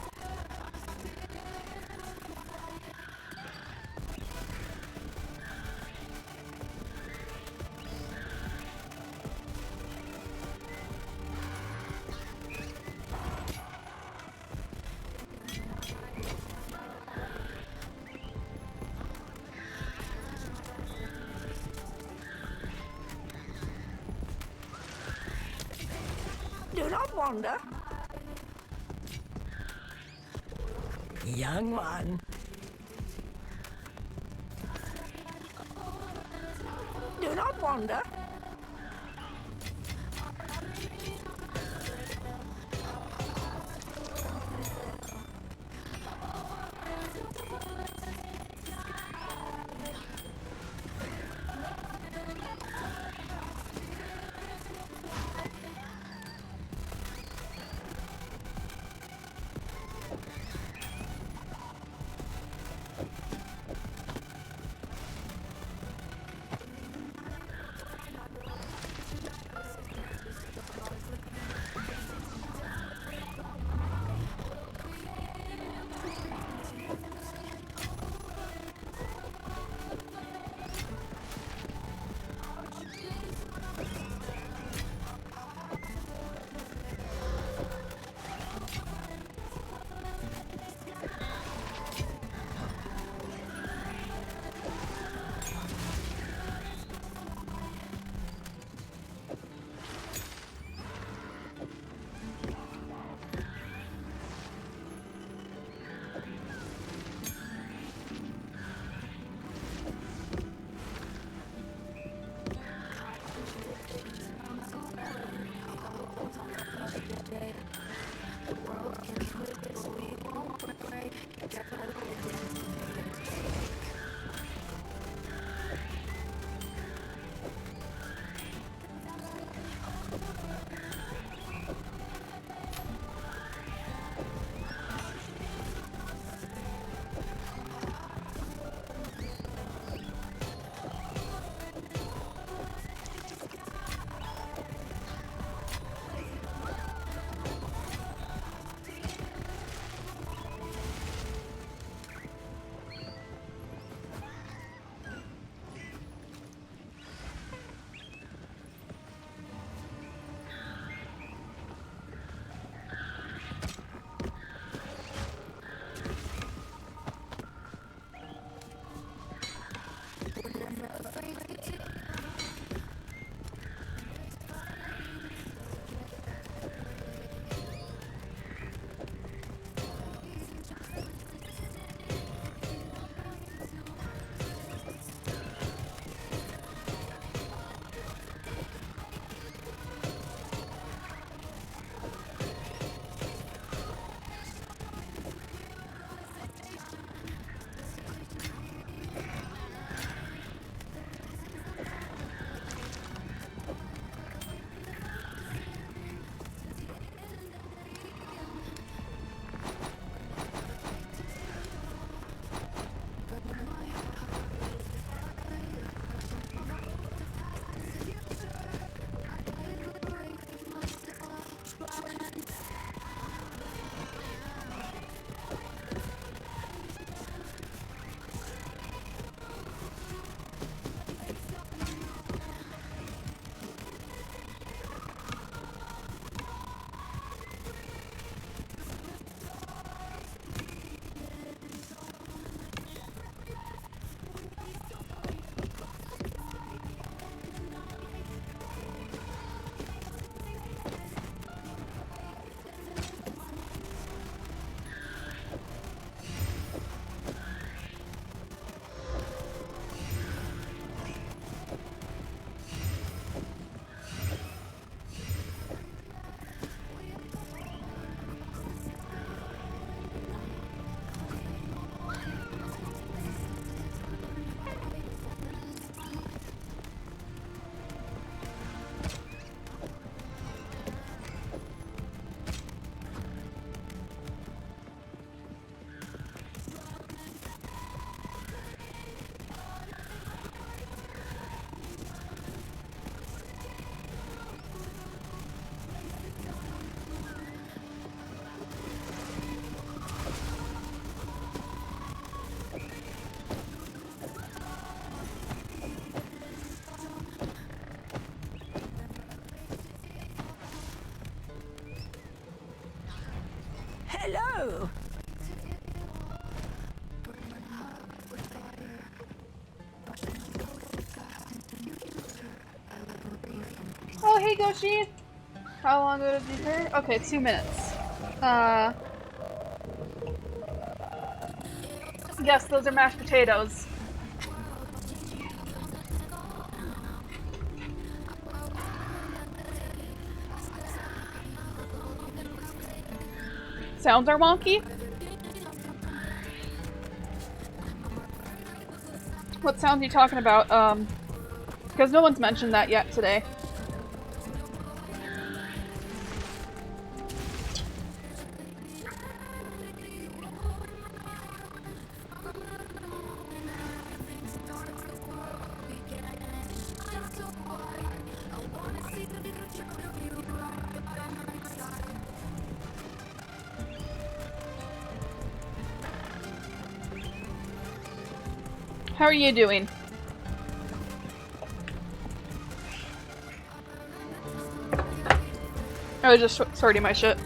Do not wander. Young one. Do not wander. go. Oh, hey, Goshi! How long would it be here? Okay, 2 minutes. Yes, those are mashed potatoes. Sounds are wonky? What sounds are you talking about? Because no one's mentioned that yet today. How are you doing? I was just sorting my shit.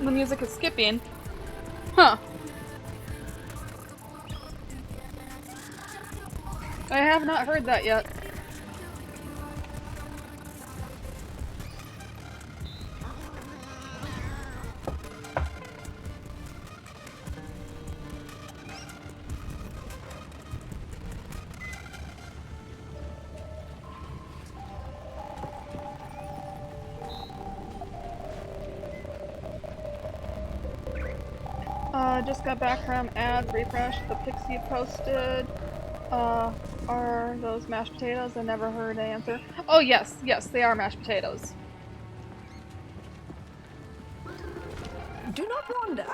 The music is skipping. Huh. I have not heard that yet. Just got back from ads, refresh, the pics you posted. Are those mashed potatoes? I never heard an answer. Oh yes, yes, they are mashed potatoes. Do not wander.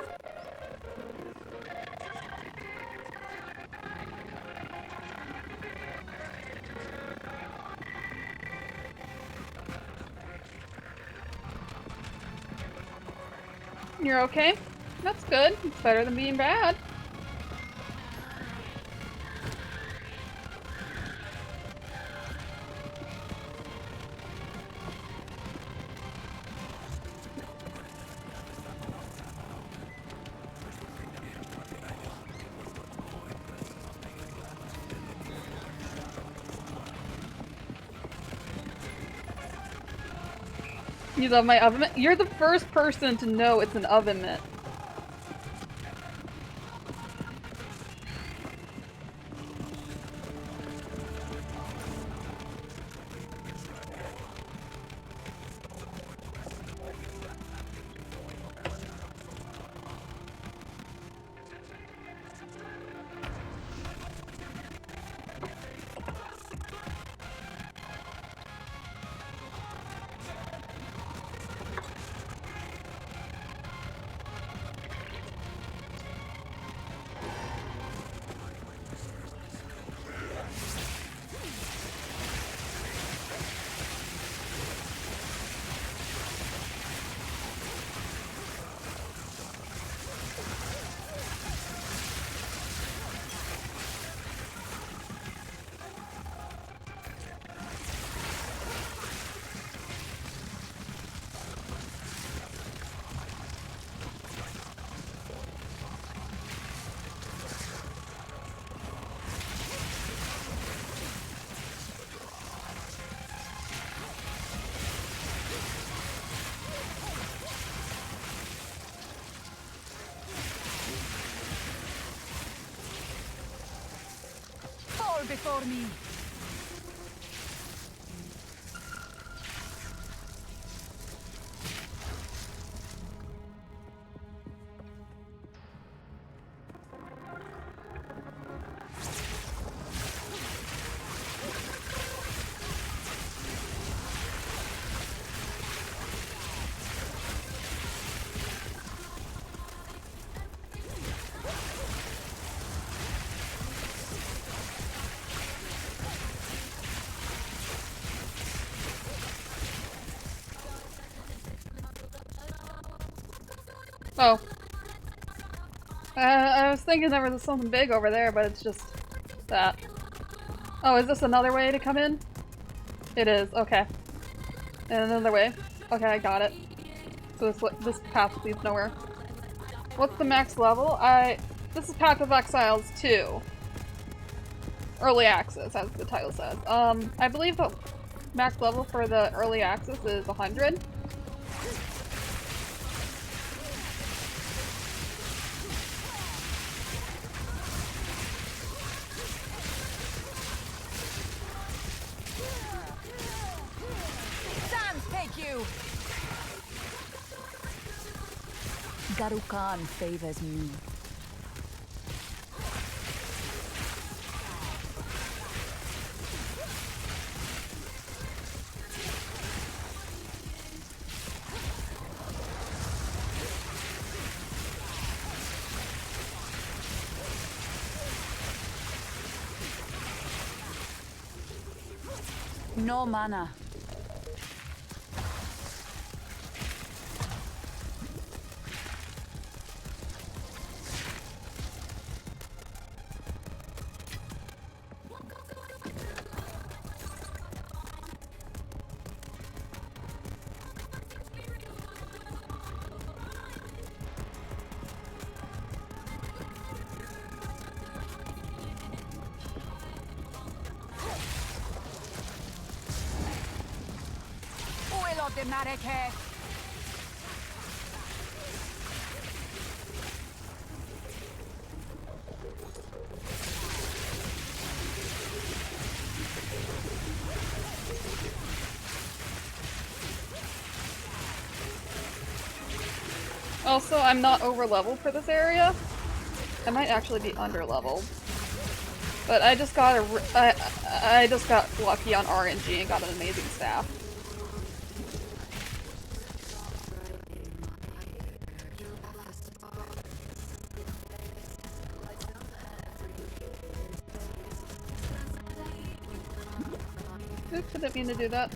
You're okay? That's good. It's better than being bad. You love my oven mitt? You're the first person to know it's an oven mitt. Fall before me. Oh. I was thinking there was something big over there, but it's just that. Oh, is this another way to come in? It is, okay. And another way. Okay, I got it. So this path leads nowhere. What's the max level? This is Path of Exiles 2. Early access, as the title says. I believe the max level for the early access is 100. Take you! Garukan favors me. No mana. De Mareke. Also, I'm not over leveled for this area. I might actually be under leveled. But I just got I just got lucky on RNG and got an amazing staff. Oops, I didn't mean to do that.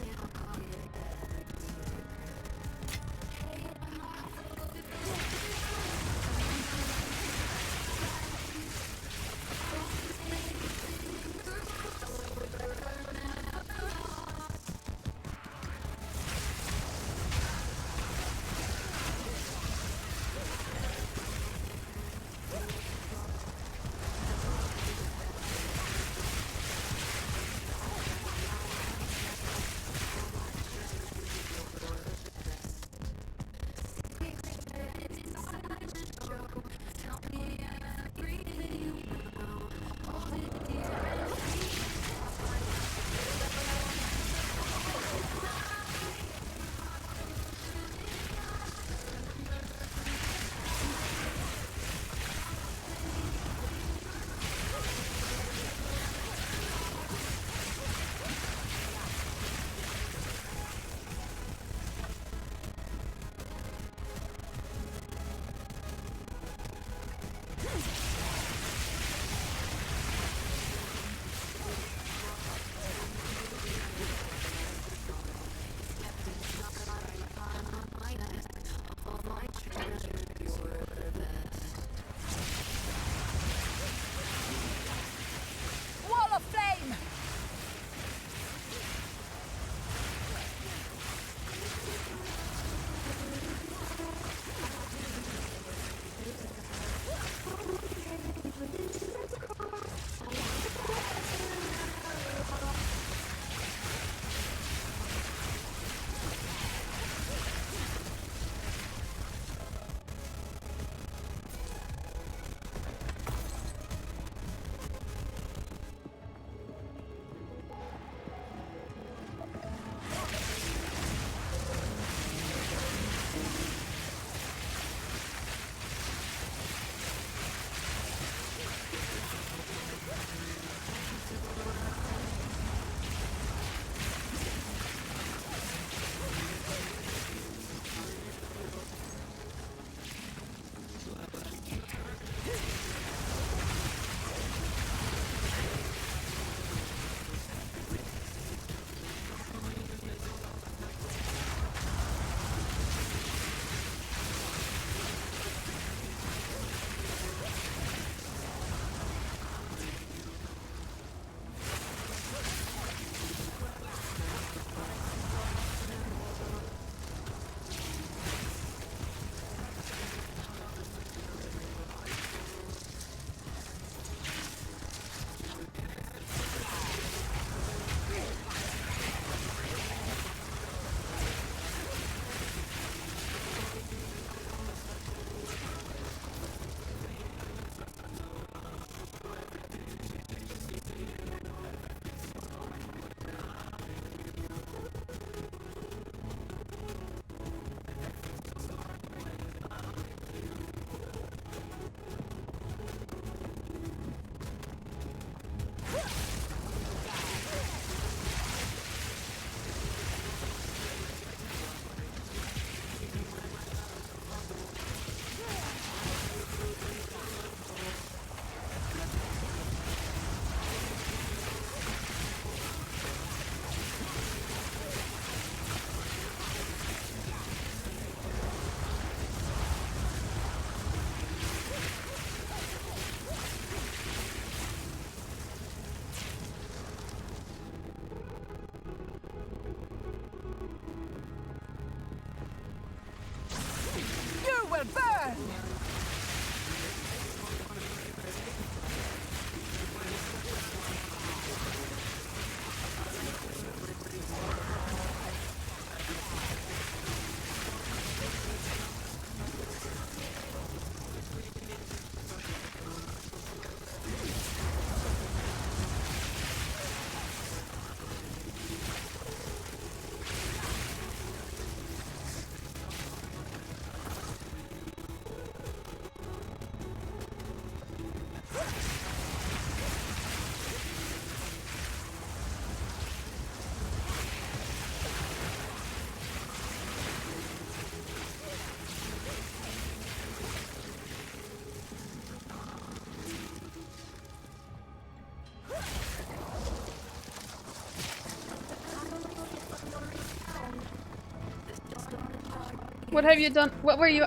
What have you done? What were you?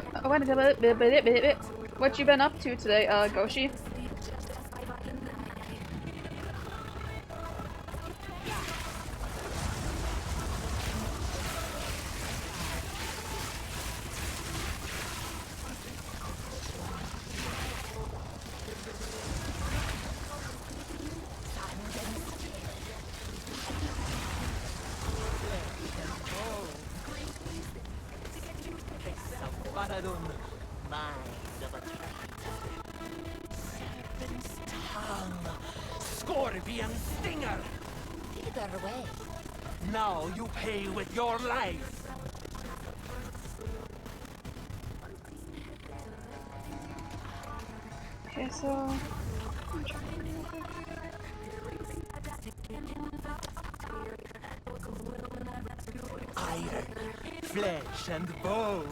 What you been up to today, Goshi? Scorpion stinger! Either way. Now you pay with your life! Okay, so Iron, flesh and bone.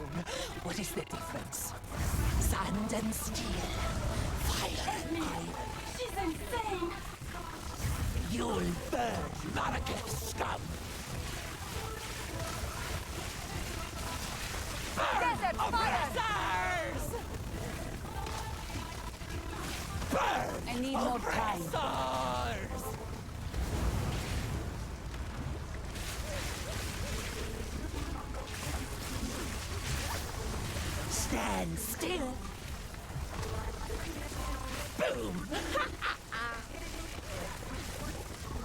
What is the difference? Sand and steel. Fire and iron. She's insane! You'll burn, Maraketh scum! Burn, oppressors! Burn, I need more time. oppressors! Stand still! Boom!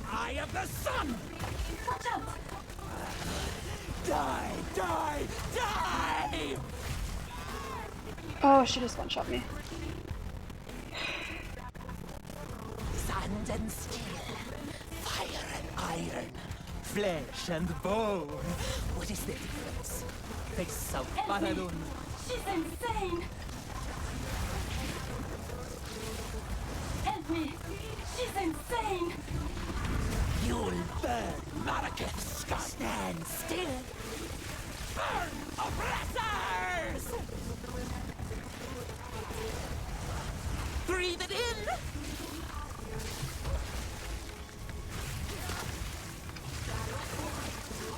Eye of the sun! Watch out! Die! Die! Die! oh, she just one shot me. Sand and steel, fire and iron, flesh and bone. What is the difference? Face of Baradun. She's insane! Help me! She's insane! You'll burn, Maraketh scum. Stand still. Burn, oppressors! Breathe it in.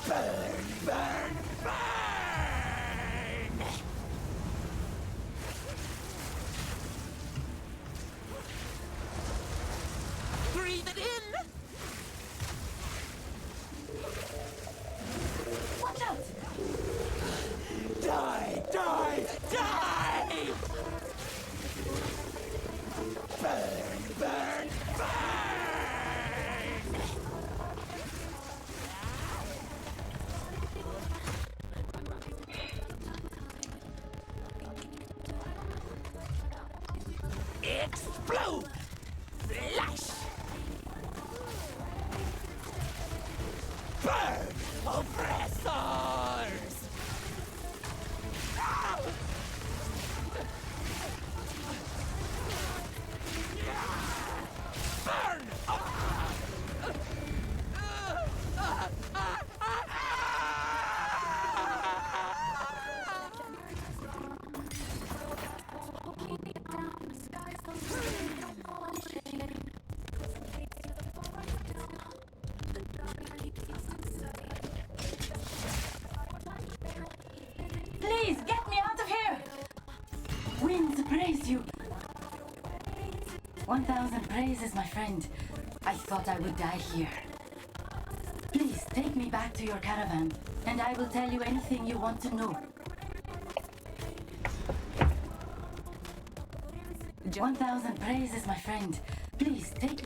Burn, burn, burn! Breathe it in! Watch out! Die! Die! Die! Burn! Burn! Burn! Explode! Flash! Burn! Oppressors! Burn! Please, get me out of here! Winds praise you! 1,000 praises, my friend. I thought I would die here. Please, take me back to your caravan, and I will tell you anything you want to know. 1,000 praises, my friend. Please, take...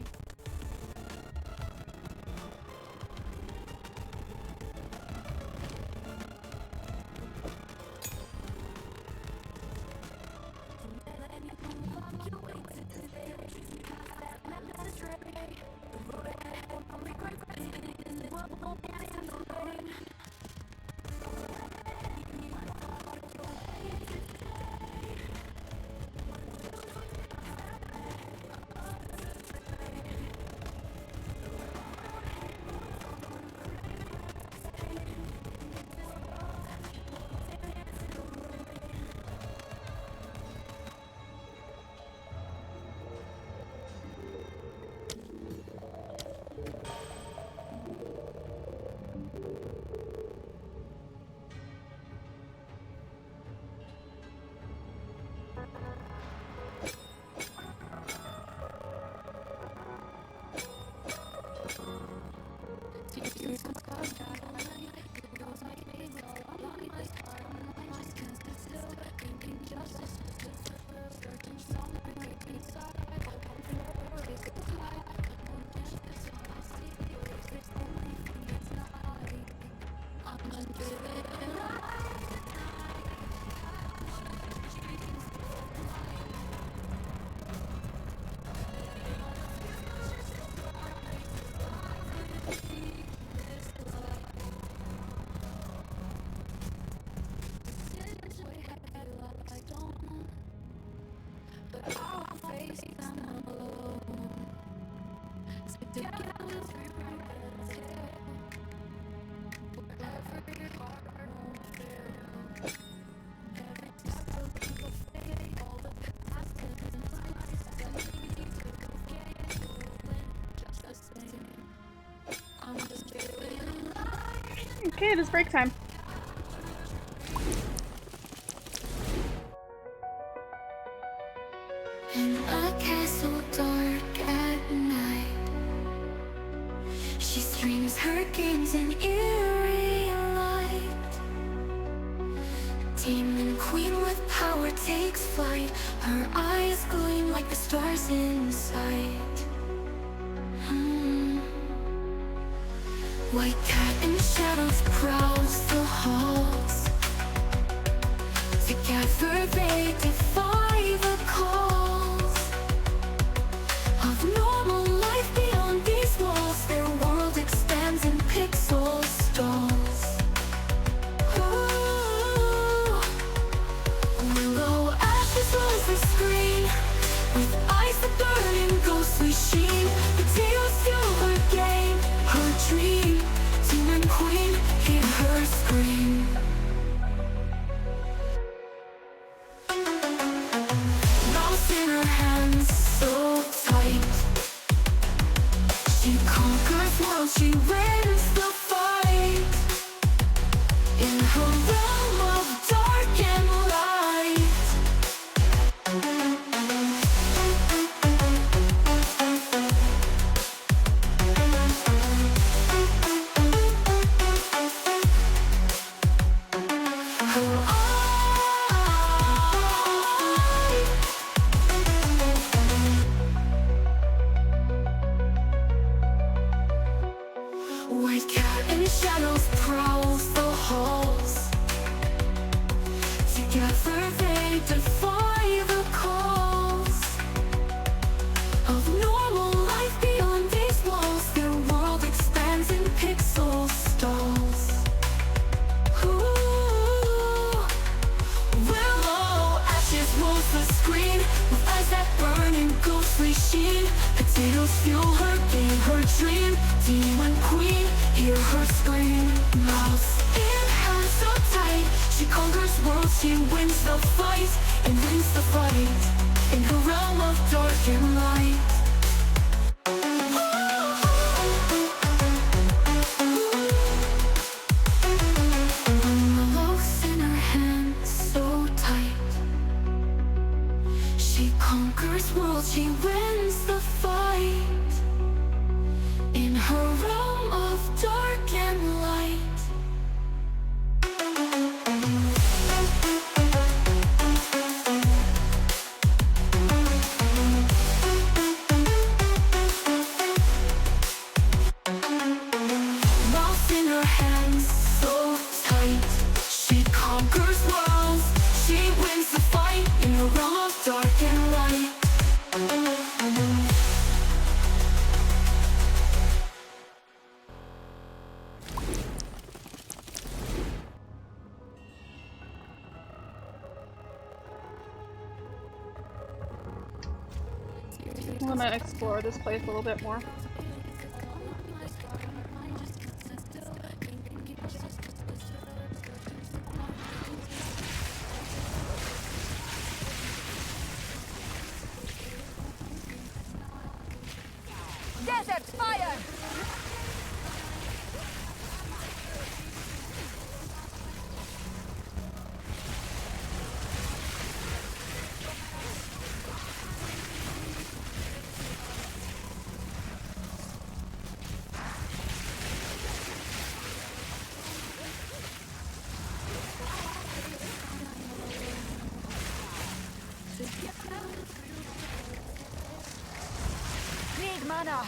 Okay, it is break time. In a castle dark at night, she streams her games in eerie light. Demon queen with power takes flight, her eyes gleam like the stars inside. White cat in shadows prowls the halls. Together they defy the calls of normal life beyond these walls. Their world expands in pixel stalls. Ooh. Willow ashes rolls the screen with eyes that burn in ghostly sheen. Potatoes fuel her game, her dream. Demon queen, hear her scream. Mouse in her hands, so tight. She conquers worlds, she wins the fight. In her realm of dark and light. White cat in shadows prowls the halls. Together they defy the calls of normal life beyond these walls. Their world expands in pixel stalls. Ooh. Willow ashes rolls the screen with eyes that burn in ghostly sheen. Potatoes fuel her game, her dream. Demon queen, hear her scream. Mouse in hands so tight, she conquers worlds, she wins the fight. And wins the fight in her realm of dark and light. Willows in her hands so tight, she conquers worlds, she wins the fight. In her realm of dark and light. Mouse in her hands, so tight. She conquers worlds, she wins the fight. In her realm of dark and light. I'm gonna explore this place a little bit more. Desert fire! Big mana!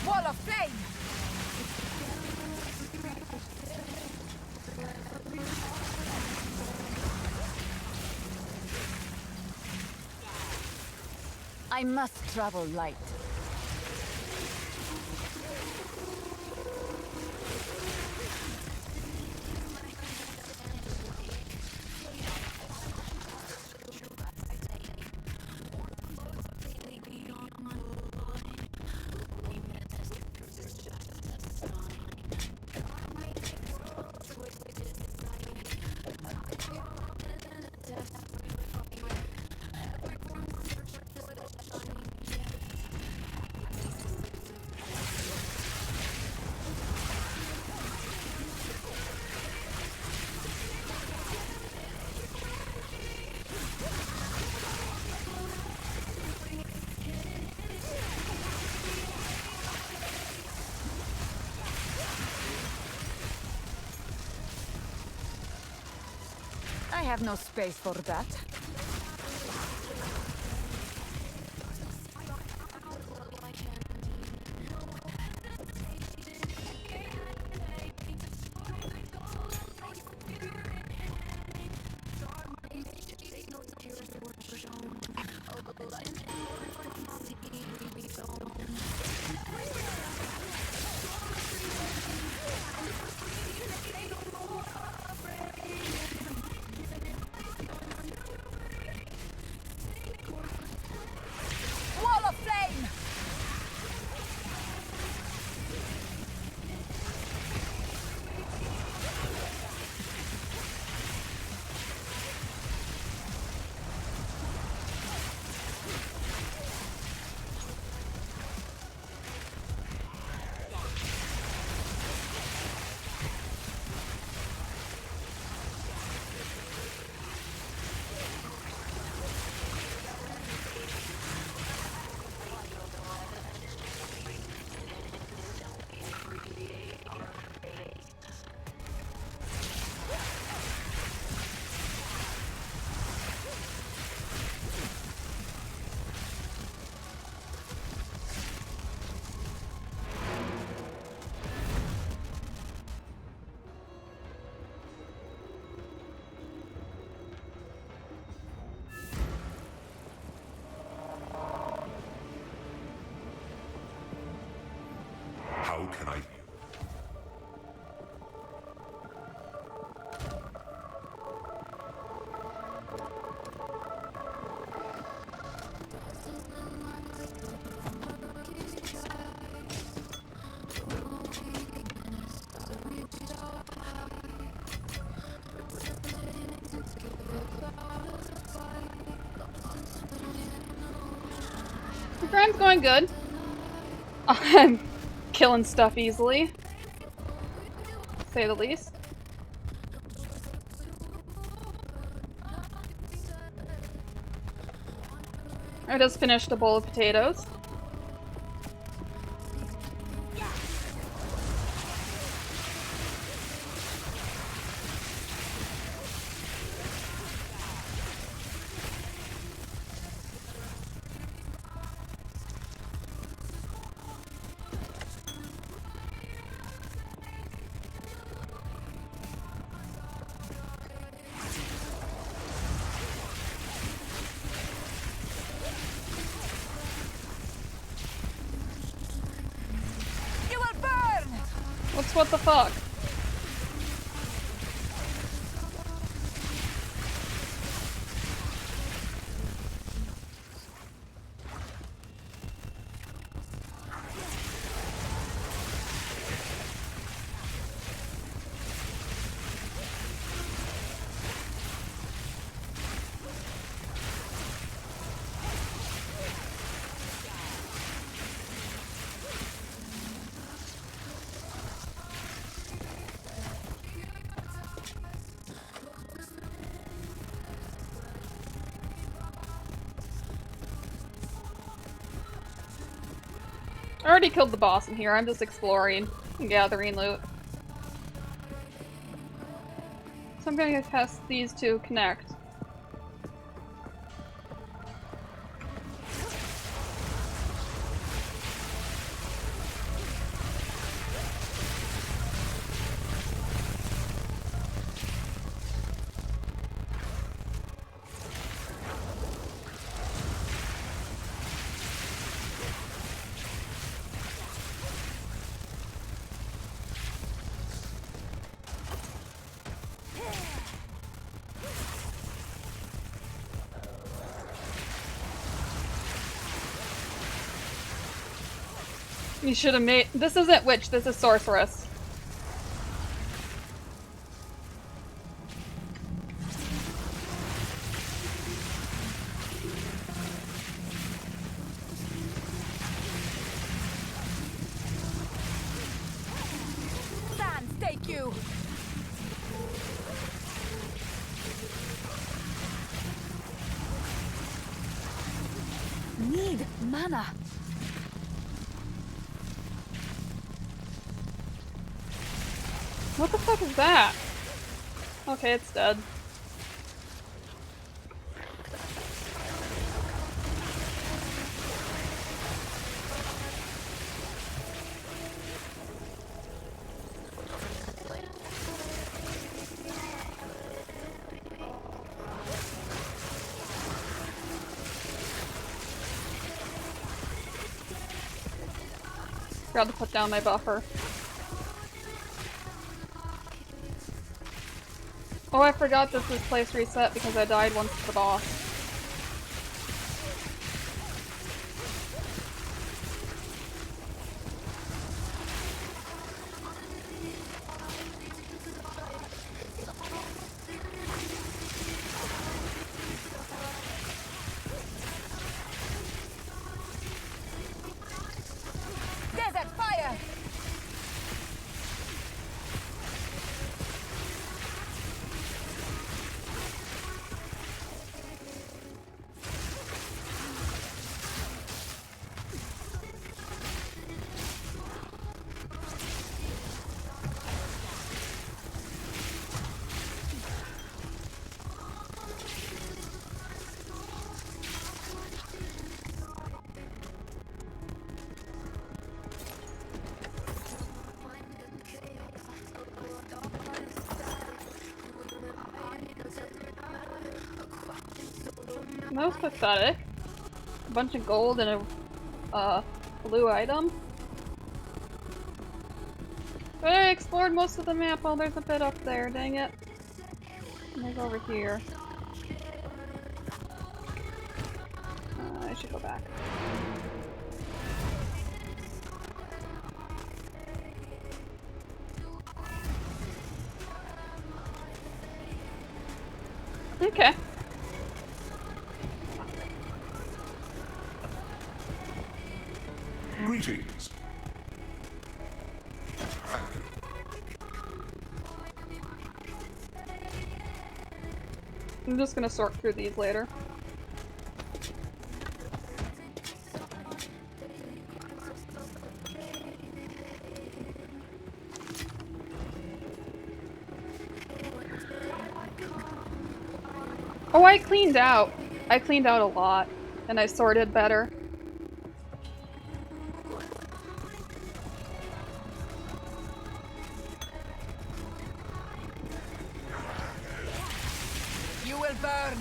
Wall of flame! I must travel light. I have no space for that. Wall of flame! How can I... The grind's going good. I'm killing stuff easily, to say the least. I just finished a bowl of potatoes. boss? What the fuck? I already killed the boss in here. I'm just exploring and gathering loot. So I'm gonna test these to connect. You should have made- this isn't witch, this is sorceress. Sans, take you! Need mana. What the fuck is that? Okay, it's dead. Forgot to put down my buffer. Oh, I forgot that this place reset because I died once to the boss. Desert fire! That was pathetic. A bunch of gold and a blue item. But I explored most of the map. Oh, there's a bit up there, dang it. Let me go over here. I should go back. Okay. Greetings. I'm just gonna sort through these later. Oh, I cleaned out. I cleaned out a lot, and I sorted better. You will burn!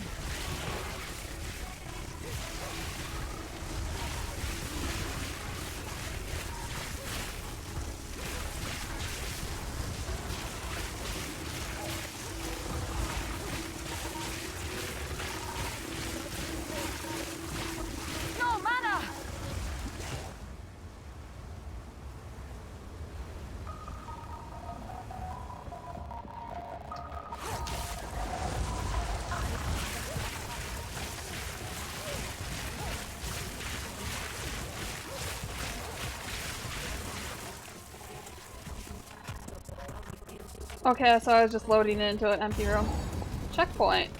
Okay, so I was just loading it into an empty room. Checkpoint.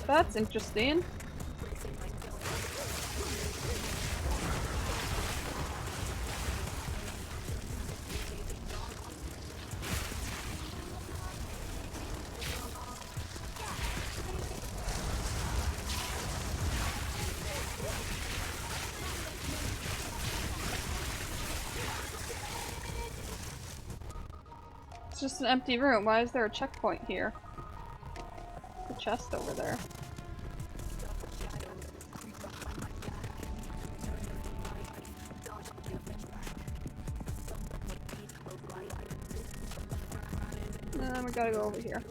That's interesting. It's just an empty room. Why is there a checkpoint here? The chest over there. And then we gotta go over here.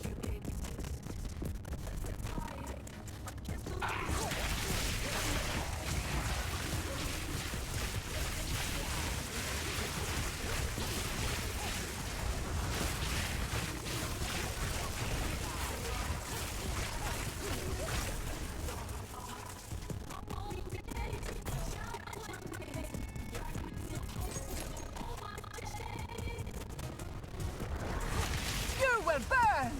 You will burn!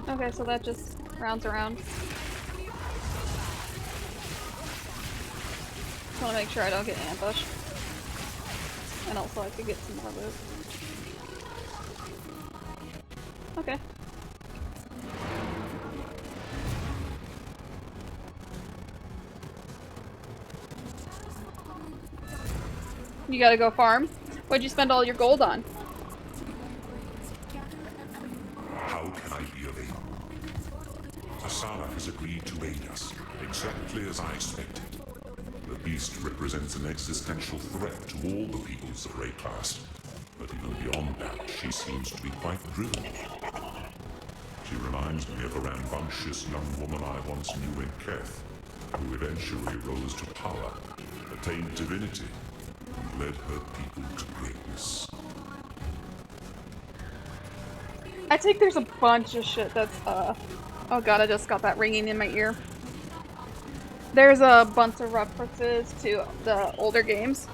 Okay, so that just rounds around. Just wanna make sure I don't get ambushed. And also I could get some more loot. Okay. You gotta go farm? What'd you spend all your gold on? How can I be of aid? Asala has agreed to aid us, exactly as I expected. The beast represents an existential threat to all the peoples of Rayclast, but even beyond that, she seems to be quite driven. She reminds me of a rambunctious young woman I once knew in Keth, who eventually rose to power, attained divinity, and led her people to greatness. I think there's a bunch of shit that's, oh god, I just got that ringing in my ear. There's a bunch of references to the older games.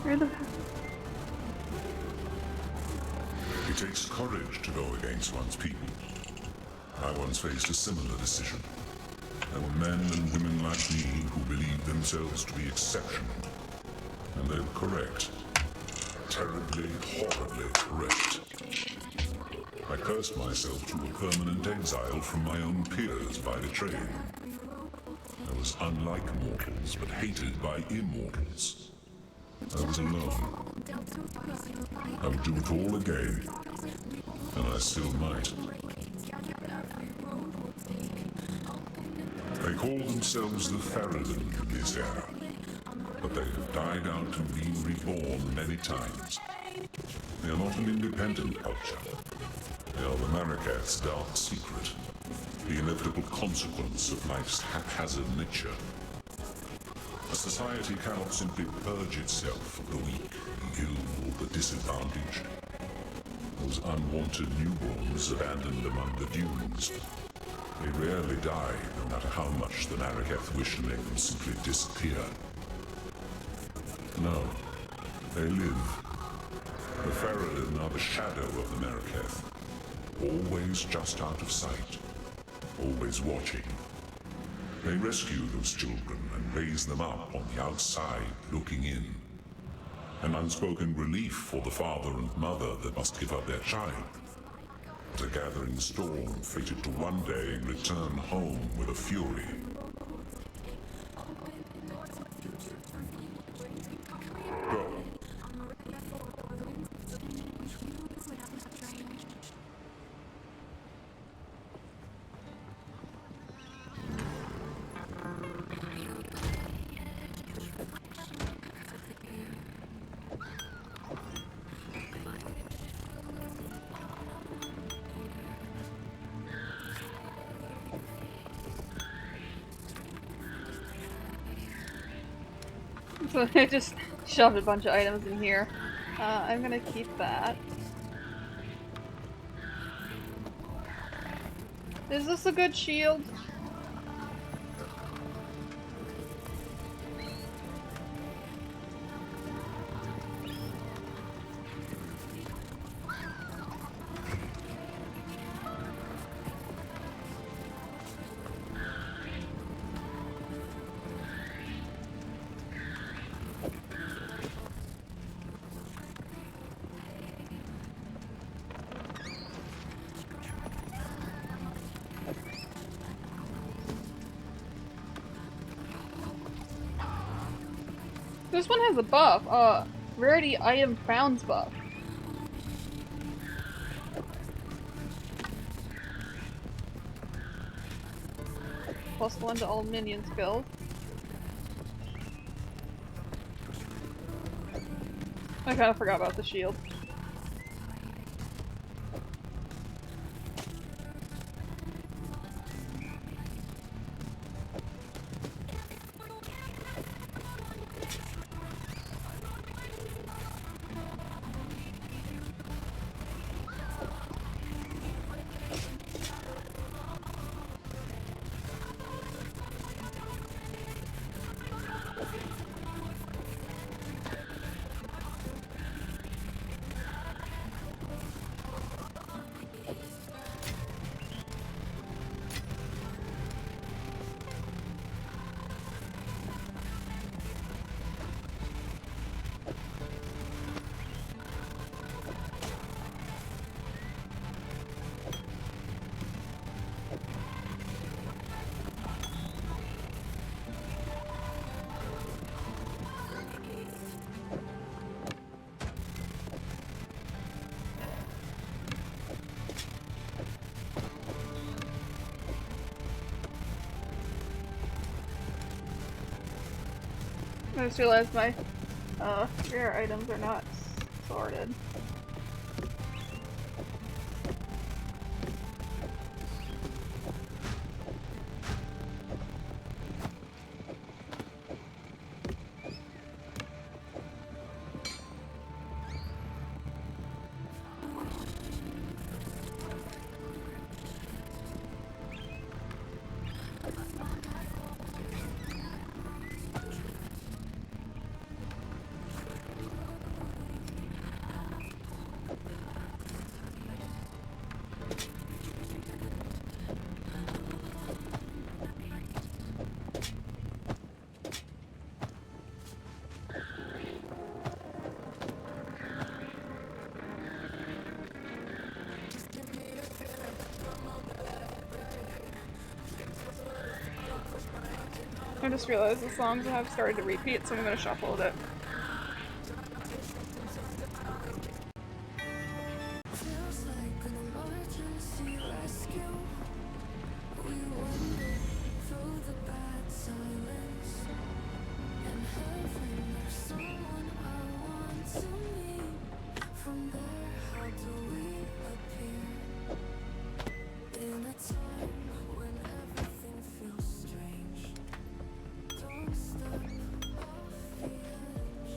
Where the... It takes courage to go against one's people. I once faced a similar decision. There were men and women like me who believed themselves to be exceptional. And they were correct. Terribly, horribly correct. I cursed myself to a permanent exile from my own peers by betraying. I was unlike mortals, but hated by immortals. I was alone. I would do it all again, and I still might. They call themselves the Faradin in this era, but they have died out and been reborn many times. They are not an independent culture. They are the Marraketh's dark secret, the inevitable consequence of life's haphazard nature. A society cannot simply purge itself of the weak, the ill, or the disadvantaged. Those unwanted newborns abandoned among the dunes. They rarely die, no matter how much the Marraketh wish to make them simply disappear. No, they live. The Faradin are the shadow of the Marraketh, always just out of sight, always watching. They rescue those children and raise them up on the outside, looking in. An unspoken relief for the father and mother that must give up their child. a gathering storm fated to one day return home with a fury. Go. So I just shoved a bunch of items in here. I'm gonna keep that. Is this a good shield? This one has a buff. Rarity item founds buff. +1 to all minion skills. I kinda forgot about the shield. I just realized my rare items are not sorted. I just realized the songs have started to repeat, so I'm gonna shuffle it. Feels like an emergency rescue. We wander through the bad silence. In heaven, there's someone I want to meet. From there, how do we appear? In a time when everything feels strange. Don't step off the edge.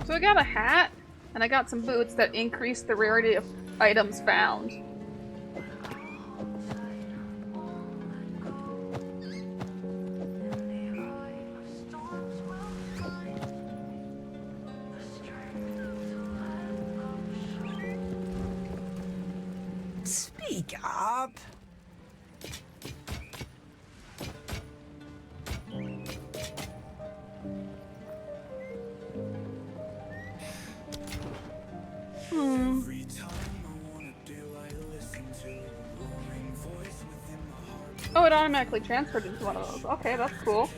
So I got a hat, and I got some boots that increase the rarity of items found. Speak up. Oh, it automatically transferred into one of those. Okay, that's cool.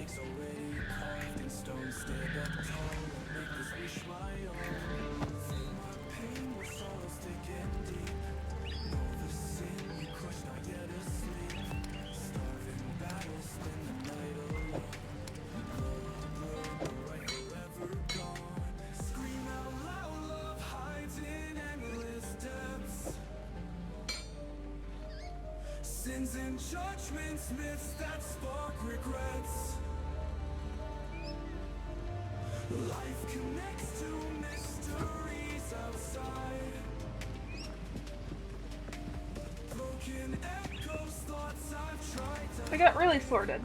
Sins and judgments, myths that spark regrets. Life connects to mysteries outside. Broken echoes, thoughts I've tried to I got really sorted.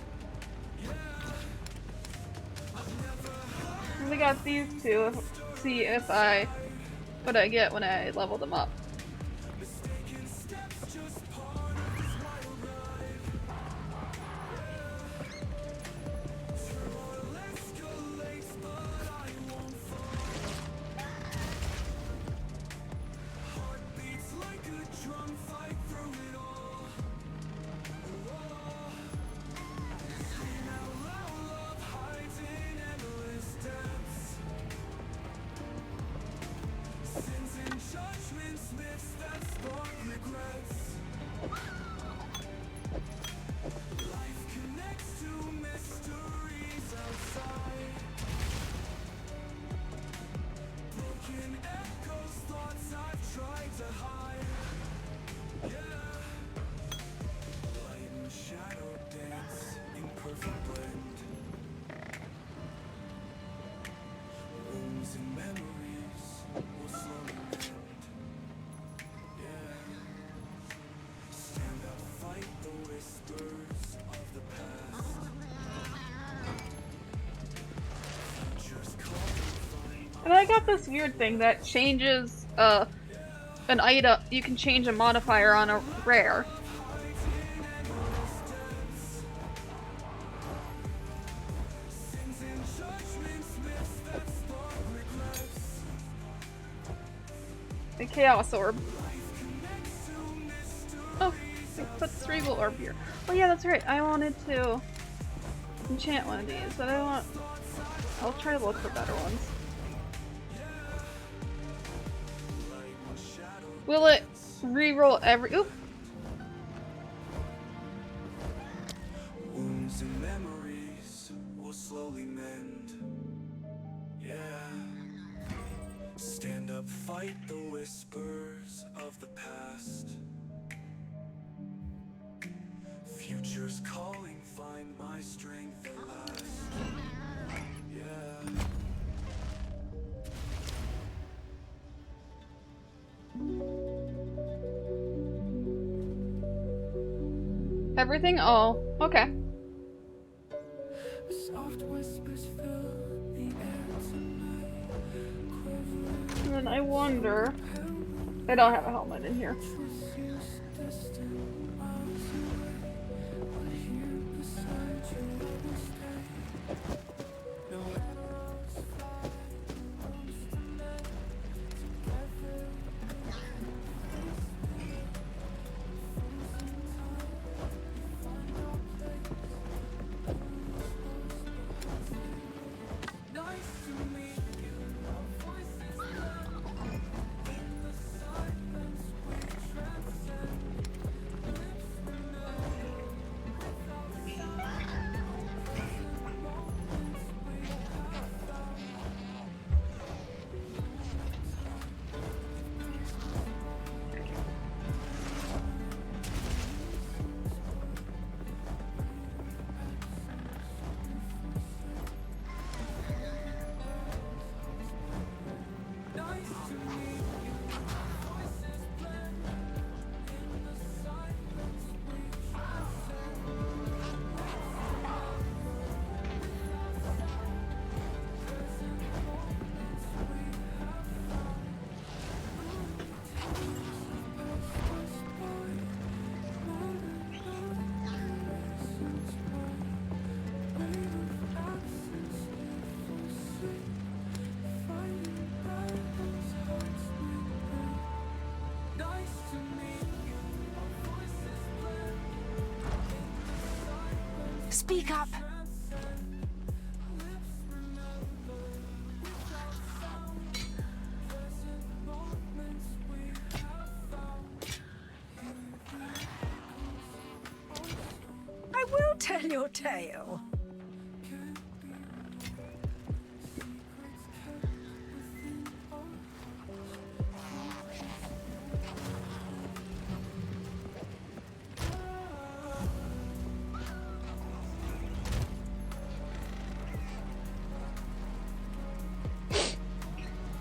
We got these two. See if what I get when I level them up. And I got this weird thing that changes an item. You can change a modifier on a rare. The Chaos Orb. Oh, I put the Cerebral Orb here. Oh yeah, that's right. I wanted to enchant one of these, but I'll try to look for better ones. Will it reroll every? Oop. wounds and memories will slowly mend. Yeah. Stand up, fight the whispers of the past. Future's calling, find my strength at last. Yeah. Everything? Oh, okay. Soft whispers fill the air tonight. And then I wonder. I don't have a helmet in here. Speak up! I will tell your tale.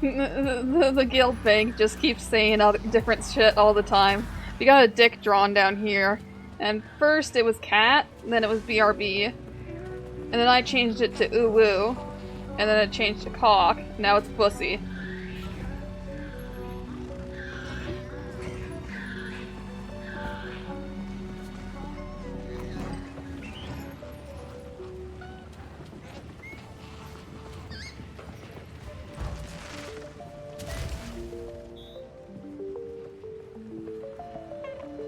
The guild bank just keeps saying different shit all the time. We got a dick drawn down here. And first it was cat, then it was BRB. And then I changed it to uwu. And then it changed to cock. Now it's pussy.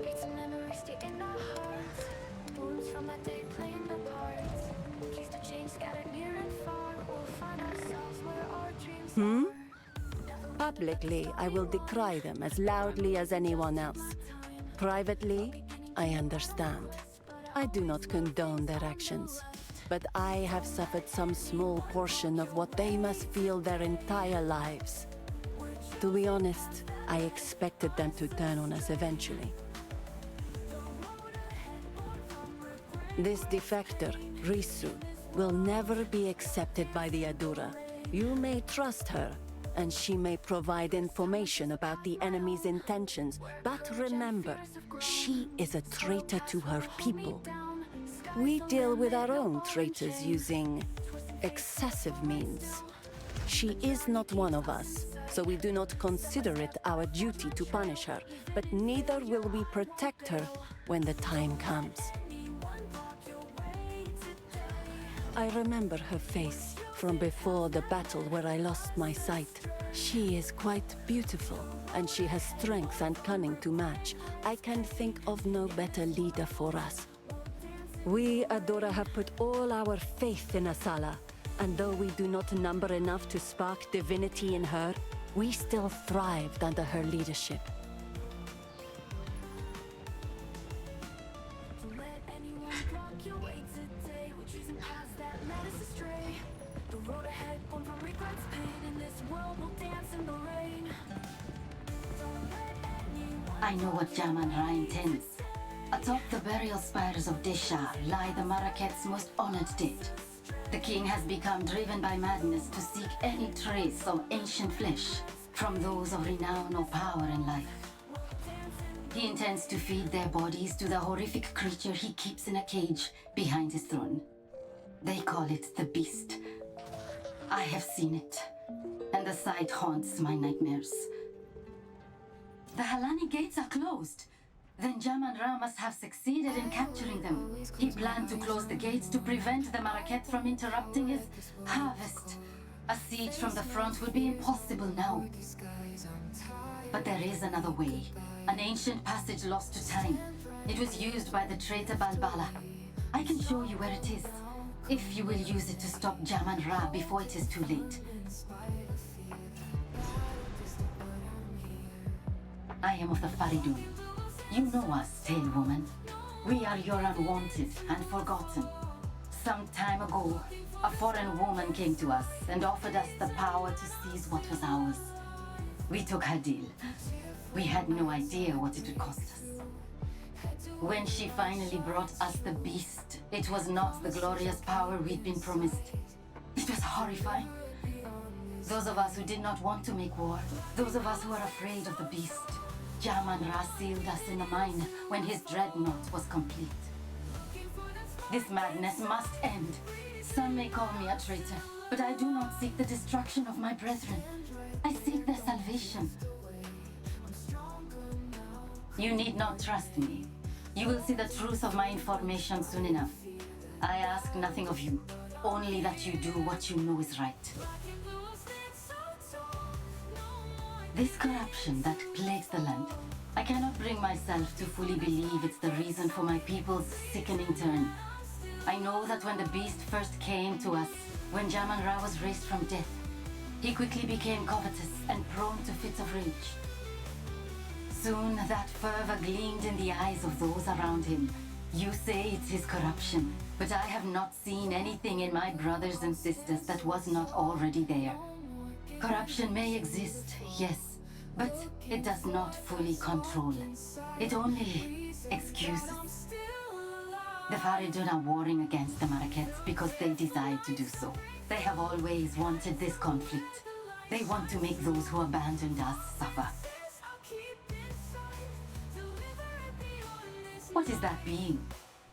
It's a memory stick in our hearts. Wounds from a day playing the parts. Keys to change scattered near and far. We'll find ourselves where our dreams are. Publicly, I will decry them as loudly as anyone else. Privately, I understand. I do not condone their actions, but I have suffered some small portion of what they must feel their entire lives. To be honest, I expected them to turn on us eventually. This defector, Risu, will never be accepted by the Adura. You may trust her, and she may provide information about the enemy's intentions, but remember, she is a traitor to her people. We deal with our own traitors using excessive means. She is not one of us, so we do not consider it our duty to punish her, but neither will we protect her when the time comes. I remember her face from before the battle where I lost my sight. She is quite beautiful, and she has strength and cunning to match. I can think of no better leader for us. We, Adora, have put all our faith in Asala, and though we do not number enough to spark divinity in her, we still thrived under her leadership. Let anyone block your way today. We're choosing paths that led us astray. The road ahead, born from regrets, pain. In this world, we'll dance in the rain. Don't let anyone. I know what Jaman-Ra intends. Atop the burial spires of Deshar lie the Maraket's most honored dead. The king has become driven by madness to seek any trace of ancient flesh from those of renown or power in life. He intends to feed their bodies to the horrific creature he keeps in a cage behind his throne. They call it the Beast. I have seen it, and the sight haunts my nightmares. The Halani gates are closed. Then Jaman-Ra must have succeeded in capturing them. He planned to close the gates to prevent the Maraket from interrupting his harvest. A siege from the front would be impossible now. But there is another way. An ancient passage lost to time. It was used by the traitor Balbala. I can show you where it is, if you will use it to stop Jaman-Ra before it is too late. I am of the Faridun. You know us, Tail Woman. We are your unwanted and forgotten. Some time ago, a foreign woman came to us and offered us the power to seize what was ours. We took her deal. We had no idea what it would cost us. When she finally brought us the Beast, it was not the glorious power we'd been promised. It was horrifying. Those of us who did not want to make war, those of us who are afraid of the Beast, Jaman-Ra sealed us in the mine when his dreadnought was complete. This madness must end. Some may call me a traitor, but I do not seek the destruction of my brethren. I seek their salvation. You need not trust me. You will see the truth of my information soon enough. I ask nothing of you, only that you do what you know is right. This corruption that plagues the land, I cannot bring myself to fully believe it's the reason for my people's sickening turn. I know that when the beast first came to us, when Jaman-Ra was raised from death, he quickly became covetous and prone to fits of rage. Soon that fervor gleamed in the eyes of those around him. You say it's his corruption, but I have not seen anything in my brothers and sisters that was not already there. Corruption may exist, yes, but it does not fully control. It only excuses. The Faridun are warring against the Marakets because they desire to do so. They have always wanted this conflict. They want to make those who abandoned us suffer. What is that being?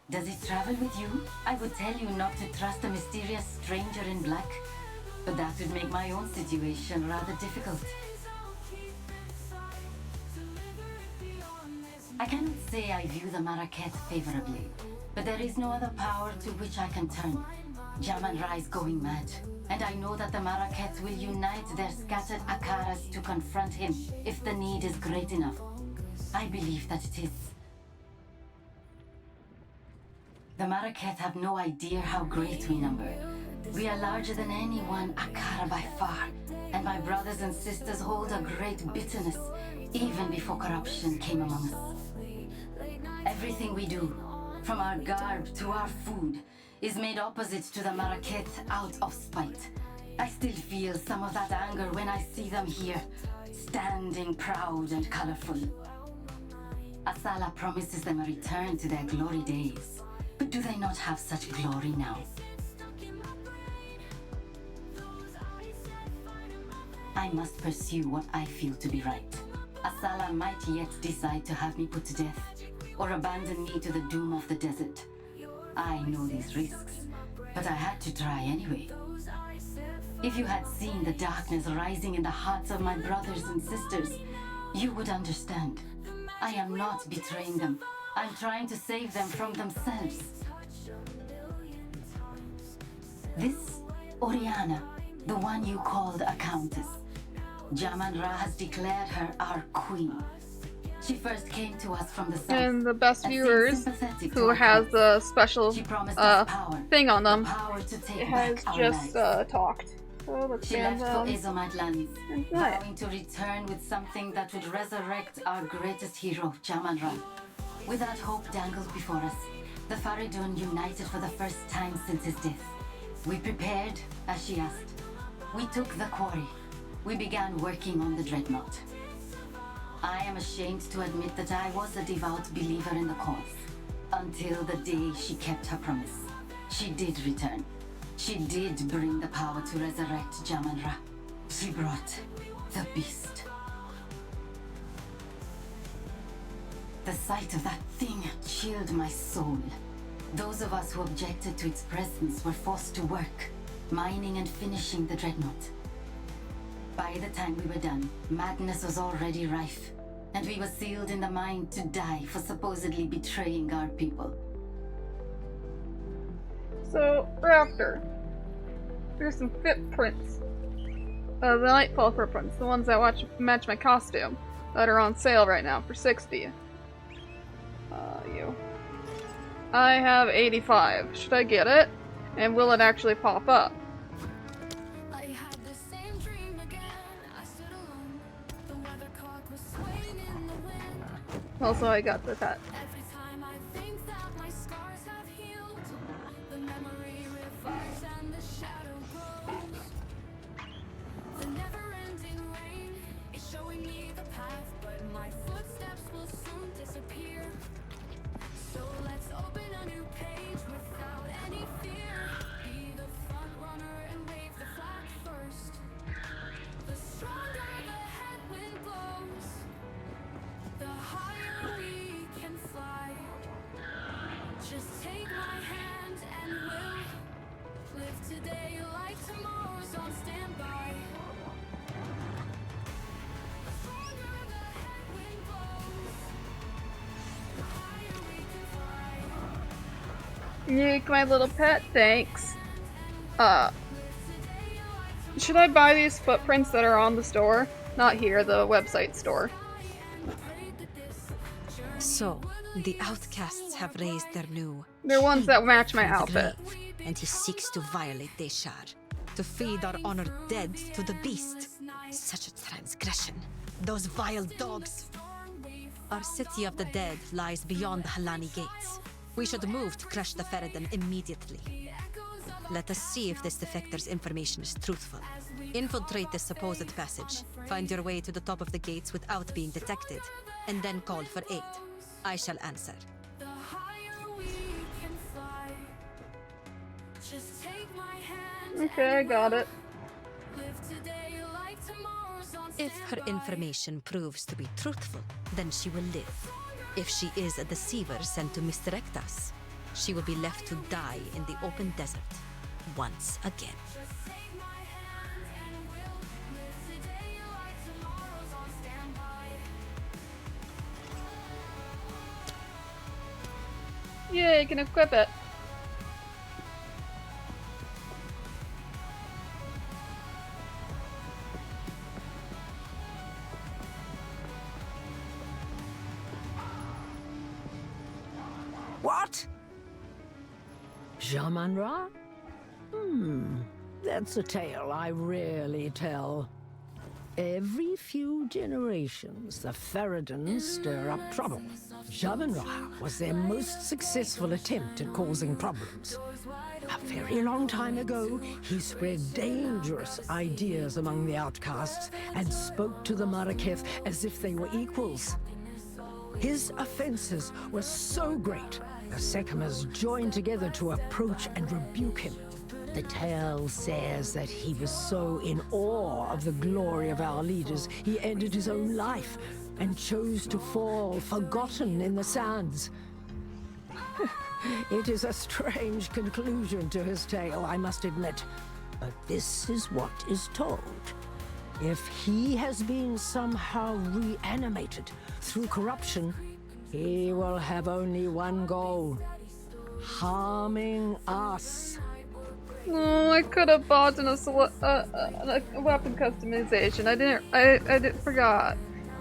Does it travel with you? I would tell you not to trust a mysterious stranger in black, but that would make my own situation rather difficult. I cannot say I view the Maraket favorably, but there is no other power to which I can turn. Jaman-Ra is going mad, and I know that the Marakets will unite their scattered Akaras to confront him if the need is great enough. I believe that it is. The Maraket have no idea how great we number. We are larger than any one Akara by far, and my brothers and sisters hold a great bitterness, even before corruption came among us. Everything we do, from our garb to our food, is made opposite to the Maraket out of spite. I still feel some of that anger when I see them here, standing proud and colorful. Asala promises them a return to their glory days. But do they not have such glory now? I must pursue what I feel to be right. Asala might yet decide to have me put to death, or abandon me to the doom of the desert. I know these risks, but I had to try anyway. If you had seen the darkness rising in the hearts of my brothers and sisters, you would understand. I am not betraying them. I'm trying to save them from themselves. This Oriana, the one you called a countess, Jaman-Ra has declared her our queen. She first came to us from the south. And the best viewers who has the special thing on them, it has just talked. So let's She left for ban them. Ezomite lands, vowing to return with something that would resurrect our greatest hero, Jaman-Ra. With that hope dangled before us, the Faridun united for the first time since his death. We prepared, as she asked. We took the quarry. We began working on the dreadnought. I am ashamed to admit that I was a devout believer in the cause, until the day she kept her promise. She did return. She did bring the power to resurrect Jaman-Ra. She brought the beast. The sight of that thing chilled my soul. Those of us who objected to its presence were forced to work, mining and finishing the dreadnought. By the time we were done, madness was already rife, and we were sealed in the mine to die for supposedly betraying our people. So, Raptor. Here's some footprints. The Nightfall footprints, the ones that match my costume, that are on sale right now for 60. You. I have 85. Should I get it? And will it actually pop up? Also, I got the pet. Just take my hand and we'll live today like tomorrow's on standby. The stronger the headwind blows, the higher we can fly. Yeek, my little pet, thanks. Should I buy these footprints that are on the store? Not here, the website store. Afraid that this journey So, the outcasts have raised their new... They're ones that match my from the outfit. grave, and he seeks to violate Deshar, to feed our honored dead to the beast. Such a transgression. Those vile dogs. Our city of the dead lies beyond the Halani gates. We should move to crush the Feridan immediately. Let us see if this defector's information is truthful. Infiltrate this supposed passage, find your way to the top of the gates without being detected, and then call for aid. I shall answer. Okay, I got it. If her information proves to be truthful, then she will live. If she is a deceiver sent to misdirect us, she will be left to die in the open desert once again. Yay, you can equip it. What? Jamanra? That's a tale I rarely tell. Every few generations, the Feridans stir up trouble. Jamanra was their most successful attempt at causing problems. A very long time ago, he spread dangerous ideas among the outcasts and spoke to the Maraketh as if they were equals. His offenses were so great, the Sekimas joined together to approach and rebuke him. The tale says that he was so in awe of the glory of our leaders, he ended his own life and chose to fall forgotten in the sands. It is a strange conclusion to his tale, I must admit. But this is what is told. If he has been somehow reanimated through corruption, he will have only one goal: harming us. Oh, I could have bought a weapon customization. I didn't forgot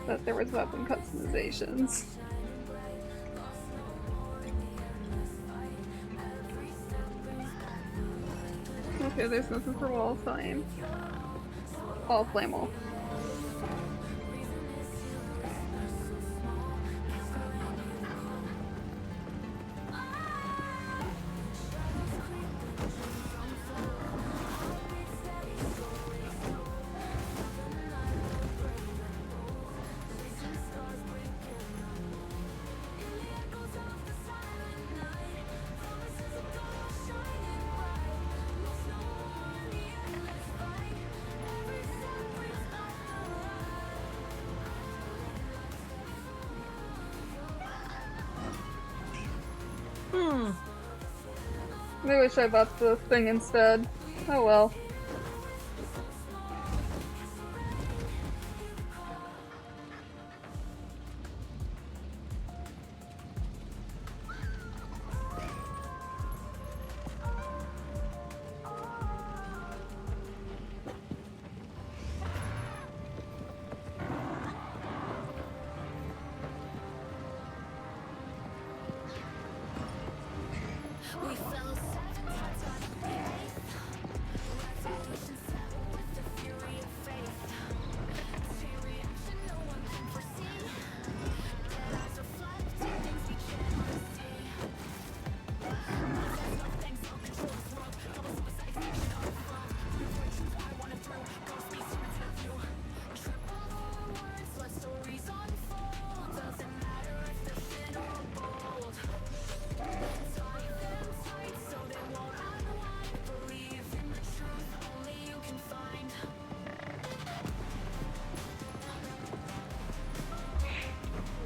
that there was weapon customizations. Okay, there's nothing for wall flame. Wall flame wall. I wish I bought the thing instead. Oh well.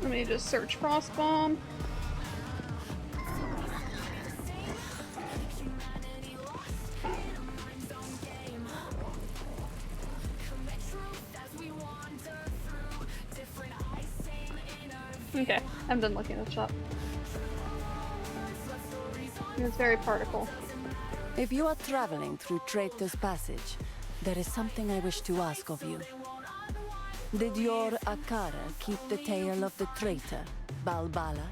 Let me just search frost bomb. Okay, I'm done looking at the shop. It's very particle. If you are traveling through Traitor's Passage, there is something I wish to ask of you. Did your Akara keep the tale of the traitor, Balbala?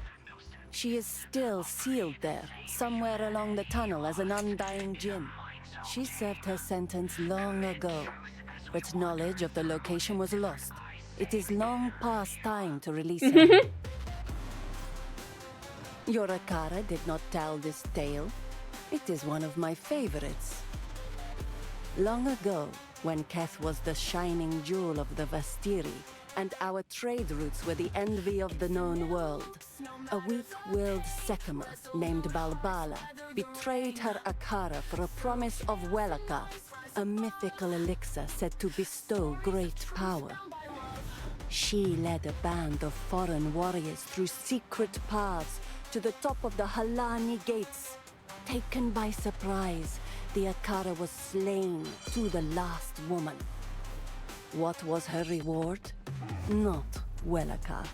She is still sealed there, somewhere along the tunnel as an undying djinn. She served her sentence long ago, but knowledge of the location was lost. It is long past time to release her. Your Akara did not tell this tale. It is one of my favorites. Long ago, when Keth was the shining jewel of the Vastiri, and our trade routes were the envy of the known world, a weak-willed Sekima named Balbala betrayed her Akara for a promise of Welaka, a mythical elixir said to bestow great power. She led a band of foreign warriors through secret paths to the top of the Halani gates. Taken by surprise, the Akara was slain to the last woman. What was her reward? Not Welaka.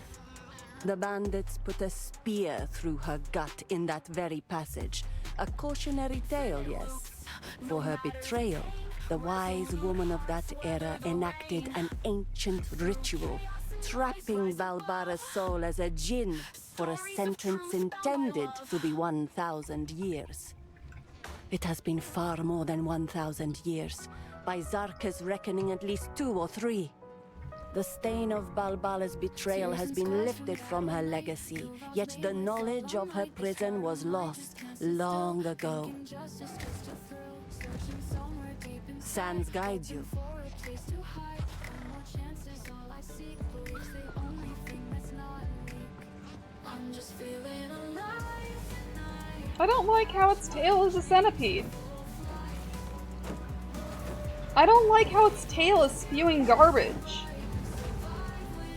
The bandits put a spear through her gut in that very passage. A cautionary tale, yes. For her betrayal, the wise woman of that era enacted an ancient ritual, trapping Balbara's soul as a djinn for a sentence intended to be 1,000 years. It has been far more than 1,000 years. By Zarka's reckoning, at least 2 or 3. The stain of Balbala's betrayal has been lifted from her legacy, yet the knowledge of her prison was lost long ago. Sans guides you. I don't like how its tail is a centipede. I don't like how its tail is spewing garbage.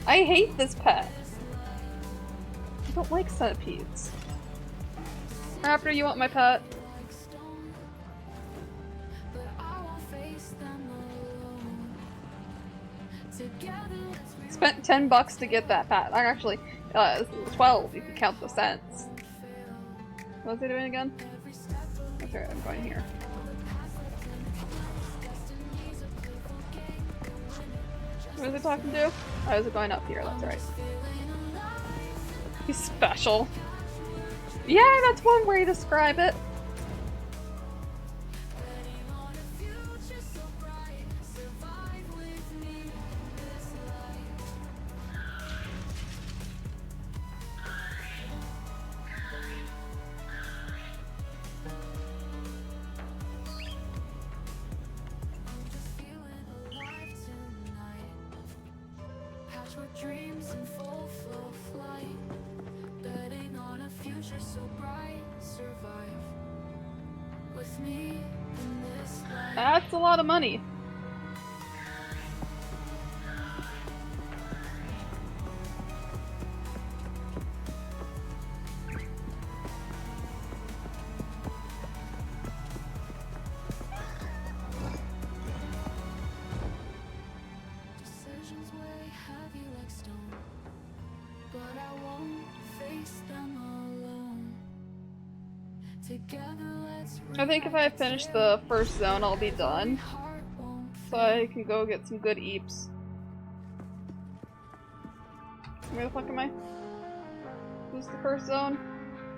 I hate this pet. I don't like centipedes. Raptor, you want my pet? Spent $10 to get that pet. Actually, 12 if you count the cents. What was it doing again? Okay, I'm going here. What is it talking to? Oh, is it going up here? That's right. He's special. Yeah, that's one way to describe it. Dreams in full flow flight, betting on a future so bright. Survive with me in this life. That's a lot of money. I think if I finish the first zone, I'll be done. So I can go get some good eeps. Where the fuck am I? This is the first zone?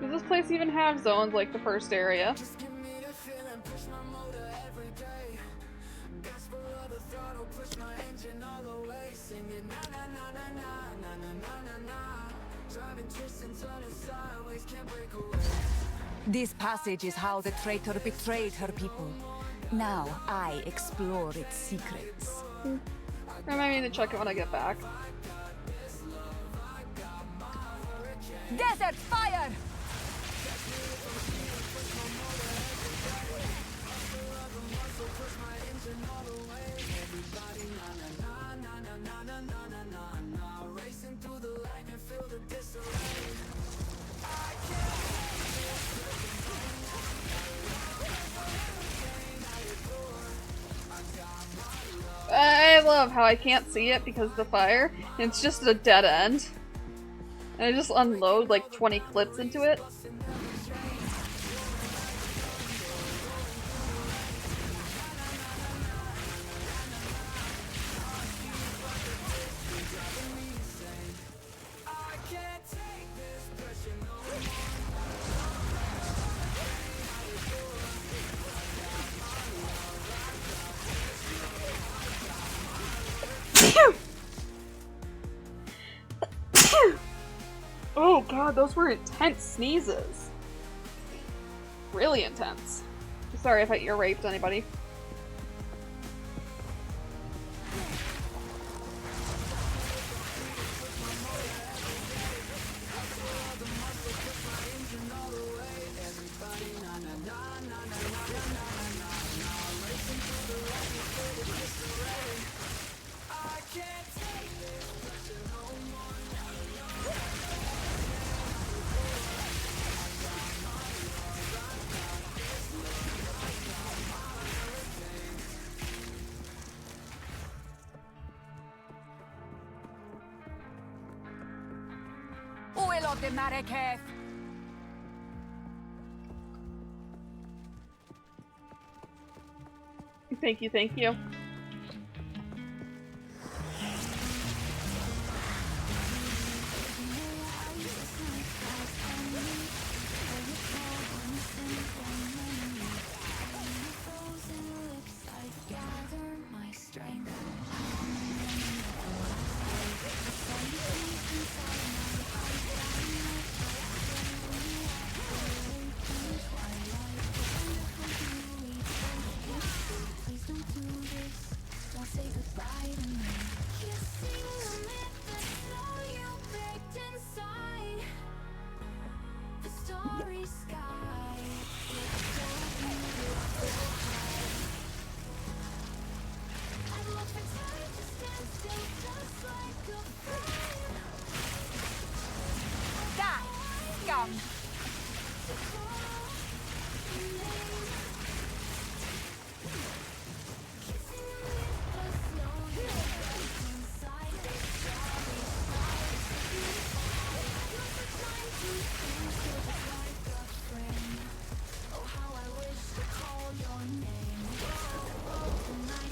Does this place even have zones like the first area? This passage is how the traitor betrayed her people. Now I explore its secrets. I might need to check it when I get back. Desert fire! I love how I can't see it because of the fire. It's just a dead end. And I just unload like 20 clips into it. Oh god, those were intense sneezes. Really intense. Sorry if I ear raped anybody. Uelo de Mareketh! Thank you, thank you.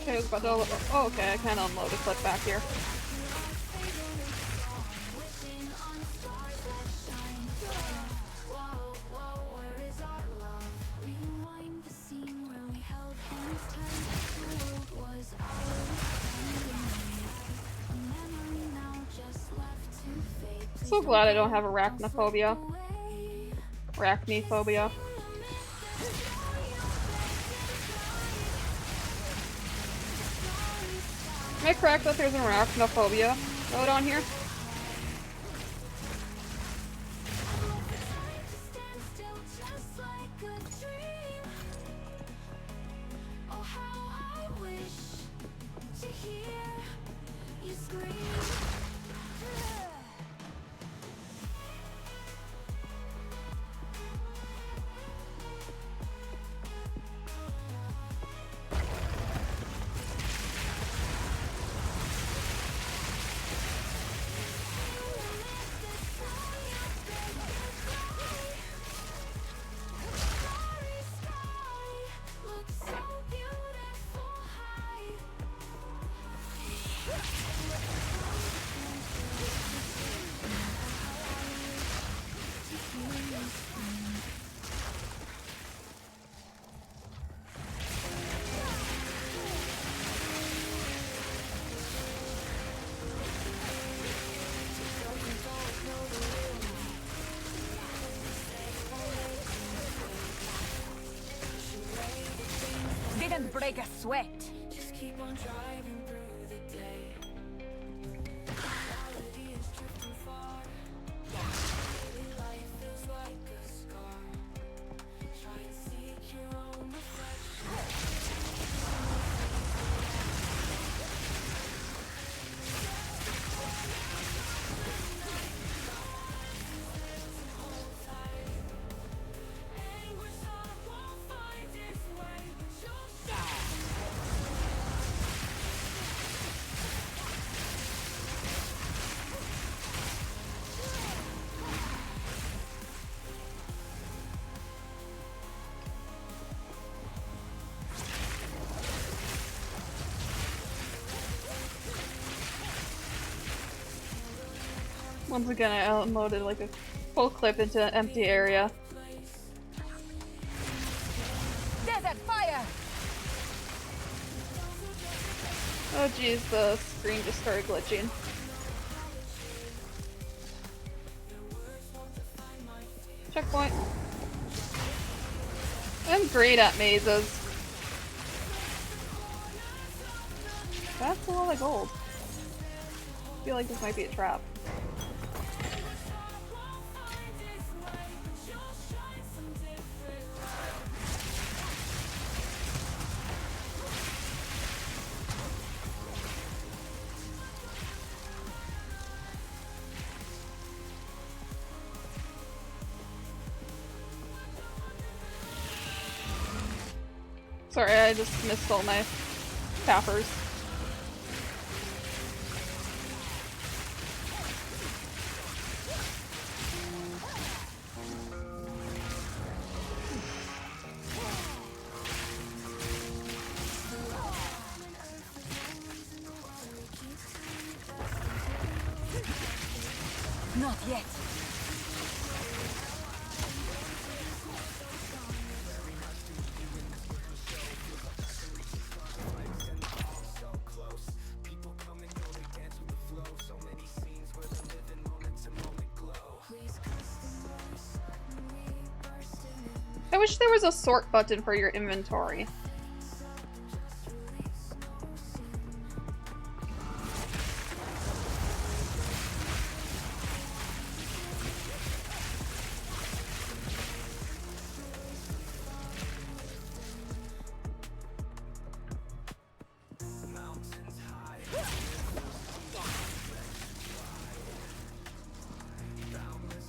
Okay, I was about to oh, okay, I can unload a clip back here. So glad I don't have arachnophobia. Arachnophobia. Am I correct that there's an arachnophobia note on here? Didn't break a sweat. Just keep on driving through the day. Reality is drifting far. Maybe life feels like a scar. Try and seek your own reflection. Anguish I won't find its way. You'll shine. Once again, I unloaded like a full clip into an empty area. Desert fire! Oh geez, the screen just started glitching. Checkpoint. I'm great at mazes. That's a lot of gold. I feel like this might be a trap. Sorry, I just missed all my tappers. Not yet. I wish there was a sort button for your inventory.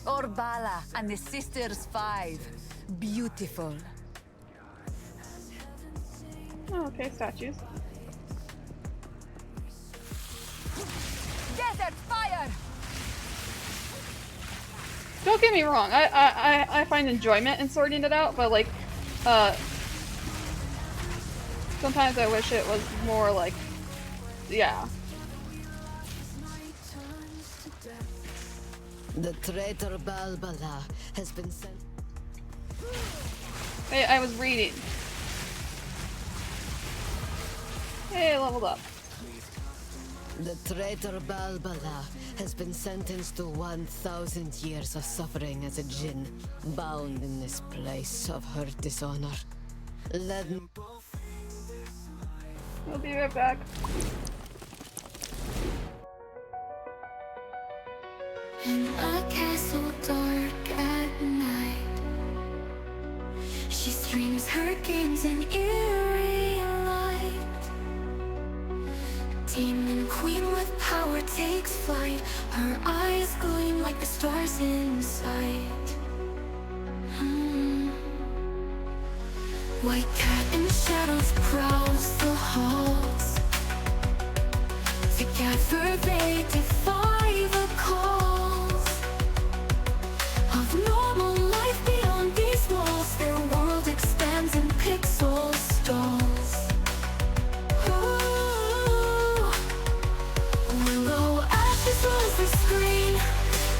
Orbala and the Sisters 5. Beautiful. Oh, okay, statues. Desert fire! Don't get me wrong, I find enjoyment in sorting it out, but like, sometimes I wish it was more like, yeah. The traitor Balbala has been sent. Hey, I was reading. Hey, I leveled up. The traitor Balbala has been sentenced to 1,000 years of suffering as a djinn, bound in this place of her dishonor. Let me... I'll be right back. In a castle dark at night, she streams her games in eerie light. Demon queen with power takes flight. Her eyes gleam like the stars inside. White cat in shadows prowls the halls. Together they defy the calls of normal life beyond these walls. Their world expands in pixel stalls. Ooh. Willow ashes rolls the screen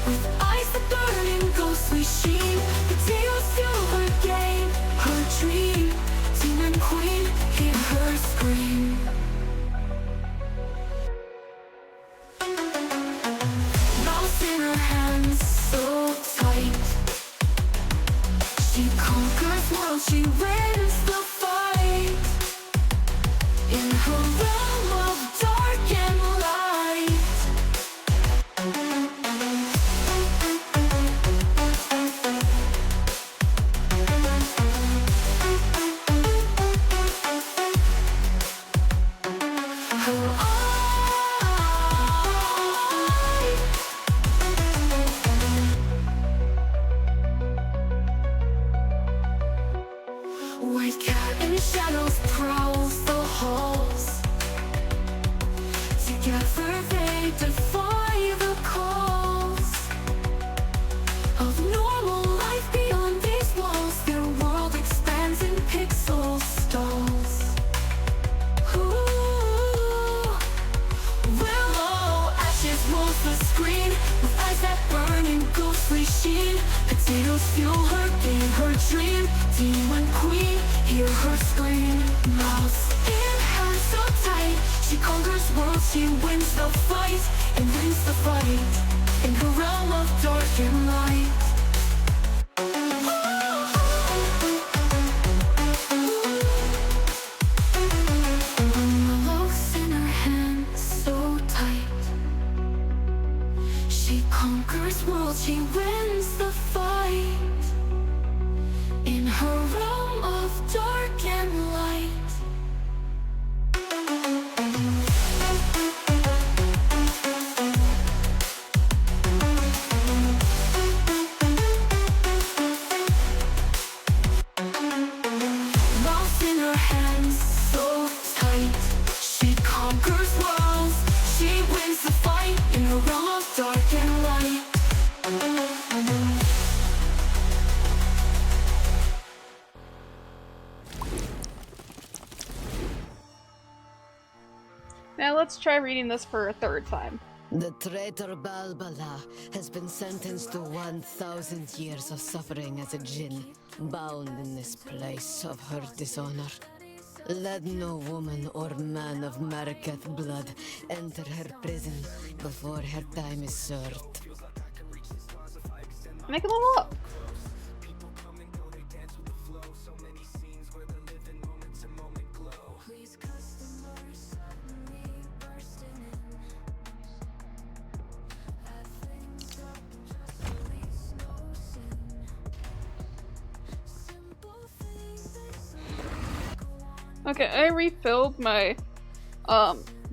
with eyes that burn in ghostly sheen. Potatoes fuel her game, her dream. Demon queen, hear her scream. Mouse in her hands so tight. She conquers worlds, she wins the fight. In her realm of dark and light. Her white cat in shadows prowls the halls. Together they defy the calls of normal life beyond these walls. Their world expands in pixel stalls. Ooh. Willow ashes rolls the screen with eyes that burn in ghostly sheen. Potatoes fuel her game, her dream. Demon queen, hear her scream. Mouse in hands so tight. She conquers worlds, she wins the fight. And wins the fight in her realm of dark and light. conquers worlds, she wins the fight. In her realm of dark and light. Lost in her hands, so tight. She conquers worlds, she wins the fight. In her realm of dark and light. Now let's try reading this for a third time. The traitor Balbala has been sentenced to 1,000 years of suffering as a djinn, bound in this place of her dishonor. Let no woman or man of Maraketh blood enter her prison before her time is served. Make a level up. Okay, I refilled my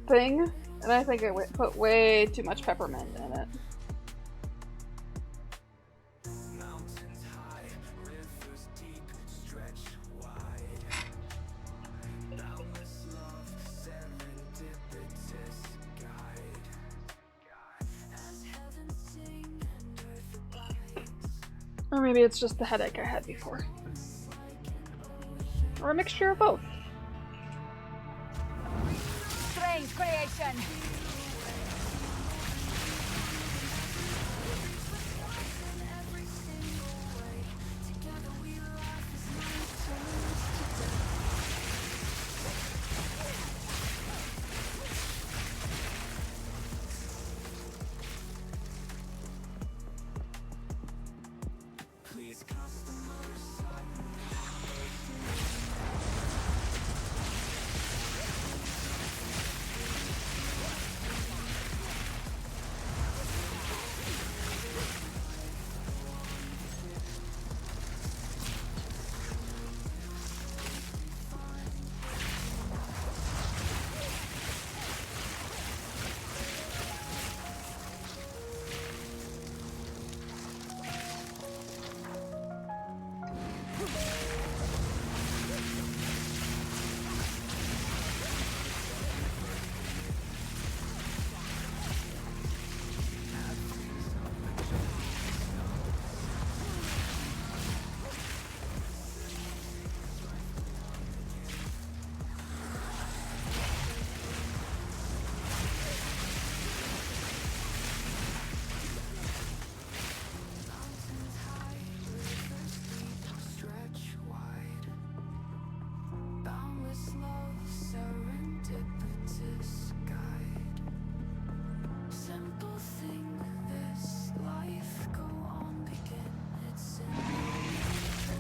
thing, and I think I put way too much peppermint in it. Or maybe it's just the headache I had before. Or a mixture of both. Strange creation!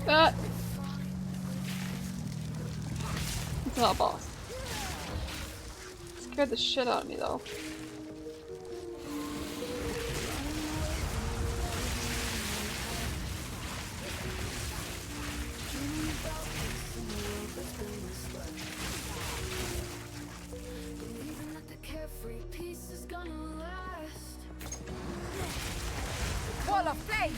That. It's not a boss. Scared the shit out of me though. Wall of flame!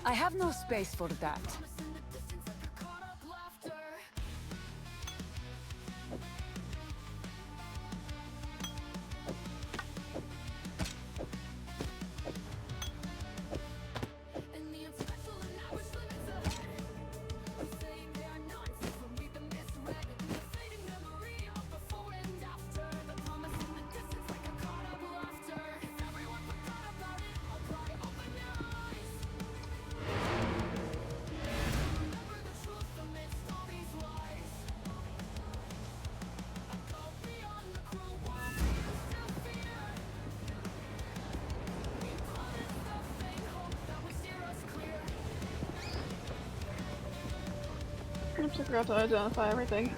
I have no space for that. Oops, I forgot to identify everything.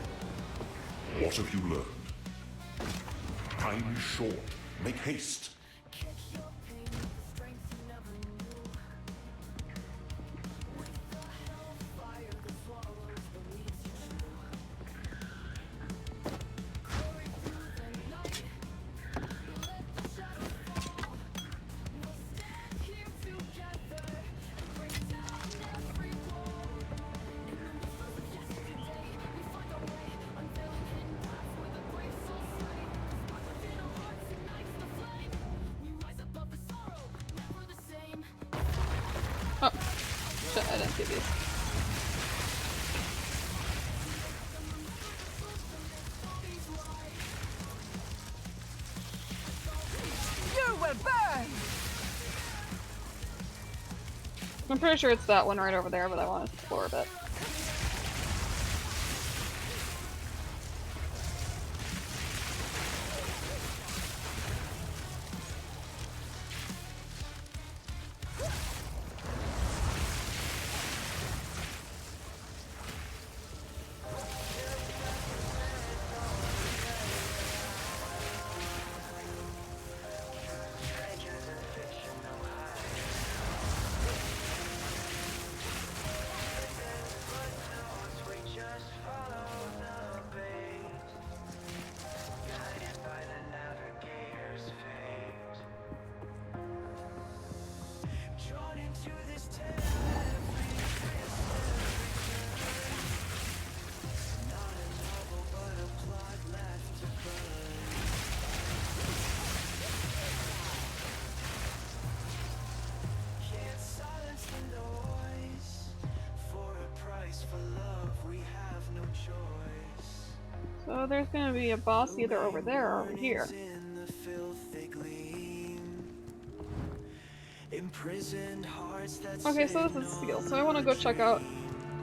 What have you learned? Time is short. Make haste. Oh, shit, I didn't see these. You will burn! I'm pretty sure it's that one right over there, but I want to explore a bit. So there's gonna be a boss either over there or over here. Okay, so this is Seal, so I want to go check out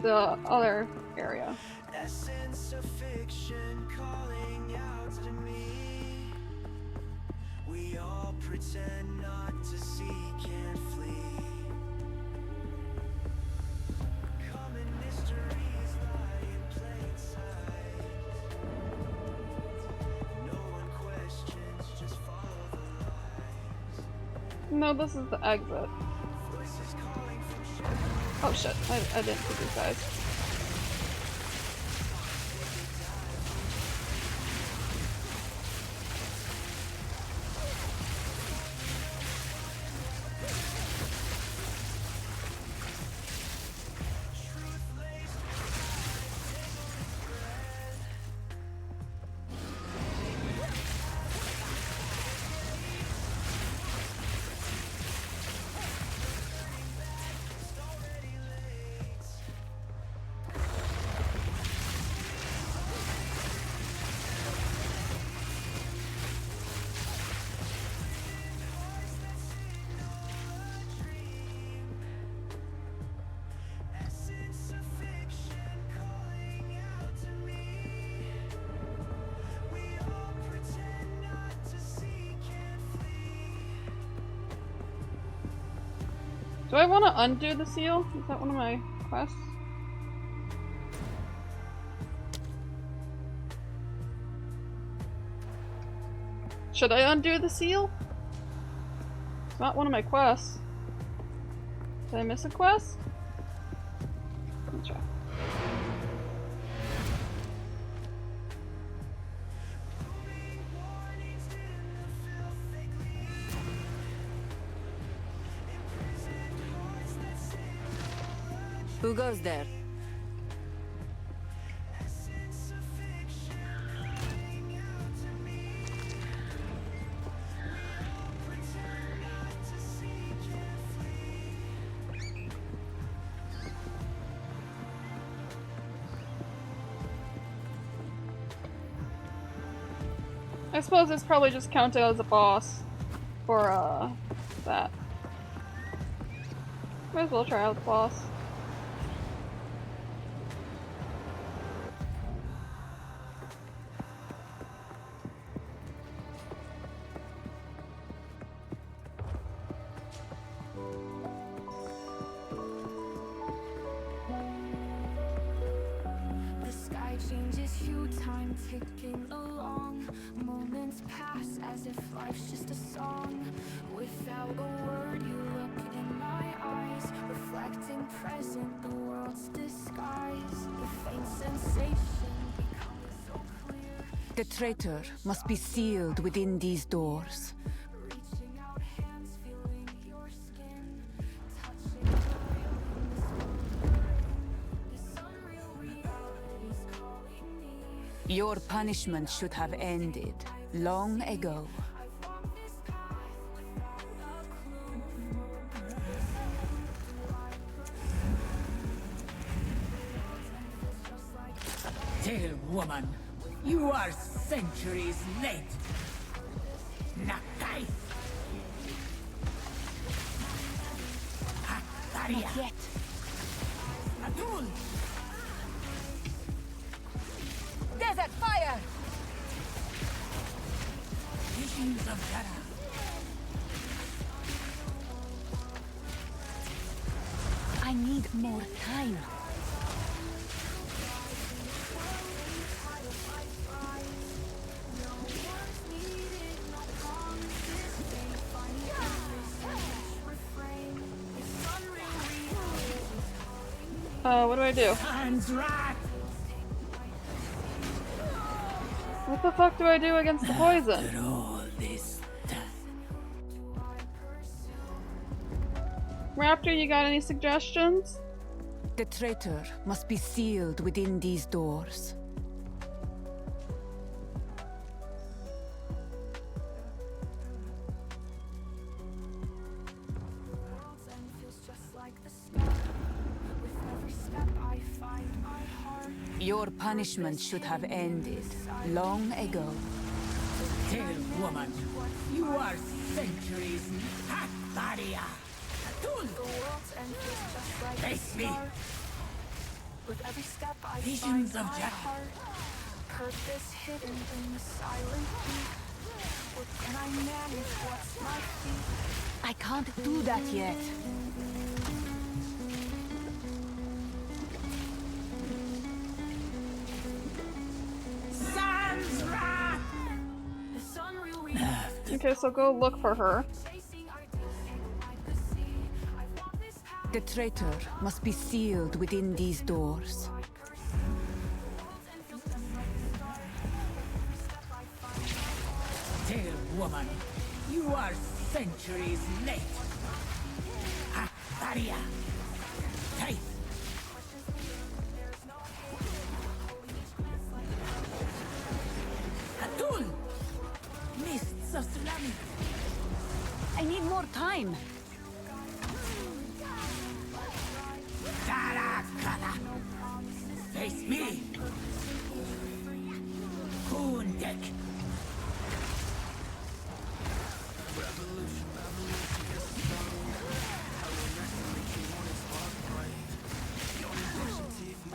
the other area. Essence of fiction calling out to me. We all pretend not to see, can't flee. Common mysteries lie in plain sight. No one questions, just follow the lies. No, this is the exit. Voices calling from shadows. Oh shit, I didn't see these guys. Do I want to undo the seal? Is that one of my quests? Should I undo the seal? It's not one of my quests. Did I miss a quest? Let me check. Who goes there? I suppose it's probably just counted as a boss for that. Might as well try out the boss. sky changes hue, time ticking along. Moments pass as if life's just a song. Without a word, you look in my eyes, reflecting present, the world's disguise. The faint sensation becoming so clear. The traitor must be sealed within these doors. Reaching out hands, feeling your skin, touching the real in this unreal reality's calling me. Your punishment should have ended long ago. I've walked this path without a clue. Tale woman, you are centuries late. Nakai. Hataria. Not yet. Adul. Desert fire! Visions of Terra. I need more time. What do I do? Hands right. What the fuck do I do against the poison? After all this time. Raptor, you got any suggestions? The traitor must be sealed within these doors. Your punishment should have ended long ago. Tale woman, you are centuries. Hataria. Adul. Face me. With every step I Visions find of my Jack. heart, purpose hidden in the silent deep. What can I manage? What's my feet? I can't do that yet. Sansra. This unreal reality Okay, so go look for her. chasing ideas like the sea. I've walked this path. The traitor must be sealed within these doors. Tale woman, you are centuries late. Hataria. Tight. Adul. Mists of tsunami. I need more time. Tarakana. Face me. Kundek.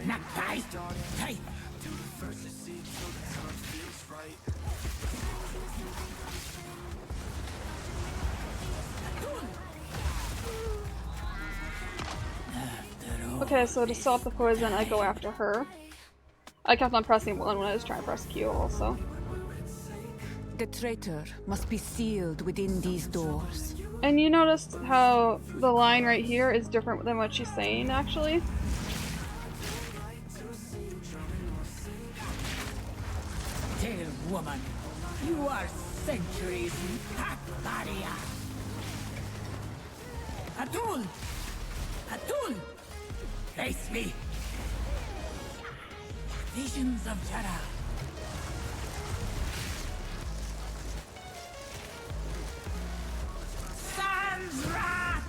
Nakai. Tight. Okay, so to stop the poison, I go after her. I kept on pressing 1 when I was trying to press Q also. The traitor must be sealed within these doors. And you noticed how the line right here is different than what she's saying, actually? Tale woman, you are centuries. Hataria. Adul. Adul. Face me. Visions of Jara. Sansra.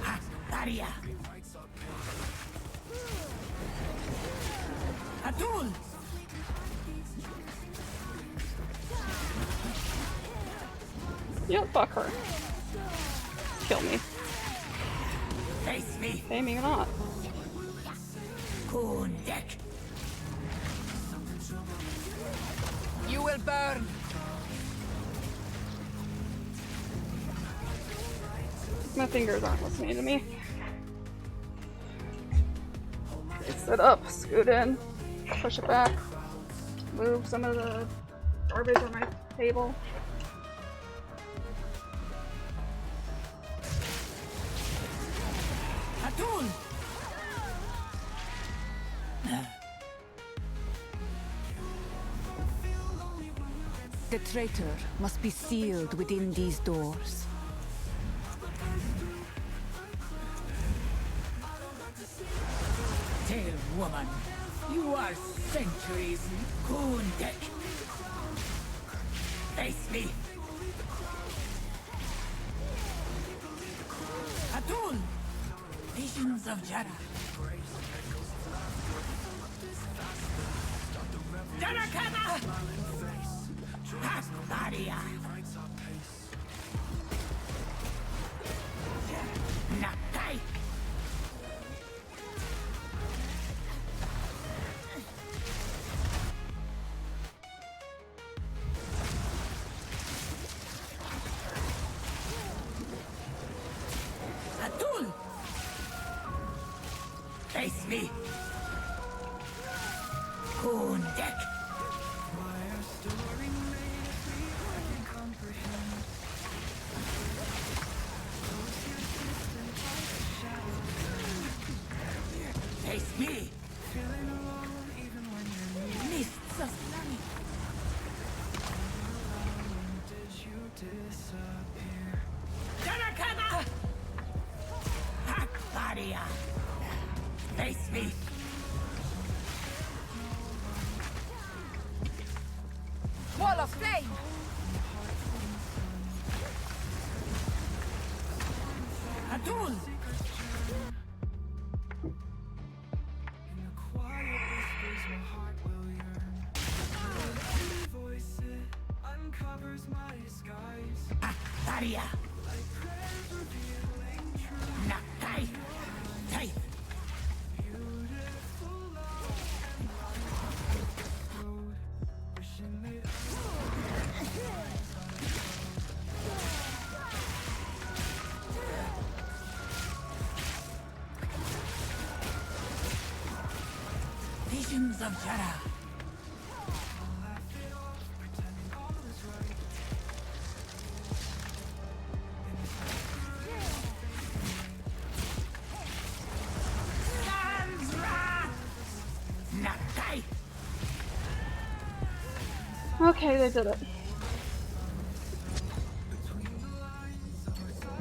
Hataria. Adul. Yeah, fuck her. Kill me. Face me. Aiming or not. Kundek. You will burn. My fingers aren't listening to me. Okay, sit up, scoot in, push it back, move some of the garbage on my table. Atun! The traitor must be sealed within these doors. Tail woman, you are centuries Kundek. Face me. Atun! Visions of Jara. Jarakana! Akbaria! Nakai! Atun! Face me! Kundek! Face me! Mists of Lani! Jarakana! Akbaria! Face me! Wall of flame! Atun! Akbaria! Nakai! Tai! Visions of Jara. Nakai! Okay, they did it.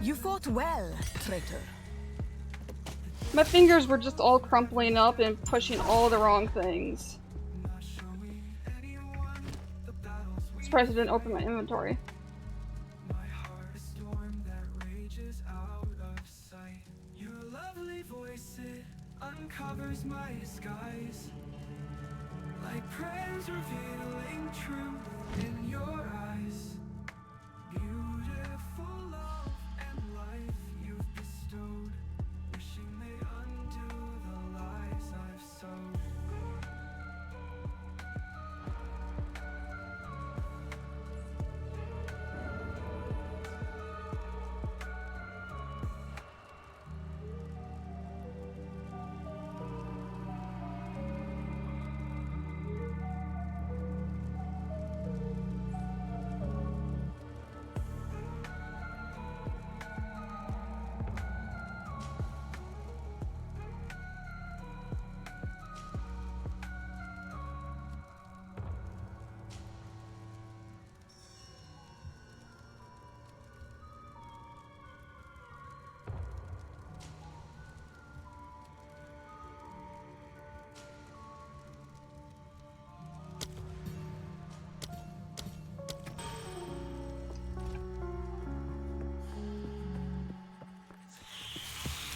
You fought well, traitor. My fingers were just all crumpling up and pushing all the wrong things. Surprised I didn't open my inventory. Uncovers my skies, like prayers revealing truth in your eyes. Beautiful love and life you've bestowed, wishing they undo the lies I've sowed.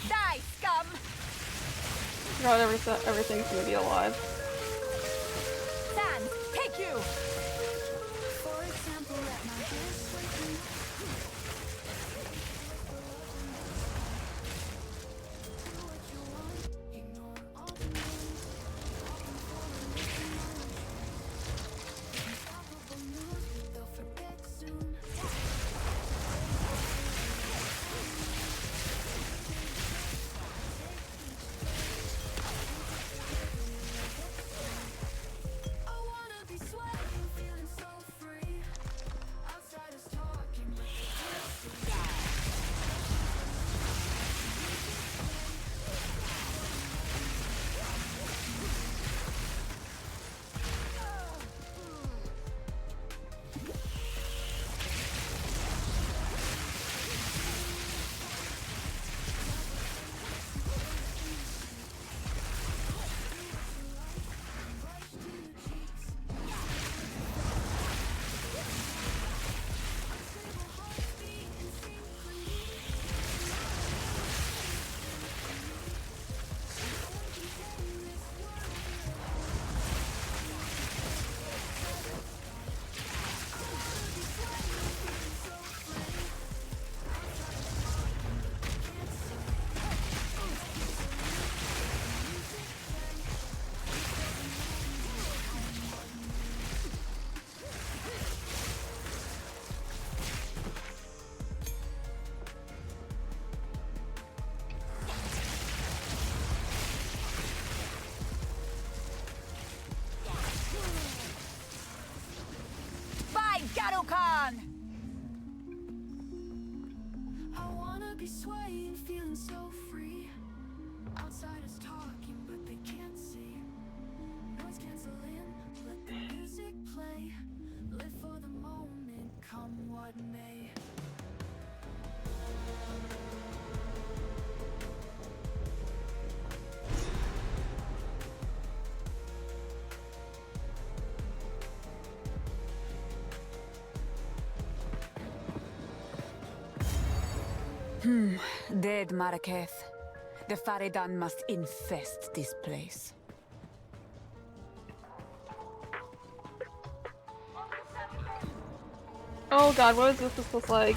Die, scum! Forgot everything's gonna be alive. Sand, take you! For example, let my hair straighten. Do what you want, ignore all the noise. Unstoppable news, they'll forget soon. wanna be swaying, feeling so free. Outsiders talking, but they can't see. Noise canceling, let the music play. Live for the moment, come what may. Dead Maraketh. The Faridan must infest this place. Oh god, what is this supposed to like?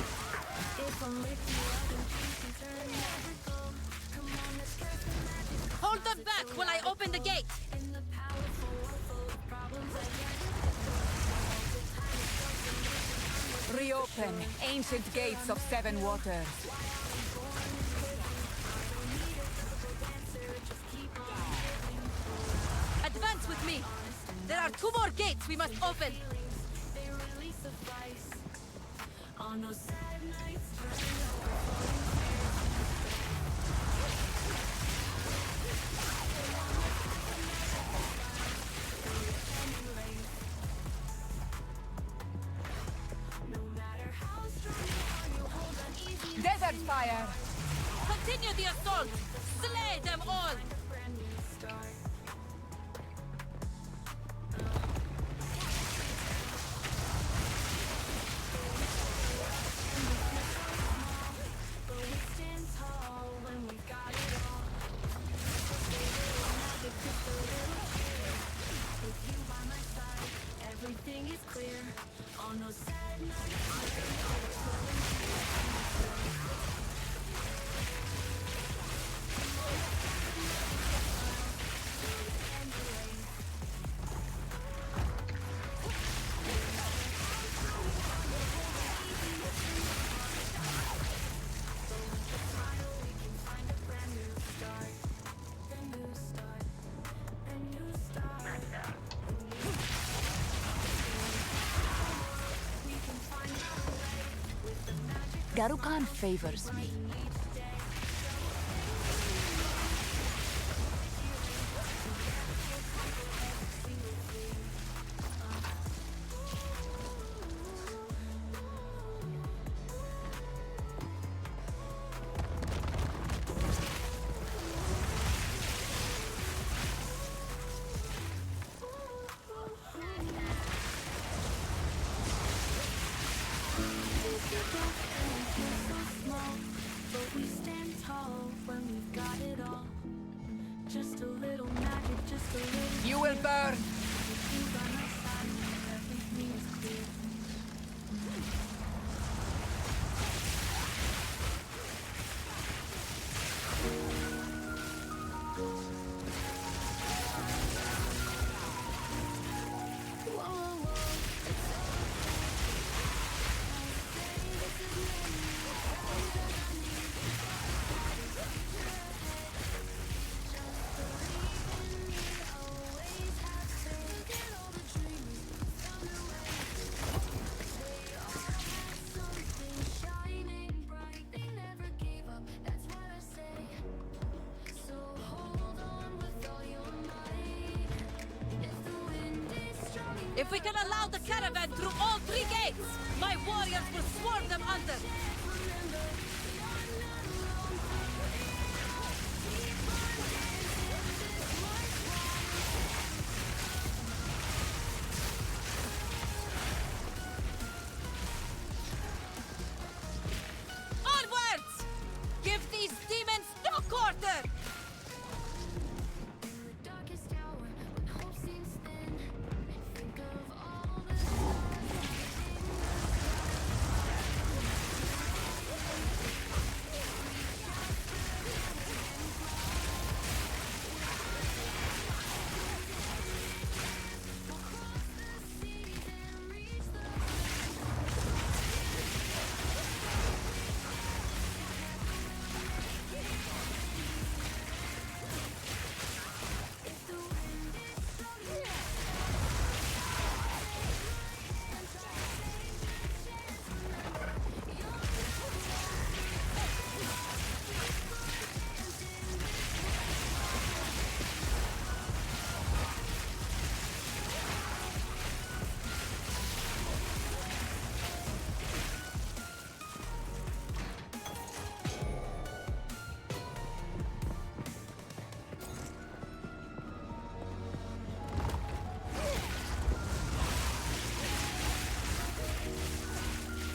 Hold them back while I open the gate! Reopen ancient gates of seven waters. Advance with me! There are 2 more gates we must open! Desert fire! Continue the assault! Slay them all! Everything is clear on those sad nights. Garukan favors me. You will burn! If we can allow the caravan through all 3 gates, my warriors will swarm them under! Onwards! Give these demons no quarter!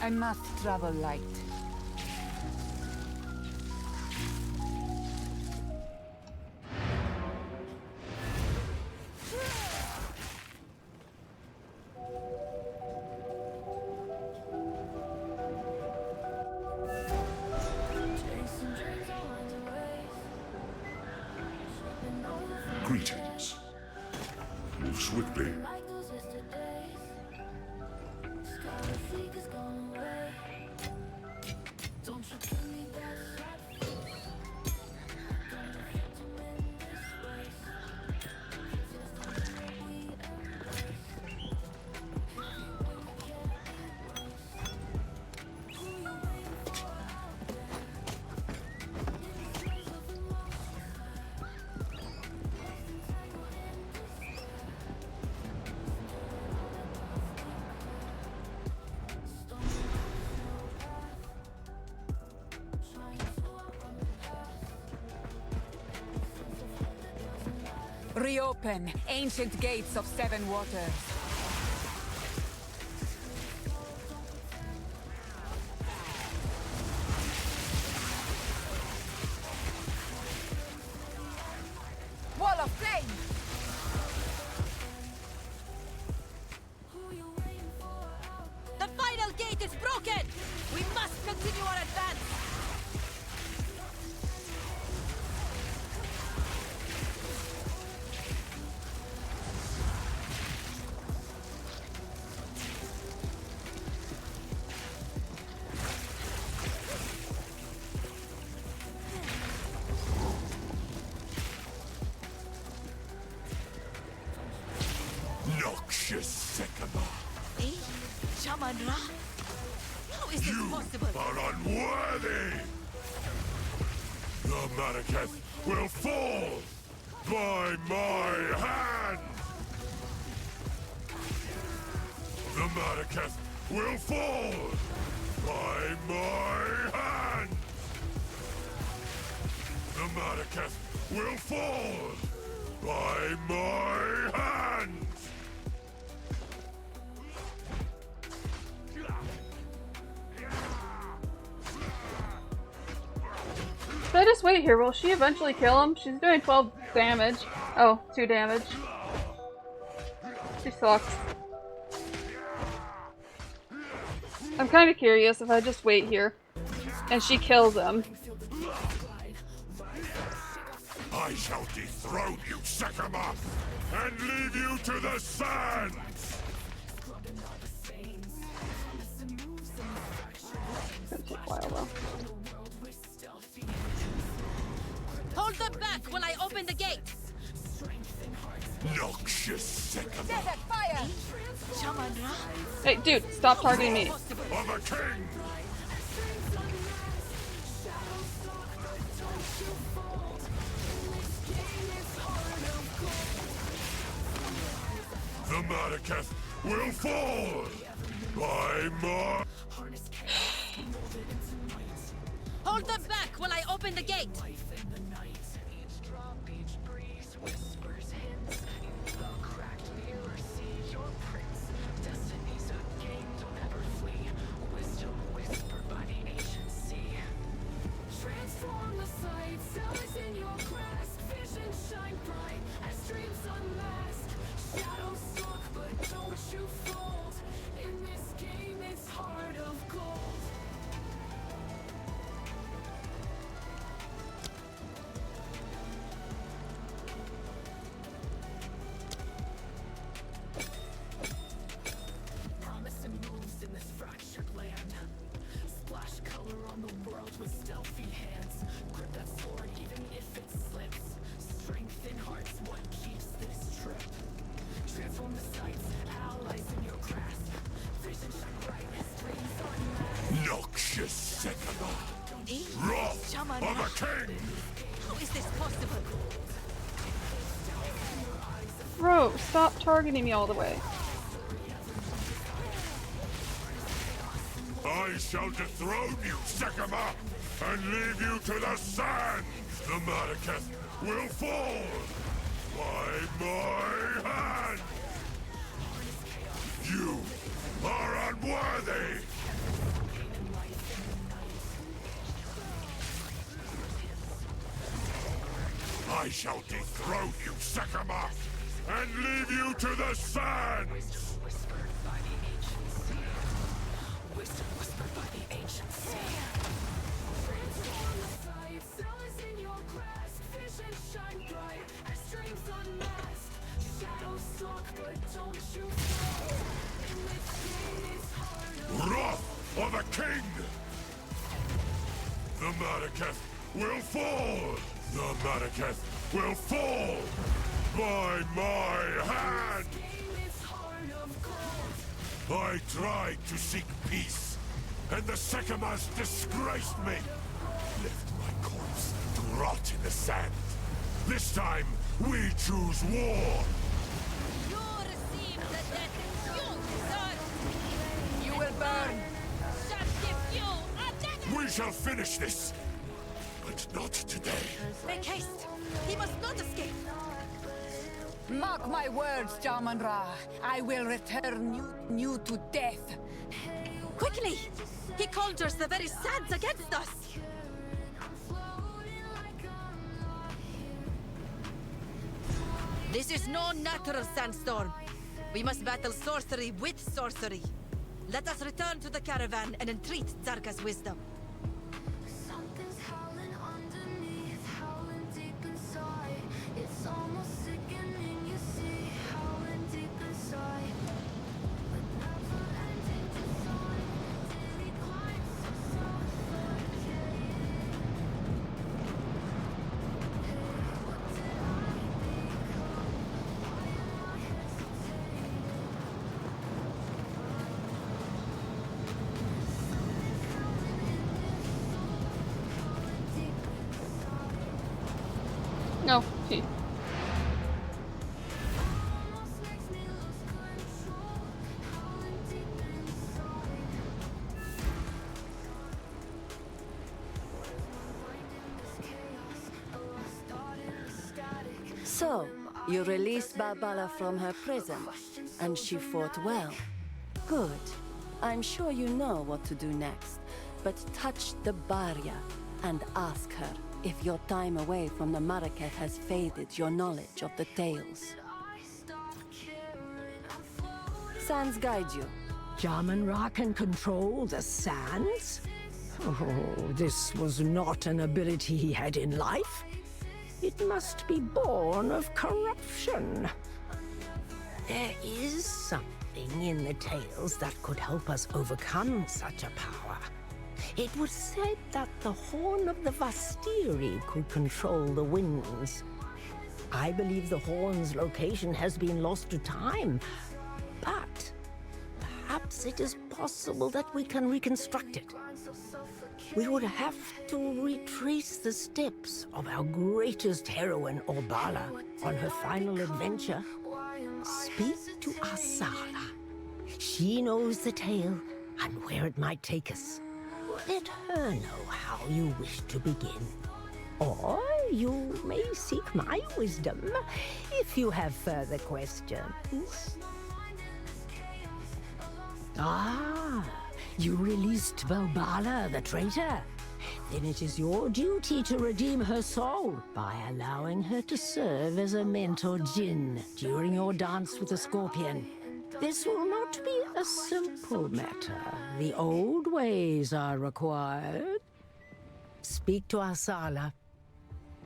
I must travel light. Greetings. Move swiftly. Reopen ancient gates of seven waters. Wall of flame! The final gate is broken! We must continue our advance! Noxious Sycamore. Eh? Shaman Ra? How is this You possible? are unworthy! The Marraketh will fall by my hand! The Marraketh will fall by my hand! The Marraketh will fall by my hand! Should I just wait here? Will she eventually kill him? She's doing 12 damage. Oh, 2 damage. She sucks. I'm kind of curious if I just wait here and she kills him. I shall dethrone you, Sycamore, and leave you to the sands! It's gonna take a while though. Hold them back while I open the gate! Noxious Sycamore Desert fire! Shaman Ra? Hey, dude, stop targeting me. of a king! The Marraketh will fall by my... Hold them back while I open the gate! Transform the sight, cells in your grasp, vision shine bright as dreams unmask. Shadows stalk, but don't you fold. In this game, it's heart of gold. Promising moves in this fractured land. Splash color on the world with stealthy hands. Grip that sword even if it slips. Strength in heart's what keeps this trip. Transform the sights, allies in your grasp. Vision shine bright as dreams unmasked. Noxious Sycamore! Eh? Wrath Shaman of Ra? a king! How is this possible? Bro, stop targeting me all the way. I shall dethrone you, Sycamore, and leave you to the sands! The Marraketh will fall by my hand! You are unworthy! I shall dethrone you, Sekima, and leave you to the sands! Whispered by the ancient sea. Wisdom whispered by the ancient sea. Transform the sight, cells in your grasp, vision shine bright, as strength unmasked. Shadows stalk, but don't you fall. In the chaos heart of Wrath of a king! The Madaketh will fall! The Madaketh will fall! By my hand! its heart of gold. I tried to seek peace, and the Sekimas disgraced me! Left my corpse to rot in the sand. This time, we choose war! You receive the death you deserve! You will burn. Shall give you a death! We shall finish this! But not today. Make haste! He must not escape! Mark my words, Jaman-Ra. I will return you to death. Quickly! He conjures the very sands against us! This is no natural sandstorm. We must battle sorcery with sorcery. Let us return to the caravan and entreat Zarka's wisdom. Something's howling underneath, howling deep inside. It's almost sickening, you see, howling deep inside. But never ending design, till he climbs to suffocate. Hey, what did I become? Why am I hesitating? No, she. So, you released Barbara from her prison, and she fought well. Good. I'm sure you know what to do next, but touch the barrier and ask her if your time away from the Maraketh has faded your knowledge of the tales. Sands guide you. Jaman-Ra can control the sands? Oh, this was not an ability he had in life. It must be born of corruption. There is something in the tales that could help us overcome such a power. It was said that the horn of the Vastiri could control the winds. I believe the horn's location has been lost to time, but perhaps it is possible that we can reconstruct it. We would have to retrace the steps of our greatest heroine, Orbala, on her final adventure. Speak to Asala. She knows the tale and where it might take us. Let her know how you wish to begin. Or you may seek my wisdom if you have further questions. Ah, you released Valbala, the traitor. Then it is your duty to redeem her soul by allowing her to serve as a mentor djinn during your dance with the scorpion. This will not be a simple matter. The old ways are required. Speak to Asala.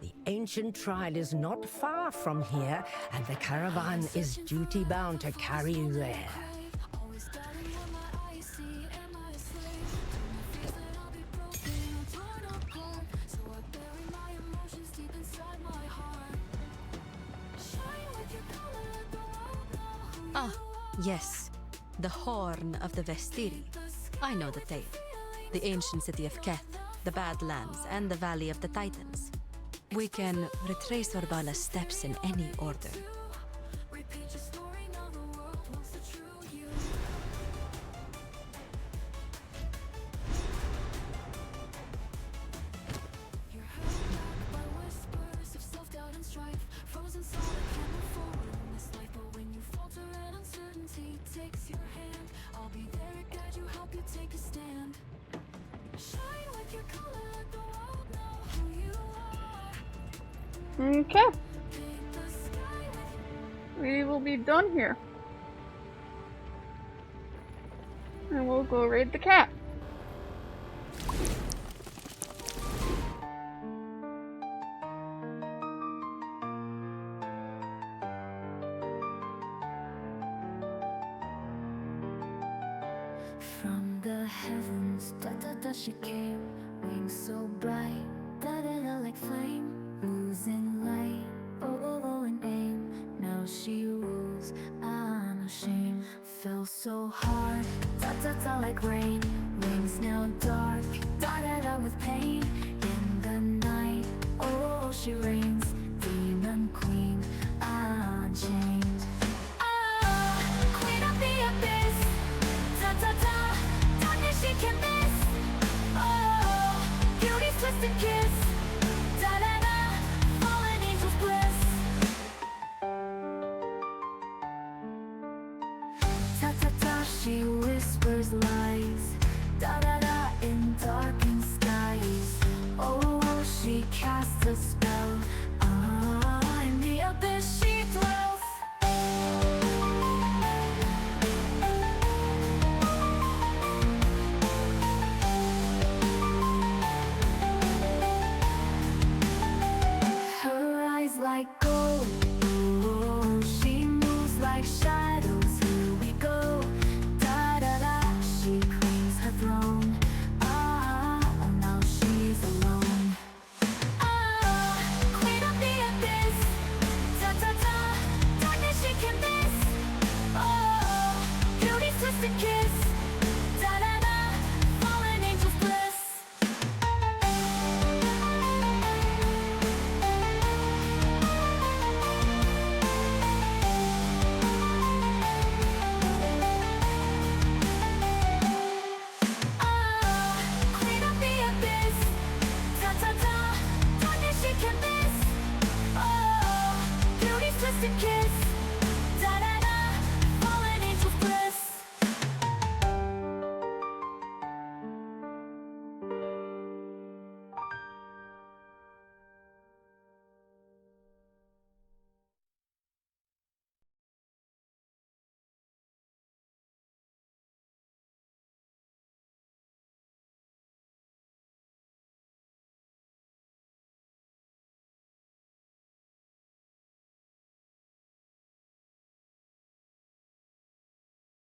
The ancient trial is not far from here, and the caravan is duty-bound to carry you there. Ah, yes. The Horn of the Vestiri. I know the tale. The ancient city of Keth, the Badlands, and the Valley of the Titans. We can retrace Orbala's steps in any order. Okay. We will be done here. And we'll go raid the cat. From the heavens, she came, wings so bright, like flame, losing light, and aim. Now she rules, unashamed. Fell so hard, like rain, wings now dark, with pain. In the night, she reigns, demon queen, unchained. Queen of the abyss, darkness she can miss. Oh, beauty's twisted kiss.